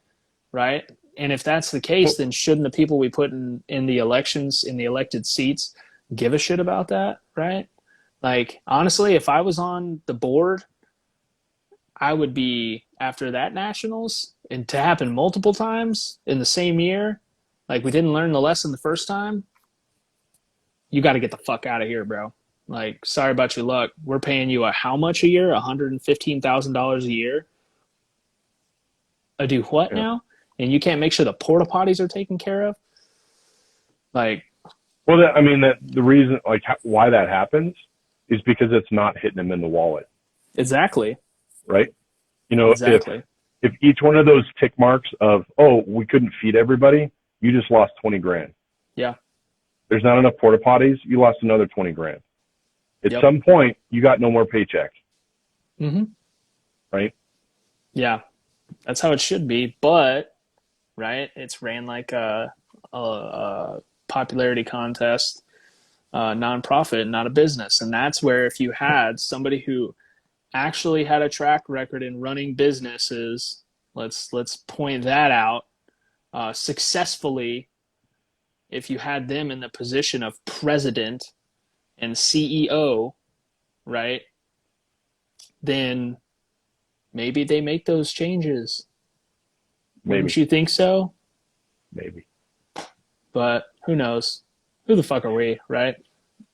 right? And if that's the case, then shouldn't the people we put in the elections, in the elected seats, give a shit about that, right? Like, honestly, if I was on the board, I would be after that nationals and to happen multiple times in the same year. Like, we didn't learn the lesson the first time. You got to get the fuck out of here, bro. Like, sorry about your luck. We're paying you a how much a year? $115,000 a year. Do what Yeah. now? And you can't make sure the porta potties are taken care of. Like, Well, I mean, that the reason, like, why that happens is because it's not hitting them in the wallet, exactly, right? You know, exactly. if each one of those tick marks of, oh, we couldn't feed everybody, you just lost 20 grand. Yeah. There's not enough porta potties, you lost another 20 grand. At Yep. some point, you got no more paycheck. Mm-hmm. Right? Yeah, that's how it should be. But right, it's ran like a popularity contest, nonprofit, not a business, and that's where if you had somebody who actually had a track record in running businesses, let's point that out successfully. If you had them in the position of president and CEO, right, then maybe they make those changes. Wouldn't Maybe. you think so? Maybe. But who knows? Who the fuck are we, right?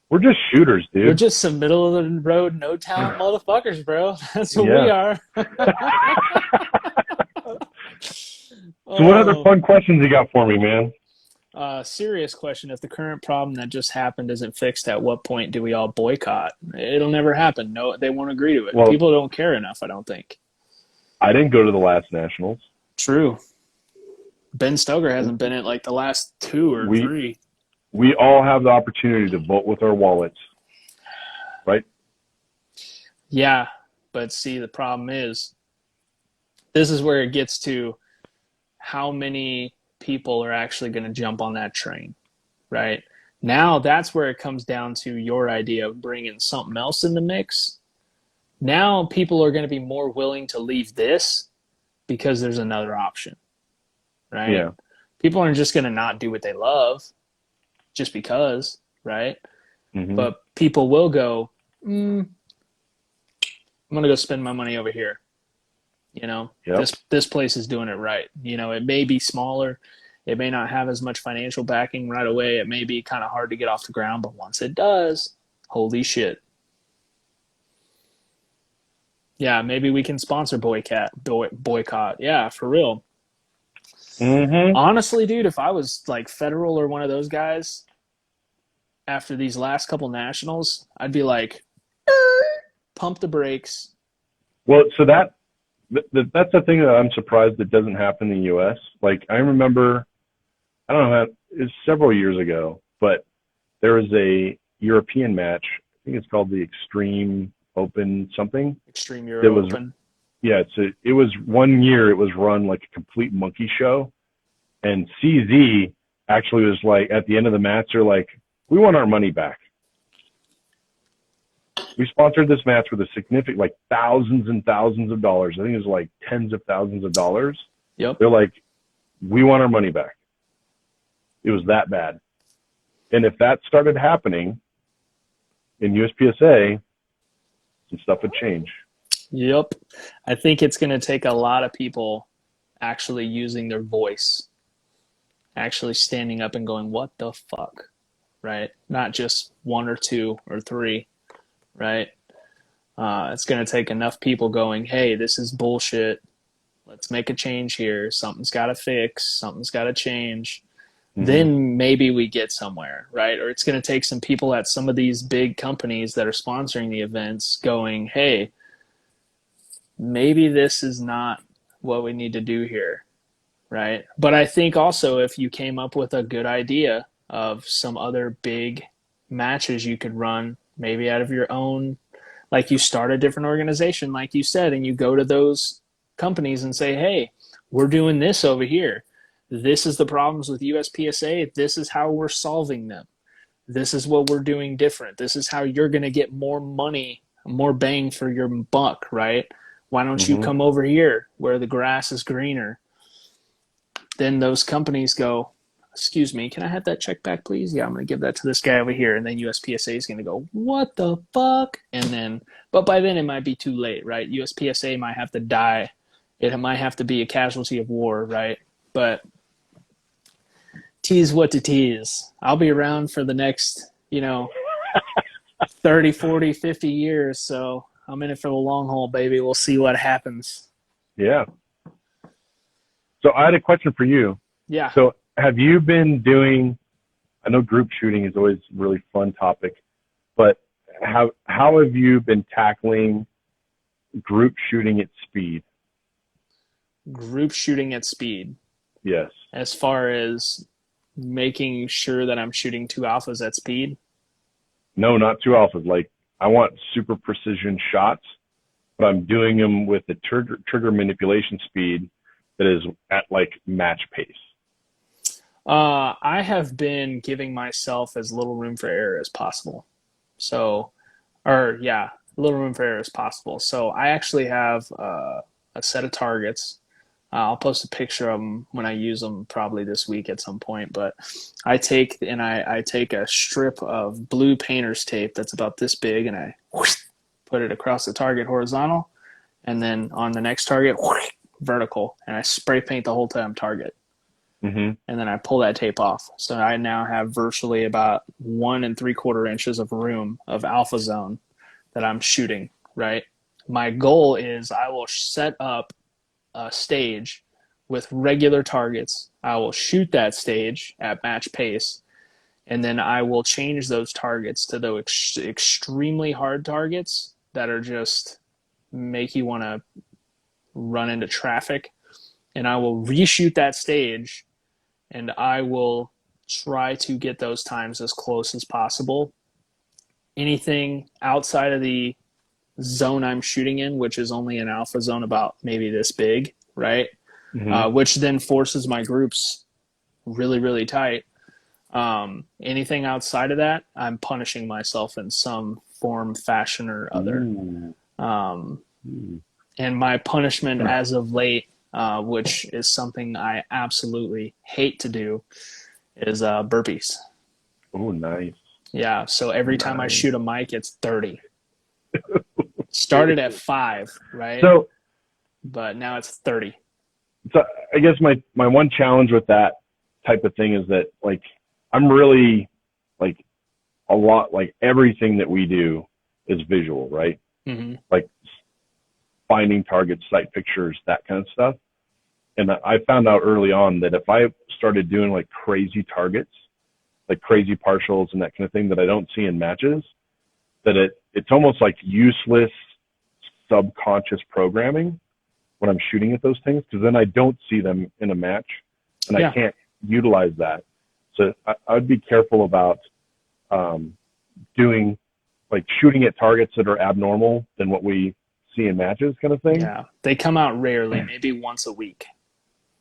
We're just shooters, We're dude. just some middle of the road, no talent motherfuckers, bro. That's what we Yeah. are. So what other Oh, fun questions you got for me, man? serious question. If the current problem that just happened isn't fixed, at what point do we all boycott? It'll never happen. No, they won't agree to it. Well, People don't care enough, I don't think. I didn't go to the last nationals. True. Ben Stoker hasn't been at like the last two or We three. we all have the opportunity to vote with our wallets, right? Yeah, but see, the problem is this is where it gets to how many people are actually going to jump on that train, right? Now that's where it comes down to your idea of bringing something else in the mix. Now people are going to be more willing to leave this because there's another option, right? Yeah. People aren't just going to not do what they love just because, right? Mm-hmm. But people will go, I'm going to go spend my money over here. You know, Yep. this place is doing it right. You know, it may be smaller, it may not have as much financial backing right away. It may be kind of hard to get off the ground, but once it does, holy shit. Yeah, maybe we can sponsor boycott. Yeah, for real. Mm-hmm. Honestly, dude, if I was like federal or one of those guys after these last couple nationals, I'd be like, pump the brakes. Well, so that's the thing that I'm surprised it doesn't happen in the U.S. Like, I remember, I don't know, it was several years ago, but there was a European match. I think it's called the Extreme Open something. Extreme It Euro was, Open. yeah, it was one year, it was run like a complete monkey show. And CZ actually was like, at the end of the match, they're like, we want our money back. We sponsored this match with a significant, like thousands and thousands of dollars. I think it was like tens of thousands of dollars. Yep. They're like, we want our money back. It was that bad. And if that started happening in USPSA, some stuff would change. Yep. I think it's going to take a lot of people actually using their voice, actually standing up and going, what the fuck? Right? Not just one or two or three, right? It's going to take enough people going, hey, this is bullshit. Let's make a change here. Something's got to fix. Something's got to change. Mm-hmm. Then maybe we get somewhere, right? Or it's going to take some people at some of these big companies that are sponsoring the events going, hey, maybe this is not what we need to do here, right? But I think also if you came up with a good idea of some other big matches you could run, maybe out of your own, like you start a different organization, like you said, and you go to those companies and say, hey, we're doing this over here. This is the problems with USPSA. This is how we're solving them. This is what we're doing different. This is how you're going to get more money, more bang for your buck, right? Why don't you Mm-hmm. come over here where the grass is greener? then those companies go, excuse me, can I have that check back, please? Yeah, I'm going to give that to this guy over here. And then USPSA is going to go, what the fuck? And then, but by then it might be too late, right? USPSA might have to die. It might have to be a casualty of war, right? But tease what to tease. I'll be around for the next, 30, 40, 50 years. So I'm in it for the long haul, baby. We'll see what happens. Yeah. So I had a question for you. Yeah. So have you been doing, I know group shooting is always a really fun topic, but how have you been tackling group shooting at speed? Group shooting at speed. Yes. As far as making sure that I'm shooting 2 alphas at speed. No, not 2 alphas. Like, I want super precision shots, but I'm doing them with the trigger manipulation speed that is at like match pace. I have been giving myself as little room for error as possible. So, little room for error as possible. So I actually have a set of targets. I'll post a picture of them when I use them probably this week at some point. But I take a strip of blue painter's tape that's about this big, and I put it across the target horizontal, and then on the next target vertical, and I spray paint the whole time target. Mm-hmm. And then I pull that tape off. So I now have virtually about 1 3/4 inches of room of alpha zone that I'm shooting, right? My goal is I will set up a stage with regular targets. I will shoot that stage at match pace, and then I will change those targets to those extremely hard targets that are just make you want to run into traffic. And I will reshoot that stage, and I will try to get those times as close as possible. Anything outside of the zone I'm shooting in, which is only an alpha zone about maybe this big, right? Mm-hmm. Which then forces my groups really, really tight. Anything outside of that, I'm punishing myself in some form, fashion, or other. And my punishment as of late, which is something I absolutely hate to do, is burpees. Oh, nice. Yeah, so every time I shoot a mic, it's 30. Started at 5, right? So, but now it's 30. So I guess my one challenge with that type of thing is that, like, I'm really, like, a lot, like, everything that we do is visual, right? Mm-hmm. Like finding targets, sight pictures, that kind of stuff. And I found out early on that if I started doing like crazy targets, like crazy partials and that kind of thing that I don't see in matches, that it's almost like useless subconscious programming when I'm shooting at those things, because then I don't see them in a match and I can't utilize that. So I'd be careful about doing, like, shooting at targets that are abnormal than what we see in matches, kind of thing. Yeah, they come out rarely, maybe once a week.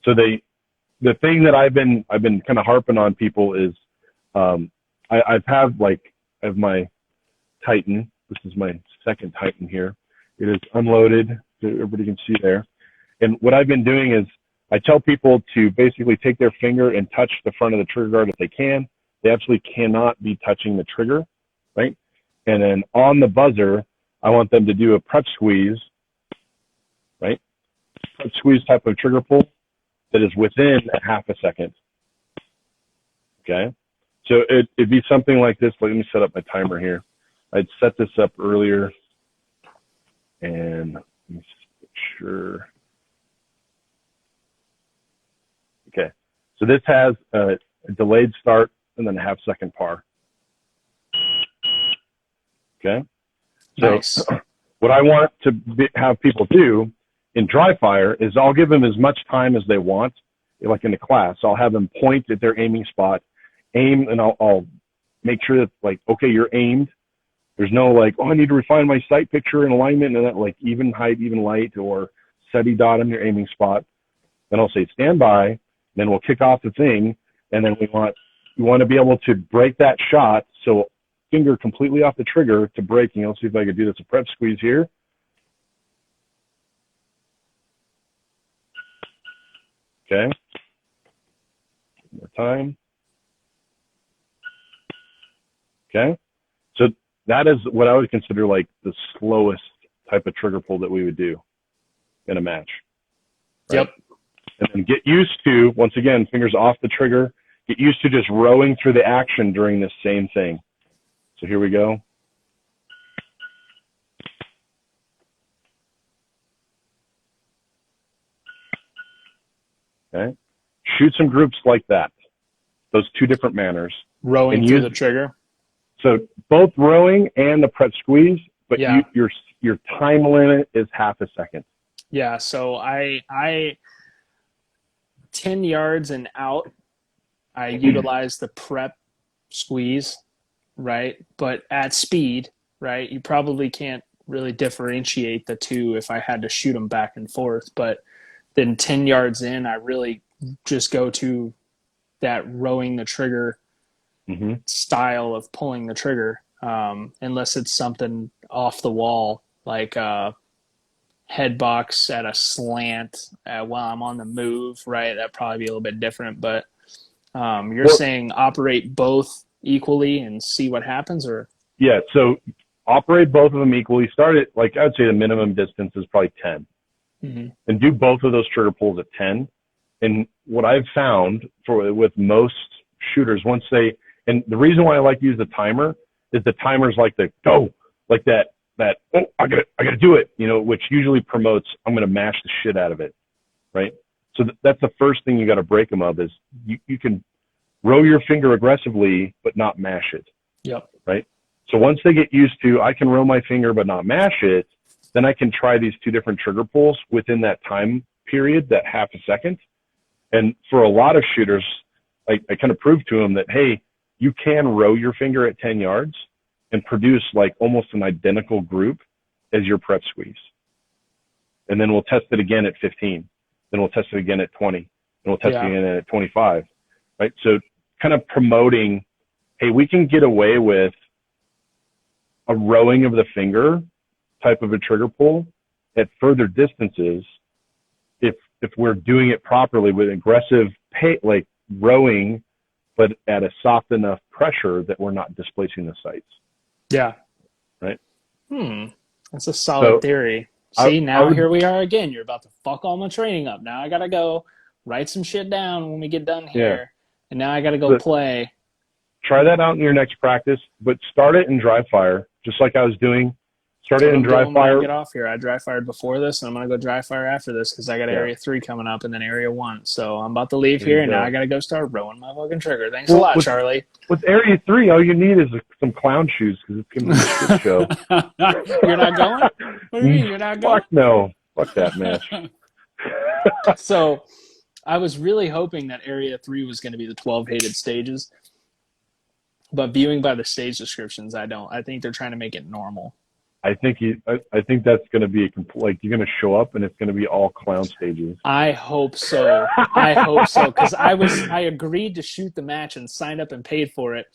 So the thing that I've been kind of harping on people is I have my Titan. This is my second Titan here. It is unloaded, so everybody can see there. And what I've been doing is I tell people to basically take their finger and touch the front of the trigger guard if they can. They absolutely cannot be touching the trigger, right? And then on the buzzer, I want them to do a prep squeeze, right? Prep squeeze type of trigger pull that is within a half a second. Okay? So it'd be something like this. Let me set up my timer here. I'd set this up earlier, and let me just make sure. Okay, so this has a delayed start and then a half second par. Okay, so nice. What I want to have people do in dry fire is I'll give them as much time as they want, like in the class. I'll have them point at their aiming spot, aim, and I'll make sure that, like, okay, you're aimed. There's no like, oh, I need to refine my sight picture and alignment and that, like, even height, even light, or SETI dot on your aiming spot. Then I'll say stand by. Then we'll kick off the thing, and then we want to be able to break that shot. So finger completely off the trigger to breaking. I'll see if I can do this. A prep squeeze here. Okay. time. Okay. So that is what I would consider like the slowest type of trigger pull that we would do in a match. Right? Yep. And then get used to, once again, fingers off the trigger, get used to just rowing through the action during this same thing. So here we go. Okay. Shoot some groups like that. Those two different manners. Rowing through the trigger. So both rowing and the prep squeeze, but yeah. your time limit is half a second. Yeah. So I 10 yards and out, I utilize the prep squeeze, right? But at speed, right? You probably can't really differentiate the two if I had to shoot them back and forth. But then 10 yards in, I really just go to that rowing the trigger style of pulling the trigger, unless it's something off the wall, like head box at a slant while I'm on the move, right? That'd probably be a little bit different. But you're saying operate both equally and see what happens, or? Yeah, so operate both of them equally. Start at, like, I would say the minimum distance is probably 10. And do both of those trigger pulls at 10. And what I've found with most shooters, once they, and the reason why I like to use the timer is the timer's like the go, like that, oh, I gotta do it, you know, which usually promotes, I'm going to mash the shit out of it. Right. So that's the first thing you got to break them of is you can row your finger aggressively, but not mash it. Yep. Right. So once they get used to, I can row my finger, but not mash it, then I can try these two different trigger pulls within that time period, that half a second. And for a lot of shooters, I kind of proved to them that, hey, you can row your finger at 10 yards and produce like almost an identical group as your prep squeeze. And then we'll test it again at 15. Then we'll test it again at 20. And we'll test it again at 25. Right. So kind of promoting, hey, we can get away with a rowing of the finger type of a trigger pull at further distances if we're doing it properly with aggressive like rowing, but at a soft enough pressure that we're not displacing the sights. Yeah. Right. That's a solid theory. See, now here we are again. You're about to fuck all my training up. Now I got to go write some shit down when we get done here. Yeah. And now I got to go play. Try that out in your next practice, but start it in dry fire, just like I was doing. Start it in dry fire. Get off here. I dry fired before this, and I'm gonna go dry fire after this because I got Area 3 coming up and then Area 1. So I'm about to leave here, and now I gotta go start rowing my fucking trigger. Thanks a lot, Charlie. With Area 3, all you need is some clown shoes because it's gonna be a shit show. You're not going? What do you mean you're not going? Fuck no. Fuck that match. So I was really hoping that Area 3 was going to be the 12 hated stages, but viewing by the stage descriptions, I don't. I think they're trying to make it normal. I think that's going to be like you're going to show up and it's going to be all clown stages. I hope so. I hope so because I agreed to shoot the match and signed up and paid for it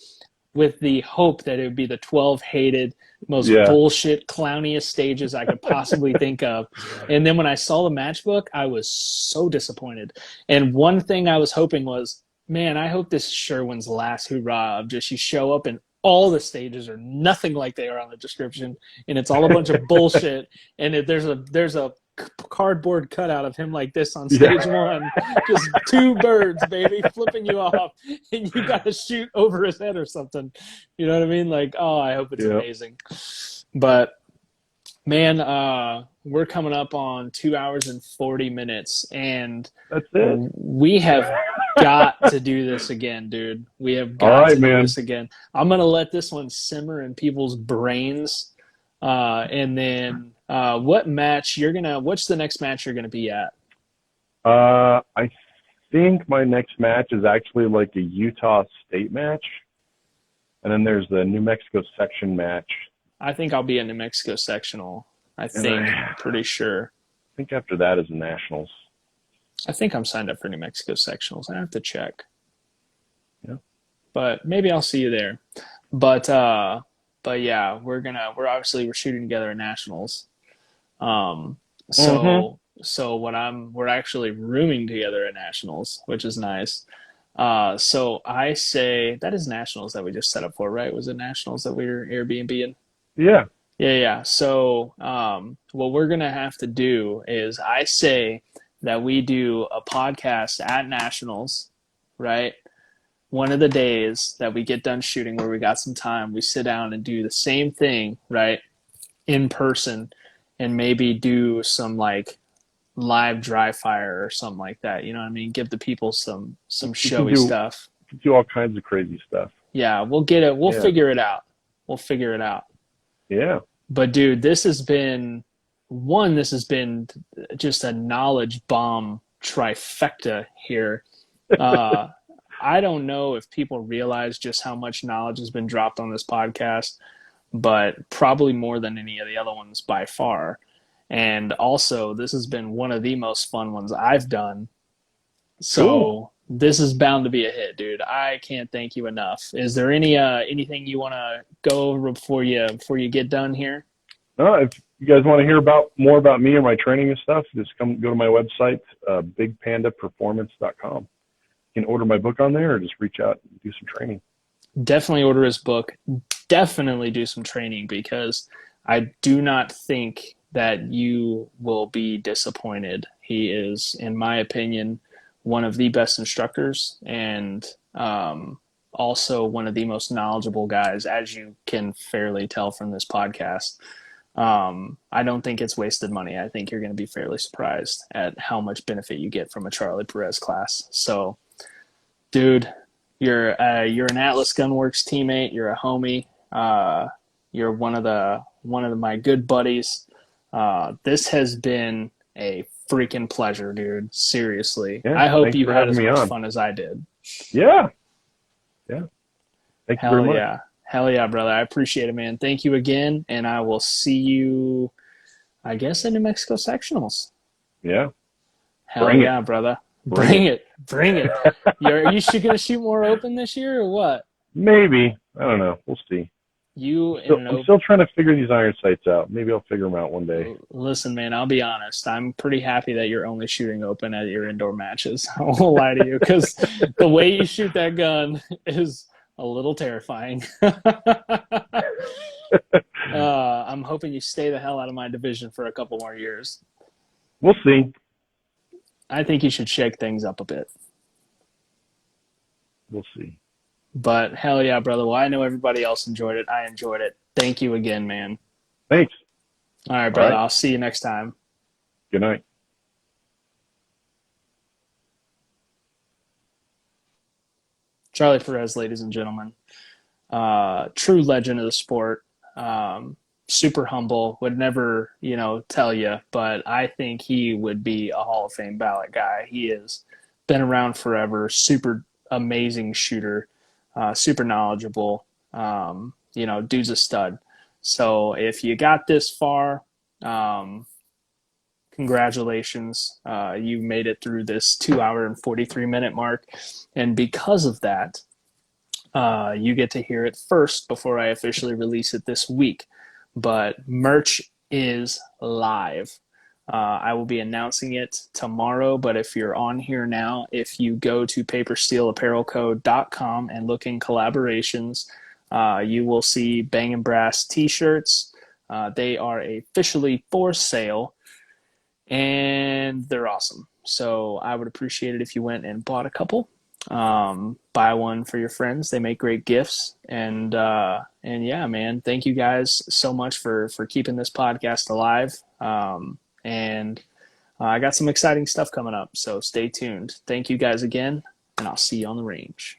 with the hope that it would be the 12 hated, most bullshit, clowniest stages I could possibly think of. And then when I saw the matchbook, I was so disappointed. And one thing I was hoping was, man, I hope this is Sherwin's last hurrah of just you show up and all the stages are nothing like they are on the description, and it's all a bunch of bullshit. And there's a cardboard cutout of him like this on stage one, just two birds, baby, flipping you off, and you got to shoot over his head or something. You know what I mean? Like, oh, I hope it's amazing. But man, we're coming up on 2 hours and 40 minutes, and that's it. We have got to do this again, dude. We have got to do this again. I'm gonna let this one simmer in people's brains, and then what's the next match you're gonna be at? I think my next match is actually like a Utah State match, and then there's the New Mexico section match. I think I'll be a New Mexico sectional. I'm pretty sure. I think after that is the Nationals. I think I'm signed up for New Mexico sectionals. I have to check. Yeah. But maybe I'll see you there. But yeah, we're shooting together at Nationals. So we're actually rooming together at Nationals, which is nice. So I say that is nationals that we just set up for, right? Was it nationals that we were Airbnb? Yeah. Yeah, yeah. So, what we're gonna have to do is, I say that we do a podcast at Nationals, right? One of the days that we get done shooting, where we got some time, we sit down and do the same thing, right, in person, and maybe do some like live dry fire or something like that. You know what I mean? Give the people some We can showy do stuff. all kinds of crazy stuff. Yeah, we'll get it. We'll Yeah. figure it out. We'll figure it out. Yeah. But dude, this has been just a knowledge bomb trifecta here. Uh, I don't know if people realize just how much knowledge has been dropped on this podcast, but probably more than any of the other ones by far. And also, this has been one of the most fun ones I've done. Cool. So this is bound to be a hit, dude. I can't thank you enough. Is there anything you want to go over before you get done here? If you guys want to hear about more about me or my training and stuff, just go to my website, bigpandaperformance.com. You can order my book on there or just reach out and do some training. Definitely order his book. Definitely do some training, because I do not think that you will be disappointed. He is, in my opinion, one of the best instructors, and also one of the most knowledgeable guys, as you can fairly tell from this podcast. I don't think it's wasted money. I think you're going to be fairly surprised at how much benefit you get from a Charlie Perez class. So, dude, you're an Atlas Gunworks teammate. You're a homie. You're one of my good buddies. This has been a freaking pleasure, dude. Seriously, Yeah. I hope Thanks you for had having as me much on. fun as I did. Yeah. Yeah. Thank you very Hell much. yeah. Hell yeah, brother. I appreciate it, man. Thank you again. And I will see you, I guess, in New Mexico sectionals. Yeah. Hell Bring it. yeah, brother. Bring Bring it. it. Bring it. Are you going to shoot more open this year, or what? Maybe. I don't know. We'll see. You in an I'm open. still trying to figure these iron sights out. Maybe I'll figure them out one day. Listen, man, I'll be honest. I'm pretty happy that you're only shooting open at your indoor matches. I won't lie to you, because the way you shoot that gun is a little terrifying. I'm hoping you stay the hell out of my division for a couple more years. We'll see. I think you should shake things up a bit. We'll see. But hell yeah, brother. Well, I know everybody else enjoyed it. I enjoyed it. Thank you again, man. Thanks. All right, All brother. right. I'll see you next time. Good night. Charlie Perez, ladies and gentlemen. True legend of the sport. Super humble. Would never, tell you, but I think he would be a Hall of Fame ballot guy. He has been around forever. Super amazing shooter. Super knowledgeable. Dude's a stud. So if you got this far, congratulations. You made it through this 2 hour and 43-minute mark. And because of that, you get to hear it first before I officially release it this week. But merch is live. I will be announcing it tomorrow, but if you're on here now, if you go to papersteelapparelco.com and look in collaborations, you will see Bangin Brass t-shirts. They are officially for sale, and they're awesome. So I would appreciate it if you went and bought a couple. Buy one for your friends. They make great gifts. And yeah, man, thank you guys so much for keeping this podcast alive. And I got some exciting stuff coming up, so stay tuned. Thank you guys again, and I'll see you on the range.